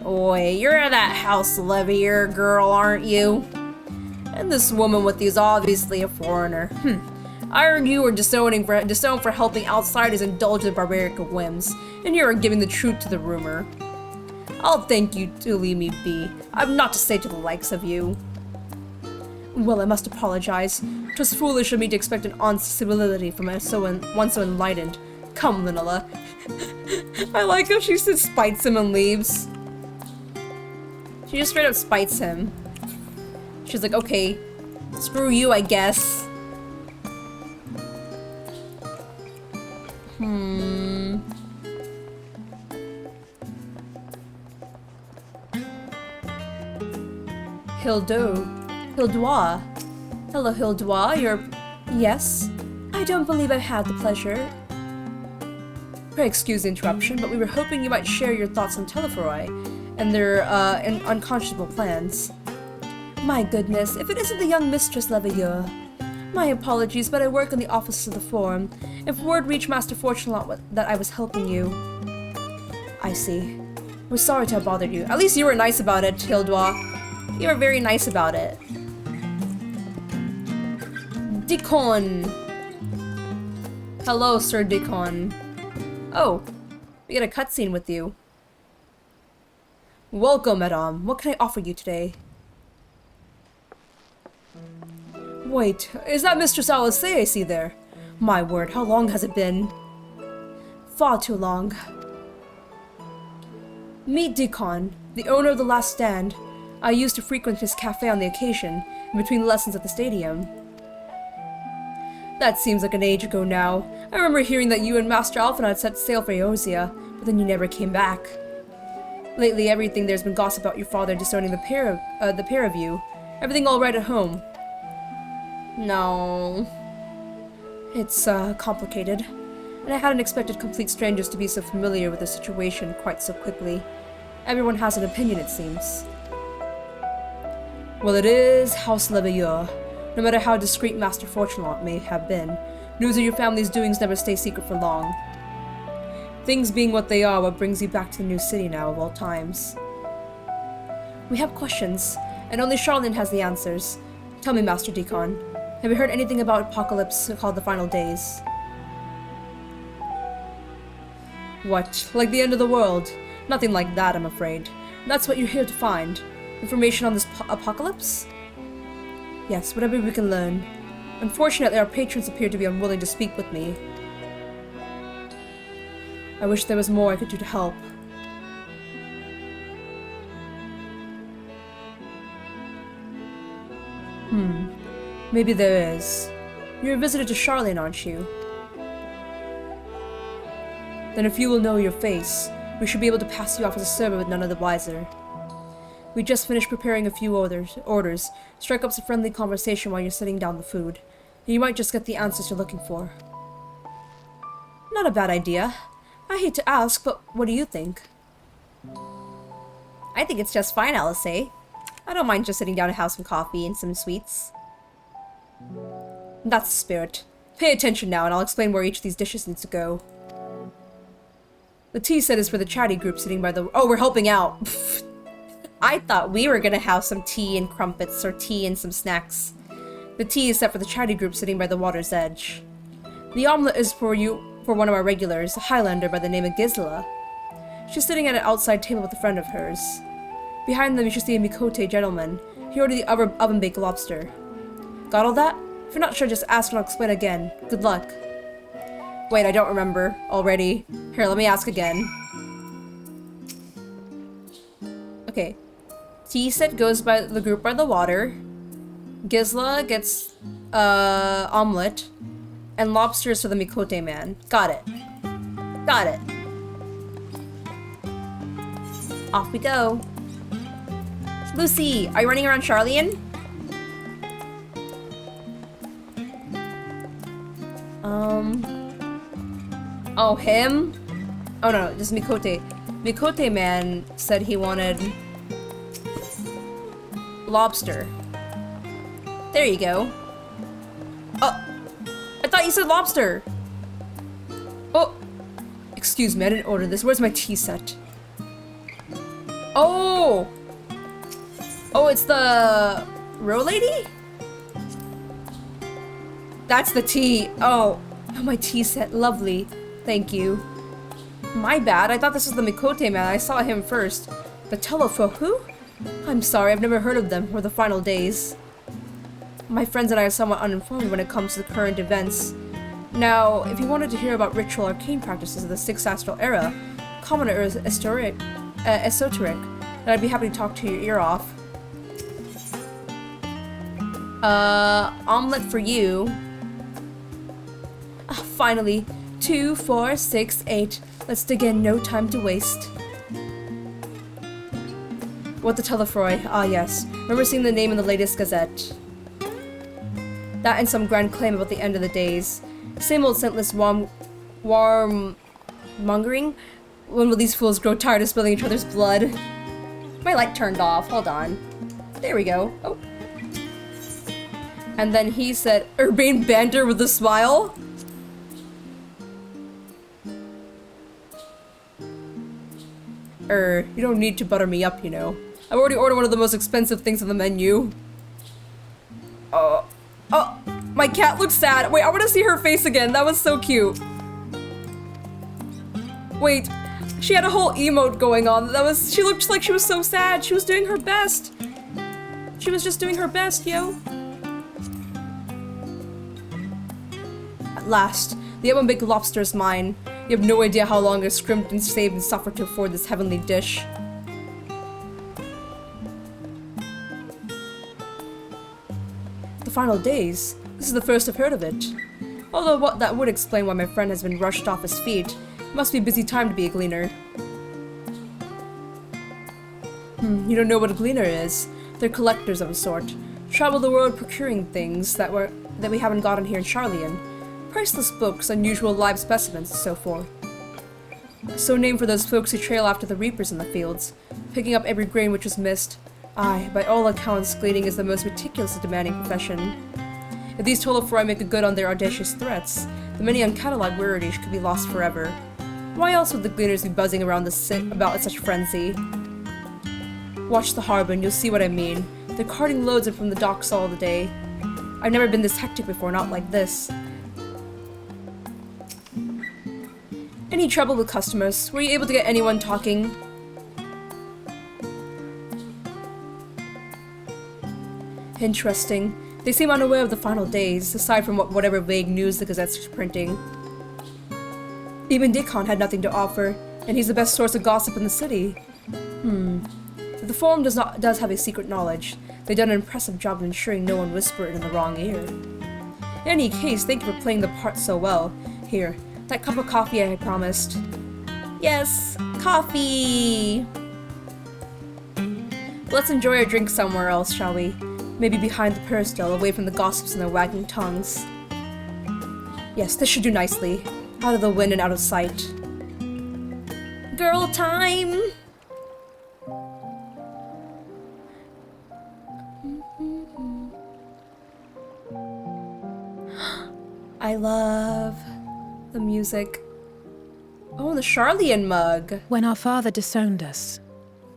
Oi, you're that house levier girl, aren't you? And this woman with you is obviously a foreigner. I heard you were disowned for helping outsiders indulge in barbaric whims, and you are giving the truth to the rumor. I'll thank you to leave me be. I've not to say to the likes of you. Well, I must apologize. 'Twas foolish of me to expect an honest civility from one so enlightened. Come, Linella. I like how she just spites him and leaves. She just straight up spites him. She's like, okay, screw you, I guess. Hildois. Hello, Hildois. Yes? I don't believe I've had the pleasure. Pray excuse the interruption, but we were hoping you might share your thoughts on Telephoroi and their unconscionable plans. My goodness, if it isn't the young Mistress Leveilleur. My apologies, but I work in the office of the Forum. If word reached Master Fortunelot that I was helping you... I see. We're sorry to have bothered you. At least you were nice about it, Hildois. You were very nice about it. Deacon! Hello, Sir Deacon. Oh, we get a cutscene with you. Welcome, Madame. What can I offer you today? Wait, is that Mistress Alice I see there? My word, how long has it been? Far too long. Meet Deacon, the owner of the Last Stand. I used to frequent his cafe on the occasion, in between lessons at the stadium. That seems like an age ago now. I remember hearing that you and Master Alphen had set sail for Eorzea, but then you never came back. Lately, everything there's been gossip about your father disowning the pair of you. Everything all right at home? No. It's, complicated. And I hadn't expected complete strangers to be so familiar with the situation quite so quickly. Everyone has an opinion, it seems. Well, it is House Leveilleur. No matter how discreet Master Fortunelot may have been, news of your family's doings never stay secret for long. Things being what they are, what brings you back to the new city now of all times? We have questions, and only Sharlyan has the answers. Tell me, Master Deacon, have you heard anything about Apocalypse called the Final Days? What, like the end of the world? Nothing like that, I'm afraid. That's what you're here to find. Information on this apocalypse? Yes, whatever we can learn. Unfortunately, our patrons appear to be unwilling to speak with me. I wish there was more I could do to help. Maybe there is. You're a visitor to Sharlyan, aren't you? Then if you will know your face, we should be able to pass you off as a servant with none of the wiser. We just finished preparing a few orders. Strike up some friendly conversation while you're setting down the food. You might just get the answers you're looking for. Not a bad idea. I hate to ask, but what do you think? I think it's just fine, Alice. I don't mind just sitting down and have some coffee and some sweets. That's the spirit. Pay attention now, and I'll explain where each of these dishes needs to go. The tea set is for the chatty group sitting by the... Oh, we're helping out! I thought we were gonna have some tea and crumpets, or tea and some snacks. The tea is set for the chatty group sitting by the water's edge. The omelet is for one of our regulars, a Highlander by the name of Gisela. She's sitting at an outside table with a friend of hers. Behind them you should see a Mikote gentleman. He ordered the oven-baked lobster. Got all that? If you're not sure, just ask and I'll explain again. Good luck. Wait, I don't remember already. Here, let me ask again. Okay. Tea set goes by the group by the water. Gisela gets omelet. And lobsters for the Mikote man. Got it. Got it. Off we go. Lucy, are you running around Sharlyan? Oh, him? Oh no, just Mikote. Mikote man said he wanted lobster. There you go. Oh, I thought you said lobster. Oh, excuse me, I didn't order this. Where's my tea set? Oh! Oh, it's the row lady? That's the tea. Oh, my tea set. Lovely. Thank you. My bad. I thought this was the Mikote man. I saw him first. The Telephone who? I'm sorry, I've never heard of them, or the Final Days. My friends and I are somewhat uninformed when it comes to the current events. Now, if you wanted to hear about ritual arcane practices of the 6th Astral Era, common or esoteric, then I'd be happy to talk to your ear off. Omelette for you. Ah, finally. 2, 4, 6, 8. Let's dig in, no time to waste. What the Telefroy? Ah, yes. Remember seeing the name in the latest gazette. That and some grand claim about the end of the days. Same old scentless warmongering? When will these fools grow tired of spilling each other's blood? My light turned off. Hold on. There we go. Oh. And then he said, urbane banter with a smile? You don't need to butter me up, you know. I've already ordered one of the most expensive things on the menu. Oh, my cat looks sad. Wait, I want to see her face again. That was so cute. Wait, she had a whole emote going on. She looked like she was so sad. She was doing her best. She was just doing her best, yo. At last, the Ebon Big Lobster is mine. You have no idea how long I've scrimped and saved and suffered to afford this heavenly dish. The final days? This is the first I've heard of it. Although that would explain why my friend has been rushed off his feet. It must be a busy time to be a gleaner. You don't know what a gleaner is. They're collectors of a sort. Travel the world procuring things that we haven't gotten here in Sharlyan. Priceless books, unusual live specimens, and so forth. So named for those folks who trail after the reapers in the fields, picking up every grain which was missed. Aye, by all accounts, gleaning is the most meticulous and demanding profession. If these Telefroy make a good on their audacious threats, the many uncatalogued rarities could be lost forever. Why else would the gleaners be buzzing around about such frenzy? Watch the harbor and you'll see what I mean. They're carting loads in from the docks all the day. I've never been this hectic before, not like this. Any trouble with customers? Were you able to get anyone talking? Interesting. They seem unaware of the final days, aside from whatever vague news the Gazette's printing. Even Dickon had nothing to offer, and he's the best source of gossip in the city. But the Forum does have a secret knowledge. They've done an impressive job of ensuring no one whisper it in the wrong ear. In any case, thank you for playing the part so well. Here, that cup of coffee I promised. Yes, coffee! Let's enjoy our drink somewhere else, shall we? Maybe behind the peristyle, away from the gossips and their wagging tongues. Yes, this should do nicely. Out of the wind and out of sight. Girl time! I love the music. Oh, the Sharlyan mug. When our father disowned us,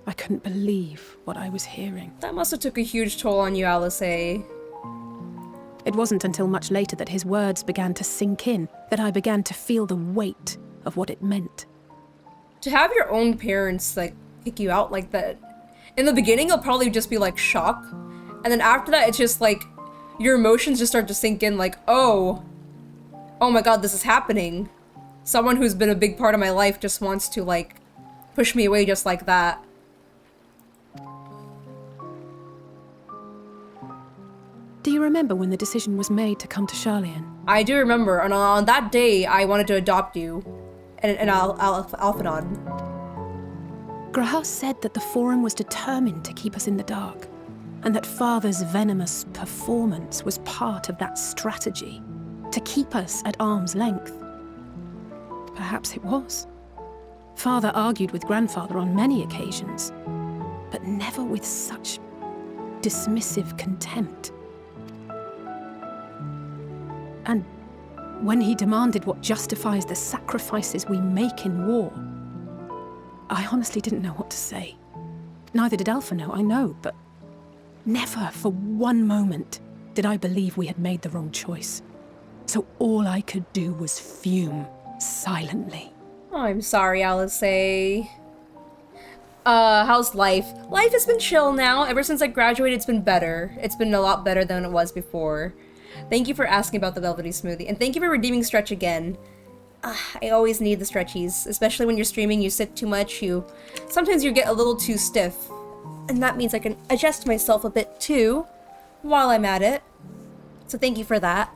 I couldn't believe what I was hearing. That must have took a huge toll on you, Alice. It wasn't until much later that his words began to sink in, that I began to feel the weight of what it meant. To have your own parents, like, kick you out like that. In the beginning, it'll probably just be, like, shock. And then after that, it's just, like, your emotions just start to sink in, like, oh my god, this is happening. Someone who's been a big part of my life just wants to, like, push me away just like that. Do you remember when the decision was made to come to Sharlyan? I do remember, and on that day, I wanted to adopt you. And Alphadon. Grahas said that the Forum was determined to keep us in the dark, and that Father's venomous performance was part of that strategy, to keep us at arm's length. Perhaps it was. Father argued with Grandfather on many occasions, but never with such dismissive contempt. And when he demanded what justifies the sacrifices we make in war, I honestly didn't know what to say. Neither did Alpha know, I know, but never for one moment did I believe we had made the wrong choice. So all I could do was fume silently. I'm sorry, Alice. How's life? Life has been chill now. Ever since I graduated, it's been better. It's been a lot better than it was before. Thank you for asking about the velvety smoothie, and thank you for redeeming Stretch again. I always need the stretchies, especially when you're streaming, you sit too much, sometimes you get a little too stiff. And that means I can adjust myself a bit too, while I'm at it. So thank you for that.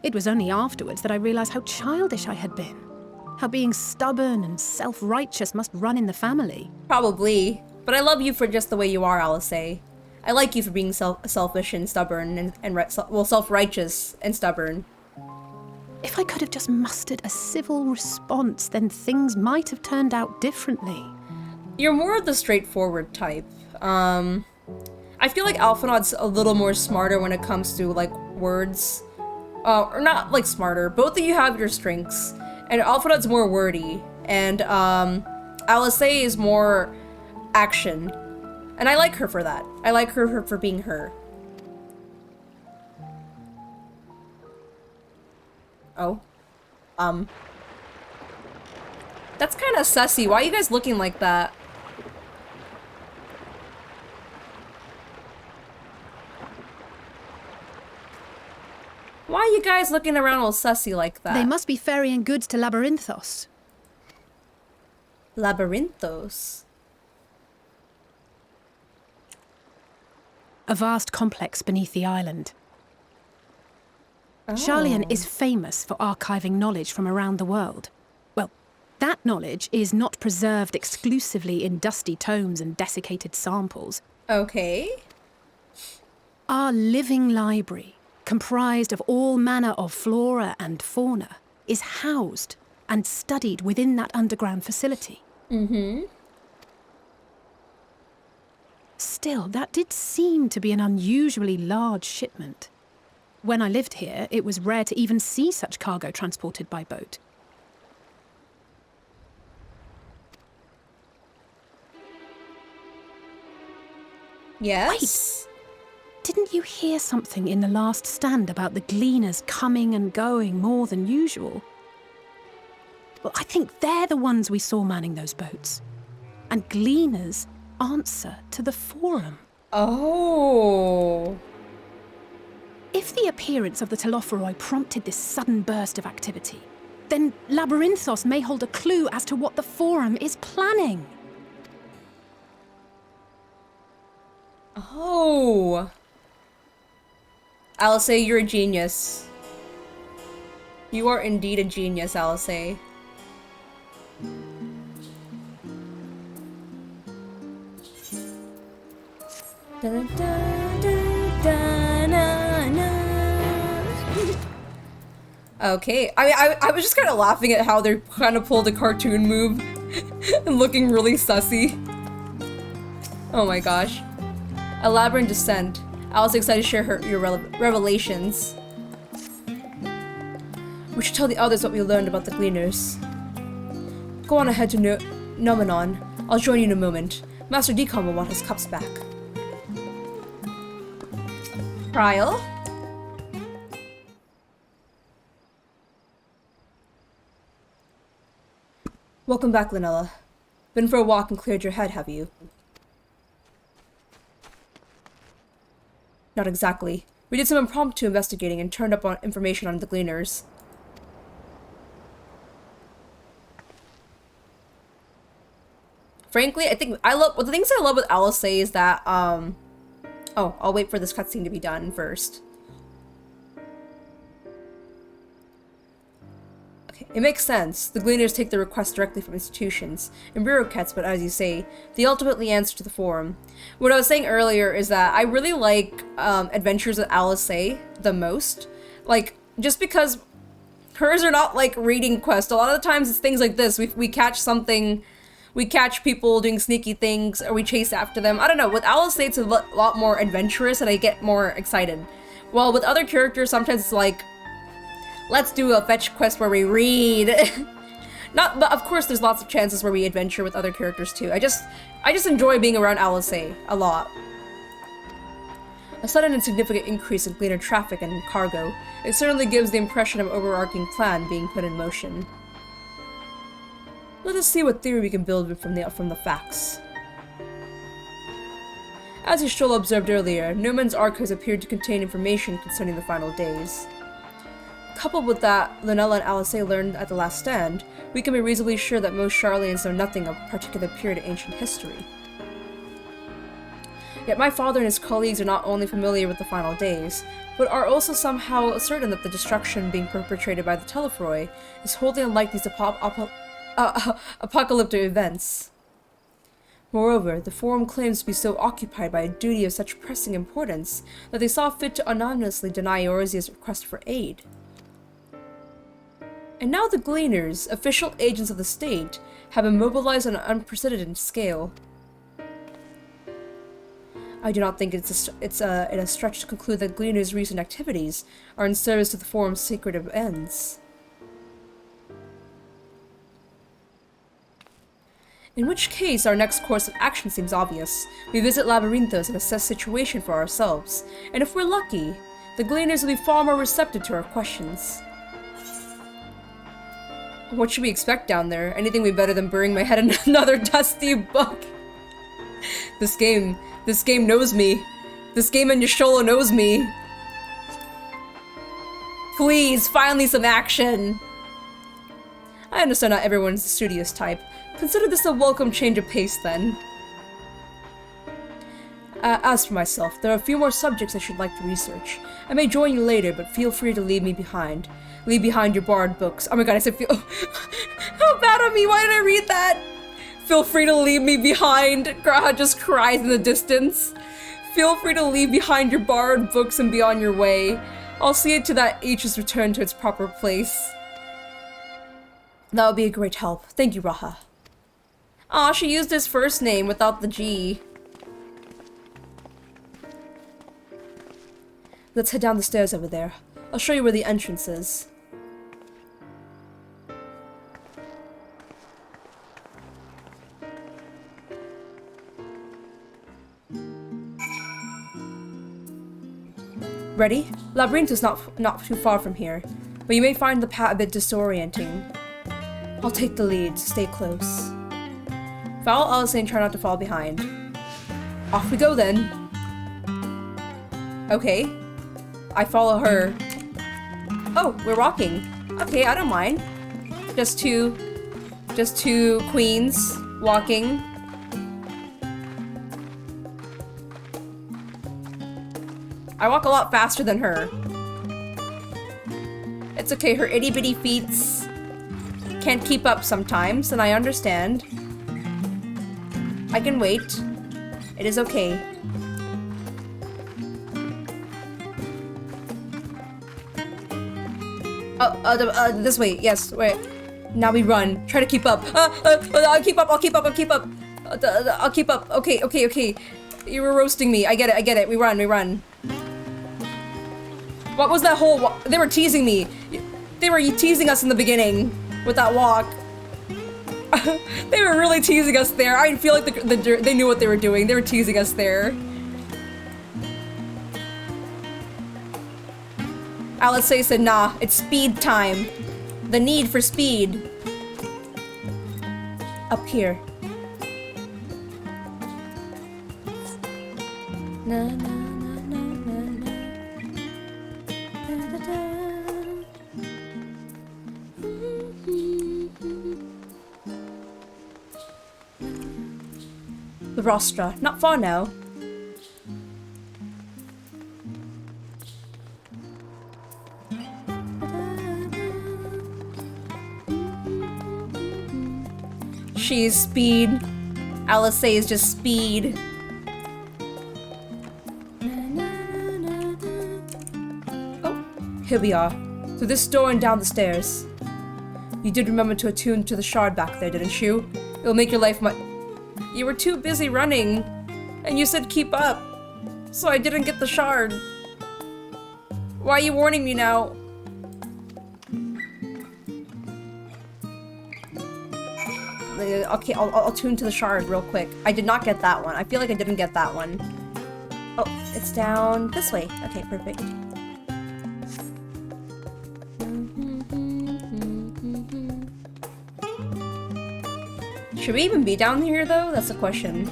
It was only afterwards that I realized how childish I had been. How being stubborn and self-righteous must run in the family. Probably. But I love you for just the way you are, Alice. I like you for being selfish and stubborn and self-righteous and stubborn. If I could have just mustered a civil response, then things might have turned out differently. You're more of the straightforward type. I feel like Alphinaud's a little more smarter when it comes to, like, words. Or not, like, smarter. Both of you have your strengths. And Alphinaud's more wordy. And, Alice is more action. And I like her for that. I like her for being her. Oh. That's kind of sussy. Why are you guys looking like that? Why are you guys looking around all sussy like that? They must be ferrying goods to Labrynthos. Labrynthos? A vast complex beneath the island. Oh. Sharlyan is famous for archiving knowledge from around the world. Well, that knowledge is not preserved exclusively in dusty tomes and desiccated samples. Okay. Our living library, comprised of all manner of flora and fauna, is housed and studied within that underground facility. Mm-hmm. Still, that did seem to be an unusually large shipment. When I lived here, it was rare to even see such cargo transported by boat. Yes? Wait! Didn't you hear something in the last stand about the Gleaners coming and going more than usual? Well, I think they're the ones we saw manning those boats. And Gleaners answer to the Forum. Oh. If the appearance of the Telophoroi prompted this sudden burst of activity, then Labrynthos may hold a clue as to what the Forum is planning. Oh. Alice, you're a genius. You are indeed a genius, Alice. Dun, dun, dun, dun, na, na. Okay, I was just kind of laughing at how they're kind of pulled a cartoon move and looking really sussy. Oh my gosh. Elaborate descent. Alice excited to share your revelations. We should tell the others what we learned about the Gleaners. Go on ahead to Nomenon. I'll join you in a moment. Master Decon will want his cups back. Trial? Welcome back, Lynella. Been for a walk and cleared your head, have you? Not exactly. We did some impromptu investigating and turned up on information on the Gleaners. Frankly, I think the things I love with Alice is that, oh, I'll wait for this cutscene to be done first. Okay, it makes sense. The Gleaners take their requests directly from institutions and bureaucrats, but as you say, they ultimately answer to the Forum. What I was saying earlier is that I really like adventures with Alice the most. Like, just because hers are not like reading quests. A lot of the times it's things like this. We catch something. We catch people doing sneaky things, or we chase after them. I don't know. With Alice, it's a lot more adventurous, and I get more excited. While with other characters, sometimes it's like, let's do a fetch quest where we read. But of course, there's lots of chances where we adventure with other characters too. I just enjoy being around Alice a lot. A sudden and significant increase in Gleaner traffic and cargo. It certainly gives the impression of an overarching plan being put in motion. Let us see what theory we can build from the facts. As Ishtola observed earlier, Newman's archives appeared to contain information concerning the final days. Coupled with that Lunella and Alice learned at the last stand, we can be reasonably sure that most Sharlyans know nothing of a particular period of ancient history. Yet my father and his colleagues are not only familiar with the final days, but are also somehow certain that the destruction being perpetrated by the Telefroi is wholly unlike these apocalyptic events. Moreover, the Forum claims to be so occupied by a duty of such pressing importance that they saw fit to anonymously deny Eorzea's request for aid. And now the Gleaners, official agents of the state, have been mobilized on an unprecedented scale. I do not think it's a stretch to conclude that Gleaners' recent activities are in service to the Forum's secretive ends. In which case, our next course of action seems obvious. We visit Labrynthos and assess the situation for ourselves, and if we're lucky, the Gleaners will be far more receptive to our questions. What should we expect down there? Anything would be better than burying my head in another dusty book. This game knows me. This game and Y'shtola knows me. Please, finally some action. I understand not everyone's the studious type. Consider this a welcome change of pace, then. As for myself, there are a few more subjects I should like to research. I may join you later, but feel free to leave me behind. Leave behind your borrowed books. Oh my god, I said feel- How bad of me, why did I read that? Feel free to leave me behind. Graha just cries in the distance. Feel free to leave behind your borrowed books and be on your way. I'll see it to that each is returned to its proper place. That would be a great help. Thank you, Raha. Aw, she used his first name without the G. Let's head down the stairs over there. I'll show you where the entrance is. Ready? Labrynthos is not too far from here, but you may find the path a bit disorienting. I'll take the lead, so stay close. Follow Alice and try not to fall behind. Off we go then. Okay. I follow her. Oh, we're walking. Okay, I don't mind. Just two queens walking. I walk a lot faster than her. It's okay, her itty bitty feets can't keep up sometimes, and I understand. I can wait. It is okay. This way, yes, wait. Now we run. Try to keep up. I'll keep up, I'll keep up, I'll keep up. I'll keep up. Okay. You were roasting me. I get it. We run. What was that whole walk? They were teasing me. They were teasing us in the beginning with that walk. They were really teasing us there. I feel like they knew what they were doing. They were teasing us there. Alice said, nah, it's speed time. The need for speed. Up here. Na, na, na, na, na, na. Da, da, da. The rostra, not far now. She's speed. Alice says just speed. Oh, here we are. Through this door and down the stairs. You did remember to attune to the shard back there, didn't you? It'll make your life much... You were too busy running, and you said keep up, so I didn't get the shard. Why are you warning me now? Okay, I'll tune to the shard real quick. I did not get that one. I feel like I didn't get that one. Oh, it's down this way. Okay, perfect. Should we even be down here, though? That's the question.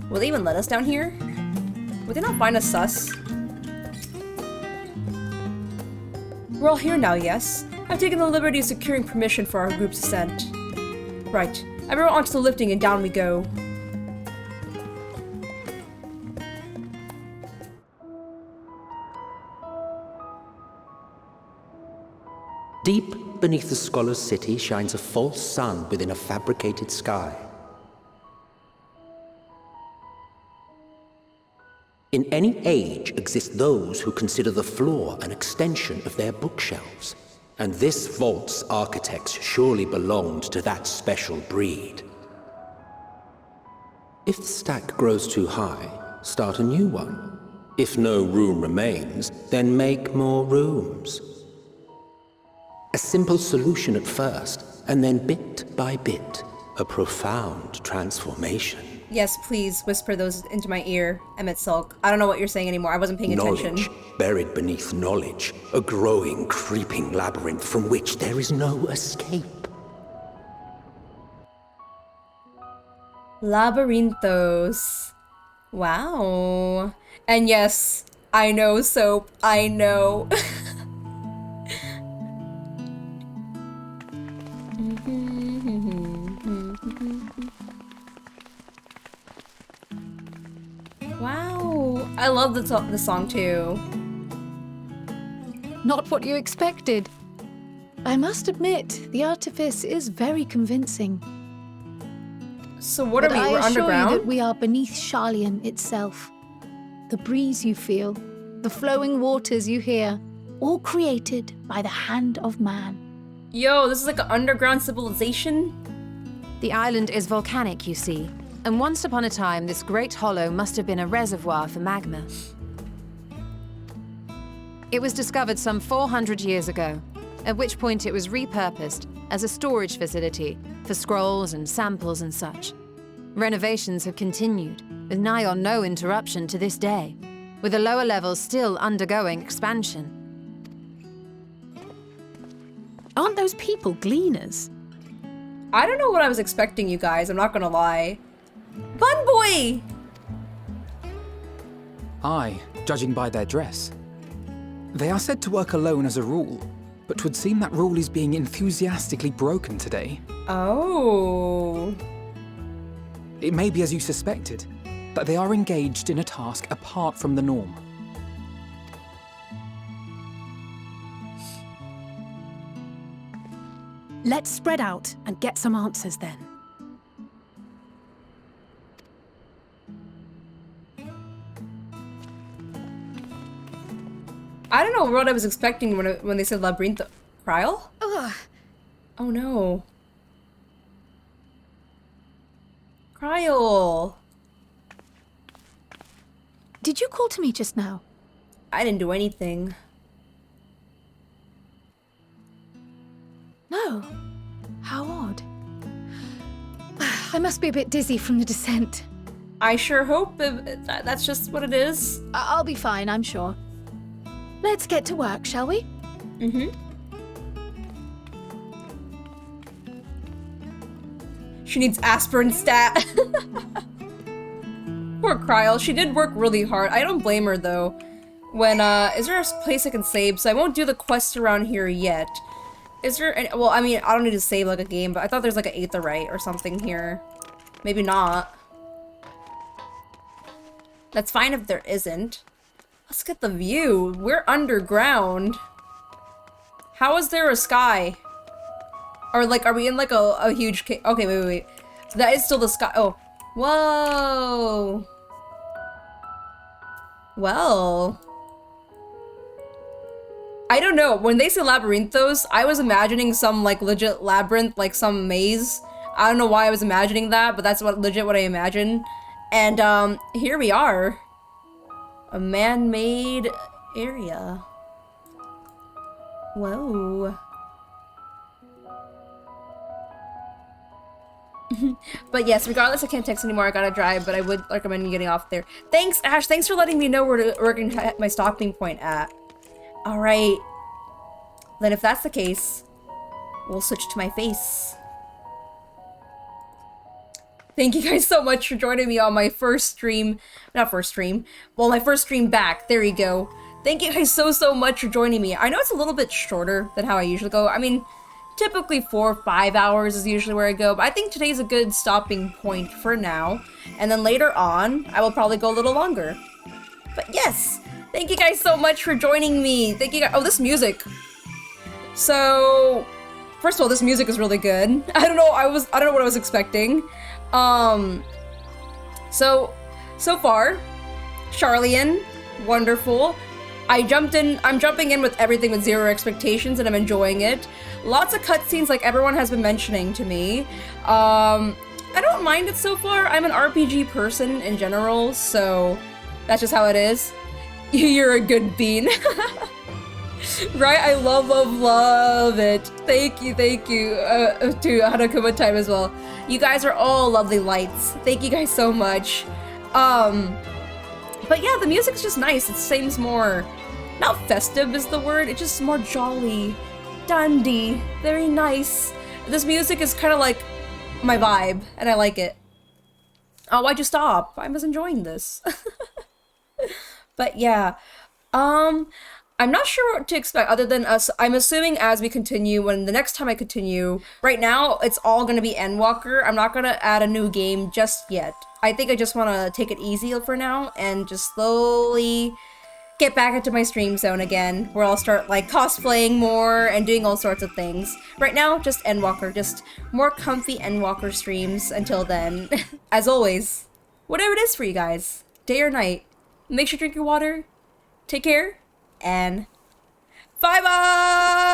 Will they even let us down here? Would they not find us sus? We're all here now, yes? I've taken the liberty of securing permission for our group's ascent. Right. Everyone onto the lifting and down we go. Deep beneath the scholar's city shines a false sun within a fabricated sky. In any age exist those who consider the floor an extension of their bookshelves, and this vault's architects surely belonged to that special breed. If the stack grows too high, start a new one. If no room remains, then make more rooms. A simple solution at first, and then bit by bit, a profound transformation. Yes, please whisper those into my ear, Emmett Sulk. I don't know what you're saying anymore. I wasn't paying attention. Knowledge, buried beneath knowledge, a growing, creeping labyrinth from which there is no escape. Labrynthos. Wow. And yes, I know, Soap. I know. Wow. I love the song too. Not what you expected. I must admit, the artifice is very convincing. So what are we? We're underground? I assure you that we are beneath Sharlyan itself. The breeze you feel, the flowing waters you hear, all created by the hand of man. Yo, this is like an underground civilization? The island is volcanic, you see, and once upon a time this great hollow must have been a reservoir for magma. It was discovered some 400 years ago, at which point it was repurposed as a storage facility for scrolls and samples and such. Renovations have continued, with nigh on no interruption to this day, with the lower levels still undergoing expansion. Aren't those people Gleaners? I don't know what I was expecting, you guys, I'm not gonna lie. Bun Boy! Aye, judging by their dress. They are said to work alone as a rule, but 'twould seem that rule is being enthusiastically broken today. Oh. It may be as you suspected, that they are engaged in a task apart from the norm. Let's spread out and get some answers then. I don't know what I was expecting when they said Labrynthos. Kryl? Ugh. Oh no. Kryl. Did you call to me just now? I didn't do anything. No. How odd. I must be a bit dizzy from the descent. I sure hope that's just what it is. I'll be fine, I'm sure. Let's get to work, shall we? Mm-hmm. She needs aspirin stat. Poor Kryl. She did work really hard. I don't blame her though. When, is there a place I can save? So I won't do the quest around here yet. Is there any, well, I mean, I don't need to save like a game, but I thought there's like an aetheryte or something here. Maybe not. That's fine if there isn't. Let's get the view. We're underground. How is there a sky? Or like, are we in like a huge cave? Okay, wait. So that is still the sky. Oh, whoa. Well. I don't know. When they say Labrynthos, I was imagining some like legit labyrinth, like some maze. I don't know why I was imagining that, but that's legit what I imagined. And here we are. A man-made area. Whoa. But yes, regardless, I can't text anymore. I gotta drive, but I would recommend getting off there. Thanks, Ash. Thanks for letting me know where to get my stopping point at. All right. Then if that's the case, we'll switch to my face. Thank you guys so much for joining me on my first stream. Not first stream. Well, my first stream back. There you go. Thank you guys so much for joining me. I know it's a little bit shorter than how I usually go. I mean, typically 4 or 5 hours is usually where I go, but I think today's a good stopping point for now. And then later on, I will probably go a little longer. But yes, thank you guys so much for joining me. Thank you guys. Oh, this music. So, first of all, this music is really good. I don't know what I was expecting. So far, Sharlyan, wonderful. I'm jumping in with everything with zero expectations and I'm enjoying it. Lots of cutscenes like everyone has been mentioning to me. I don't mind it so far. I'm an RPG person in general, so that's just how it is. You're a good bean. Right? I love it. Thank you to Hanakuma Time as well. You guys are all lovely lights. Thank you guys so much. But yeah, the music's just nice. It seems more, not festive is the word, it's just more jolly, dandy, very nice. This music is kind of like my vibe, and I like it. Oh, why'd you stop? I was enjoying this. But yeah, I'm not sure what to expect other than us. I'm assuming as we continue, when the next time I continue, right now it's all gonna be ENDWALKER. I'm not gonna add a new game just yet. I think I just want to take it easy for now and just slowly get back into my stream zone again, where I'll start like cosplaying more and doing all sorts of things. Right now, just ENDWALKER, just more comfy ENDWALKER streams until then. As always, whatever it is for you guys, day or night, make sure to drink your water, take care, and bye-bye!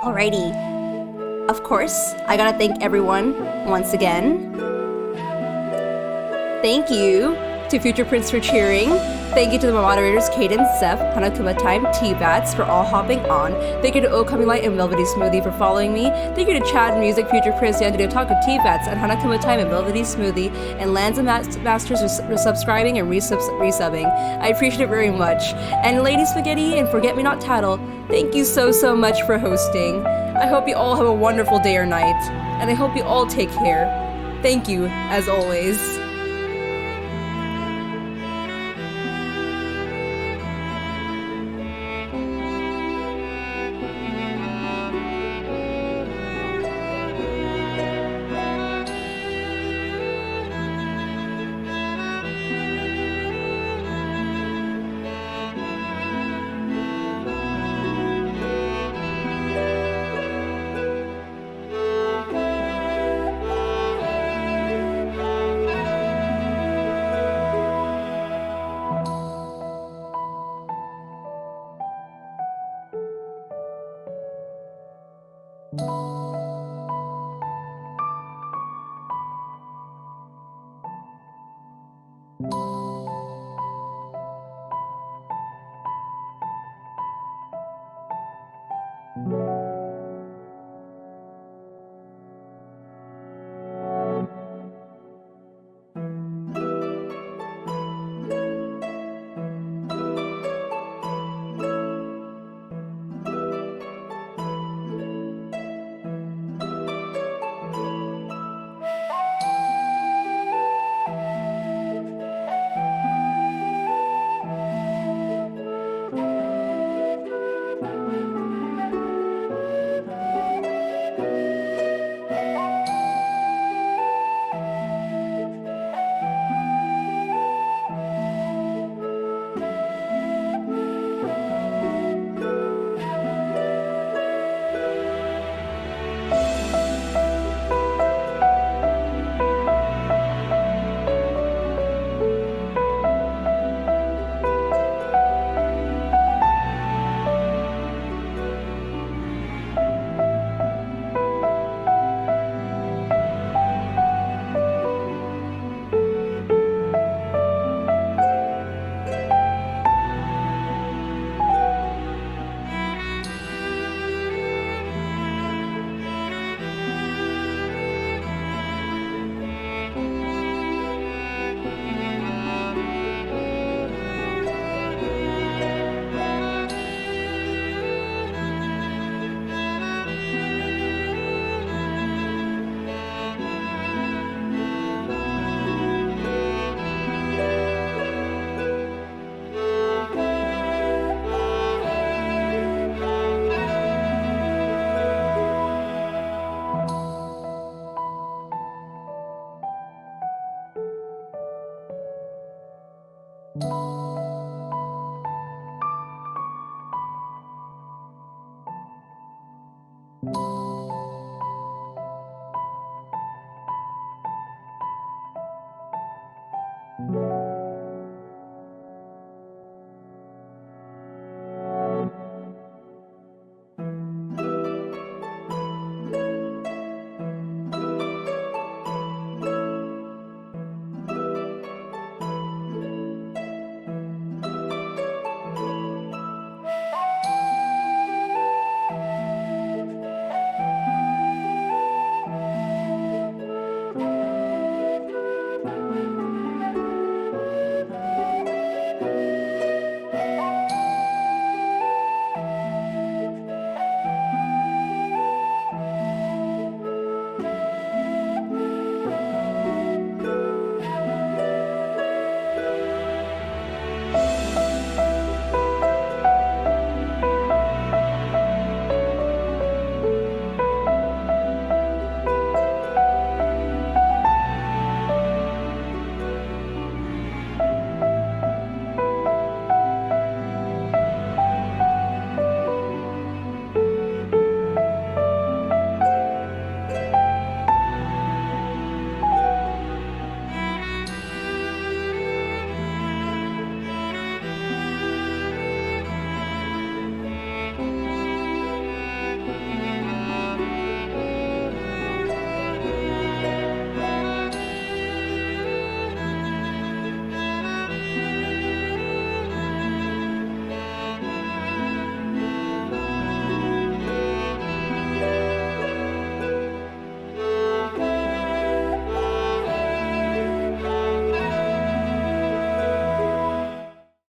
Alrighty. Of course, I gotta thank everyone once again. Thank you to Future Prince for cheering. Thank you to the moderators Cadence, Zeph, Hanakuma Time, T-Bats for all hopping on. Thank you to Okami Light and Velvety Smoothie for following me. Thank you to Chad Music, Future Prince, Yandere Otaku, T-Bats, and Hanakuma Time and Velvety Smoothie, and Lands and Masters for subscribing and resubbing. I appreciate it very much. And Lady Spaghetti and Forget Me Not Tattle, thank you so much for hosting. I hope you all have a wonderful day or night, and I hope you all take care. Thank you, as always.